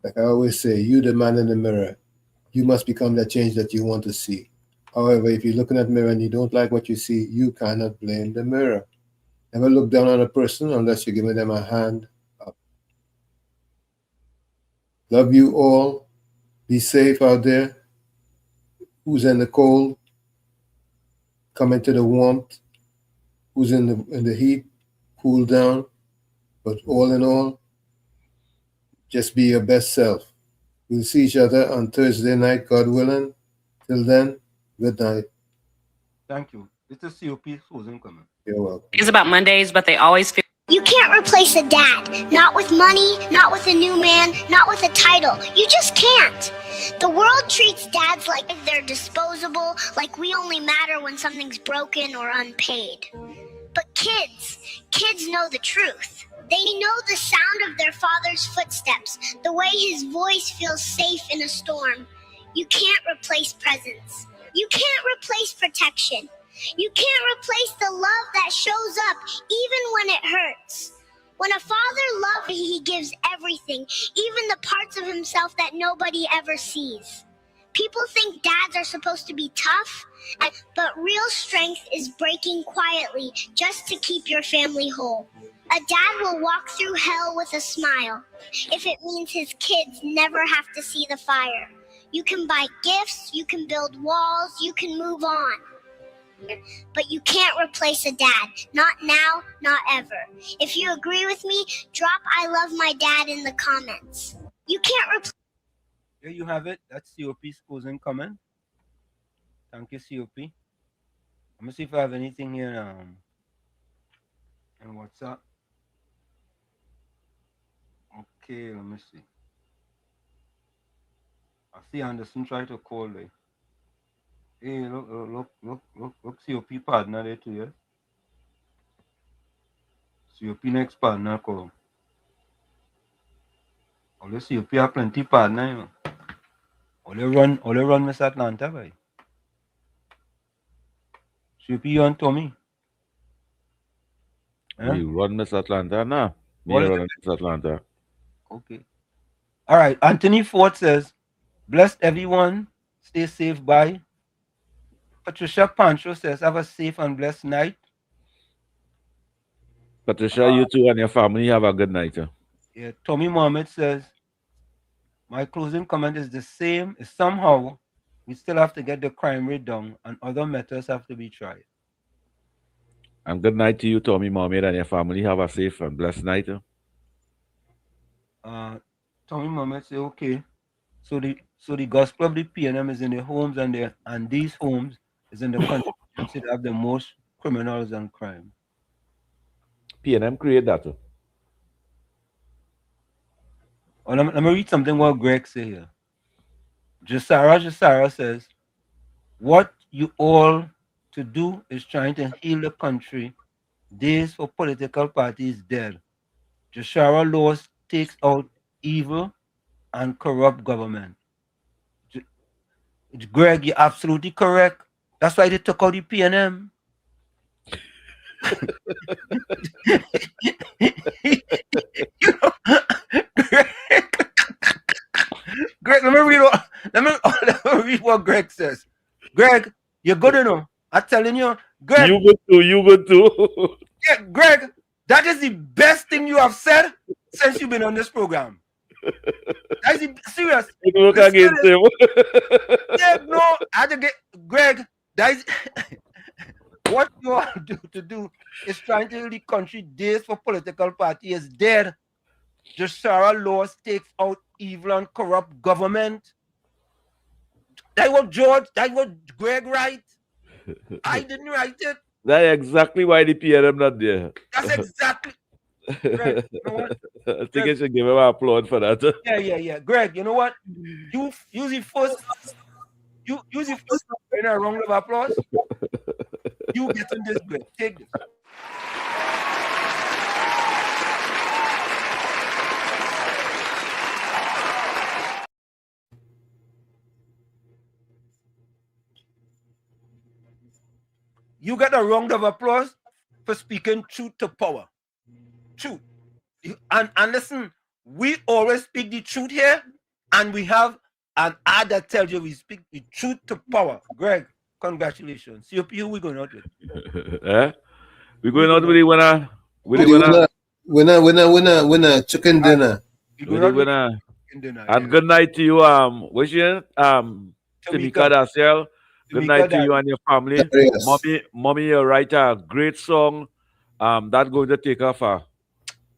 [SPEAKER 13] Like I always say, you the man in the mirror, you must become the change that you want to see. However, if you're looking at the mirror and you don't like what you see, you cannot blame the mirror. Never look down on a person unless you're giving them a hand up. Love you all. Be safe out there. Who's in the cold, come into the warmth. Who's in the heat, cool down. But all in all, just be your best self. We'll see each other on Thursday night, God willing. Till then, good night.
[SPEAKER 5] Thank you. This is COP Susan coming.
[SPEAKER 13] You're welcome.
[SPEAKER 8] It's about Mondays, but they always feel.
[SPEAKER 9] You can't replace a dad. Not with money, not with a new man, not with a title. You just can't. The world treats dads like they're disposable, like we only matter when something's broken or unpaid. But kids know the truth. They know the sound of their father's footsteps, the way his voice feels safe in a storm. You can't replace presence. You can't replace protection. You can't replace the love that shows up even when it hurts. When a father loves, he gives everything, even the parts of himself that nobody ever sees. People think dads are supposed to be tough, but real strength is breaking quietly just to keep your family whole. A dad will walk through hell with a smile if it means his kids never have to see the fire. You can buy gifts, you can build walls, you can move on. But you can't replace a dad. Not now, not ever. If you agree with me, drop "I love my dad" in the comments. You can't replace.
[SPEAKER 5] There you have it. That's COP Susan coming. Thank you, COP. I'm gonna see if I have anything here in WhatsApp. Okay, let me see. I see Anderson try to call me. Hey, look, COP partner there too, yeah? COP next partner call. Only COP have plenty partner, you know. Only run Miss Atlanta, boy. COP you and Tommy.
[SPEAKER 15] You run Miss Atlanta now. Me run Miss Atlanta.
[SPEAKER 5] Okay. All right. Anthony Ford says, "Blessed everyone. Stay safe. Bye." Patricia Pancho says, "Have a safe and blessed night."
[SPEAKER 15] Patricia, you too and your family have a good night.
[SPEAKER 5] Yeah. Tommy Mohammed says, "My closing comment is the same. Is somehow we still have to get the crime rate down and other methods have to be tried."
[SPEAKER 15] And good night to you, Tommy Mohammed, and your family. Have a safe and blessed night.
[SPEAKER 5] Tommy Mohammed say, "Okay. So the gospel of the PNM is in the homes and these homes is in the constituency that have the most criminals and crime."
[SPEAKER 15] PNM create that.
[SPEAKER 5] Oh, let me read something what Greg say here. Jasara says, "What you all to do is trying to heal the country. Days for political parties dead. Jashara laws takes out evil and corrupt government." Greg, you're absolutely correct. That's why they took out the PNM. Greg, let me read what Greg says. Greg, you're good enough. I'm telling you, Greg.
[SPEAKER 15] You good too.
[SPEAKER 5] Yeah, Greg, that is the best thing you have said since you've been on this program. That is serious.
[SPEAKER 15] Look against him.
[SPEAKER 5] Yeah, no, I had to get Greg. That is what you want to do is trying to heal the country. Days for political party is dead. Jashara laws takes out evil and corrupt government. That was George. That was Greg write. I didn't write it.
[SPEAKER 15] That's exactly why the PNM not there.
[SPEAKER 5] That's exactly.
[SPEAKER 3] Greg, you know what?
[SPEAKER 15] I think I should give him an applaud for that.
[SPEAKER 5] Yeah. Greg, you know what? You use the first in a round of applause. You get in this, Greg. Take this. You get a round of applause for speaking truth to power. Truth. And listen, we always speak the truth here, and we have an ad that tells you we speak the truth to power. Greg, congratulations. COP, who we going out with?
[SPEAKER 15] We're going out with the winner.
[SPEAKER 13] Winner, chicken dinner.
[SPEAKER 15] With the winner. And good night to you. What's your name? Tamika Daciel. Good night to you and your family. Mommy, you write a great song. That's going to take off.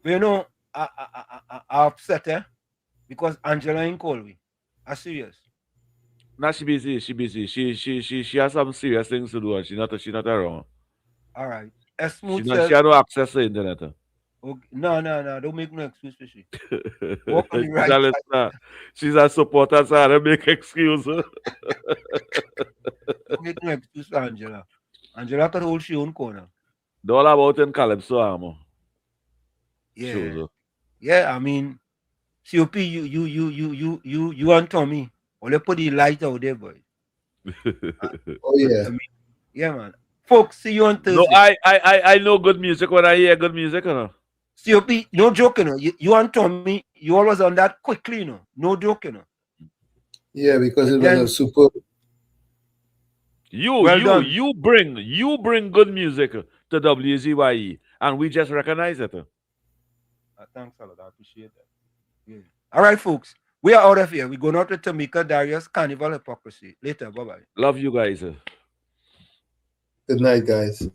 [SPEAKER 5] You know, I upset because Angela ain't called me. I'm serious.
[SPEAKER 15] Nah, she busy. She has some serious things to do, and she's not around.
[SPEAKER 5] All right.
[SPEAKER 15] She has no access to the internet.
[SPEAKER 5] Okay. No. Don't make no excuse for she. Walk on the right side.
[SPEAKER 15] She's a supporter, so I don't make excuse.
[SPEAKER 5] Don't make no excuse for Angela. Angela can hold she own corner.
[SPEAKER 15] All about in Calypso armor.
[SPEAKER 5] Yeah. Yeah, I mean, COP, you and Tommy. Only put the light out there, boy.
[SPEAKER 13] Oh yeah.
[SPEAKER 5] I mean, yeah, man. Folks, see you on Thursday.
[SPEAKER 15] No, I know good music when I hear good music, you know.
[SPEAKER 5] COP, no joke, you know. You and Tommy, you always on that quickly, you know. No joke, you know.
[SPEAKER 13] Yeah, because it was a super.
[SPEAKER 15] You bring good music to WZYE, and we just recognize it.
[SPEAKER 5] Thanks a lot. I appreciate that. Yeah. All right, folks. We are out of here. We're going out with Tamika Darius, Carnival Hypocrisy. Later. Bye-bye.
[SPEAKER 15] Love you guys.
[SPEAKER 13] Good night, guys.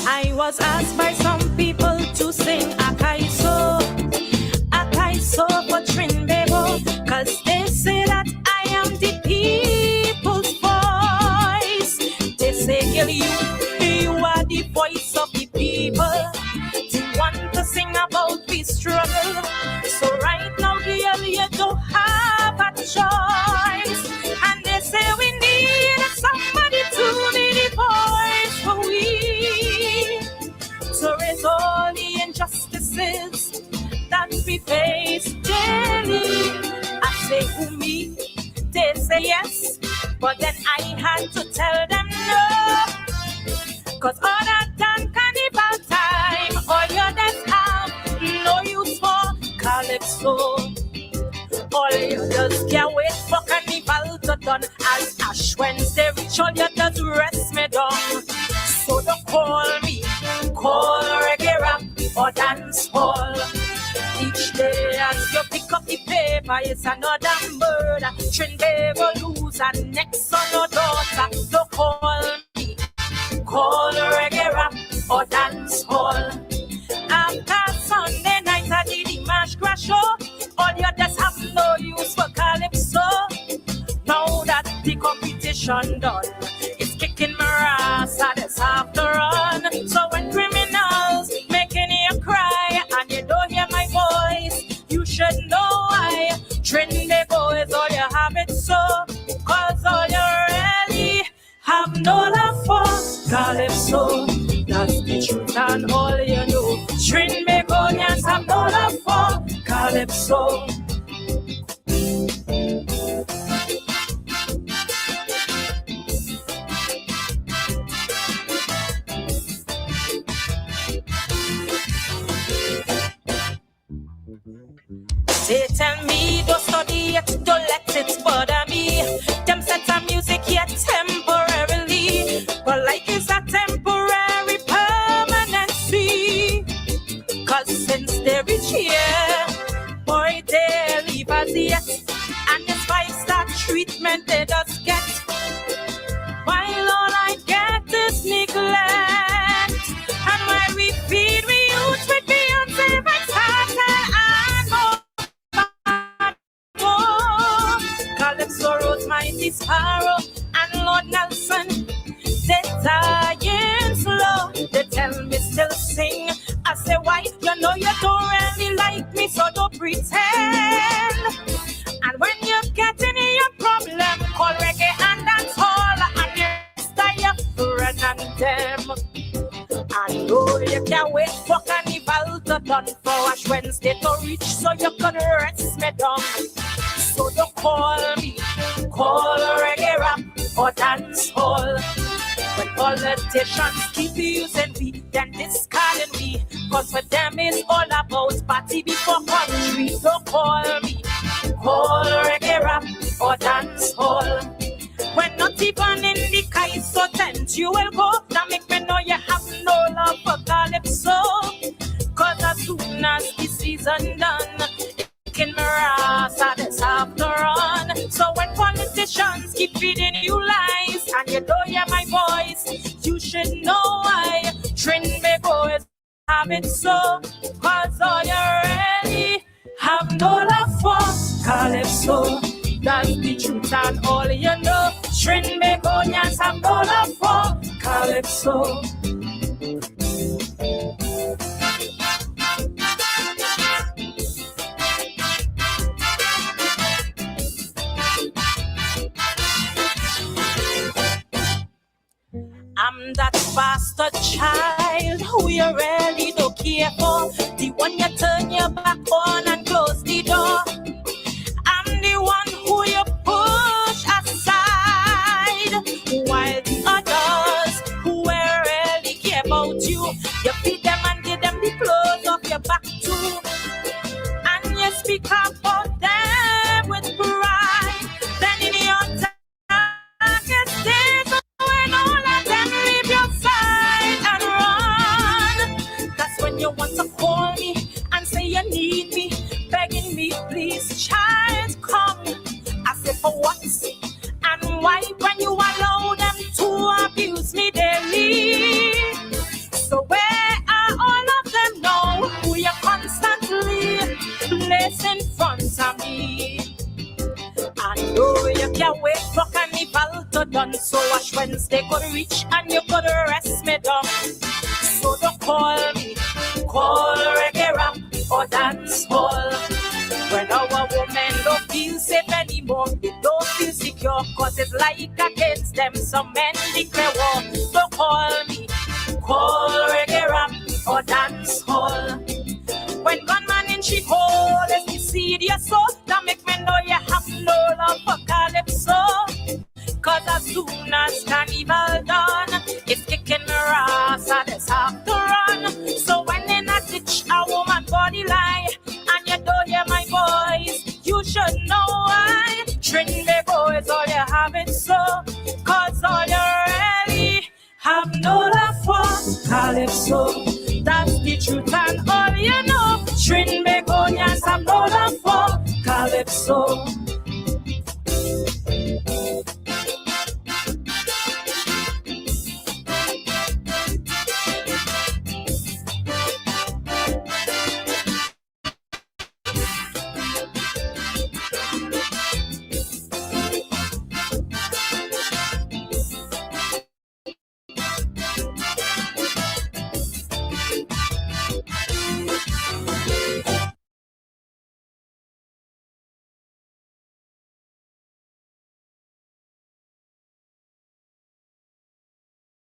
[SPEAKER 10] I was asked by some people to sing Akaiso for Trinbebo, cause they say that I am the people's voice. They say, girl, you are the voice of the people. You want to sing about the struggle. So right now, girl, you don't have a choice. And they say we need somebody to be the voice for we. To raise all the injustices that we face daily. I say who me, they say yes, but then I had to tell them no. Cause other than carnival time, all you just have no use for calypso. All you just can't wait for carnival to done. As Ash Wednesday reach, all you just rest me down. So don't call me, call reggae rap or dance hall. Each day as you pick up the paper, it's another murder. Trinbebo lose and next son or daughter. Don't call me, call reggae rap or dance hall. After Sunday night I did the mash crash show. All you just have no use for calypso. Now that the competition done, it's kicking my ass and it's have to run. So when criminals making you cry and you don't hear my voice, you should know why. Trinbebo is all you have it so. Cause all you really have no love for calypso. That's the truth and all you know. Trinbebonians have no love for calypso. They tell me don't study it, don't let it bother me. Them set of music yet temporarily, but life is a temporary permanency. Cause since they reach here, boy, they leave us yet. And this 5-star treatment they just get. Lord Nelson. They dying slow. They tell me still sing. I say, why? You know you don't really like me, so don't pretend. And when you get in your problem, call reggae and dancehall, and you stay your friend and them. I know you can't wait for carnival to done for Ash Wednesday to reach, so you can rest me down. So you call me, call reggae rap or dance hall. When politicians keep using me, then discarding me, cause for them it's all about party before country. So call me, call reggae rap or dance hall. When not even in the Kaiso tent you will go, now make me know you have no love for Calypso. Cause as soon as the season done, in my ass, I just have to run. So when politicians keep feeding you lies, and you don't hear my voice, you should know why. Trin me boys have it so, cause all you really have no love for Calypso. That's the truth and all you know. Trin me boys have no love for Calypso. I'm that bastard child who you really don't care for. The one you turn your back on and close the door. I'm the one who you push aside, while the others who really care about you, you feed them and give them the clothes off your back too. And you speak about them with pride. Then in your darkest days, when all of them leave your side and run, that's when you want to call me and say you need me, begging me, please, child, come. I say, for what? And why, when you allow them to abuse me daily? So where are all of them now who you constantly place in front of me? I know you can't wait for carnival to done, so Ash Wednesday could reach and you could rest me down. So don't call me, call reggae rap or dance hall. When our women don't feel safe anymore, they don't feel secure, cause it's like against them some men declare war. Don't call me, call reggae rap or dance hall. When gunman in she hole is the seed you sow, that make me know you have no love for Calypso. Cause as soon as carnival done, it's kicking her ass and it's have to run. So when in a ditch a woman body lie, and you don't hear my voice, you should know why. Trin me boys, all you have it so, cause all you really have no love for Calypso. That's the truth and all you know.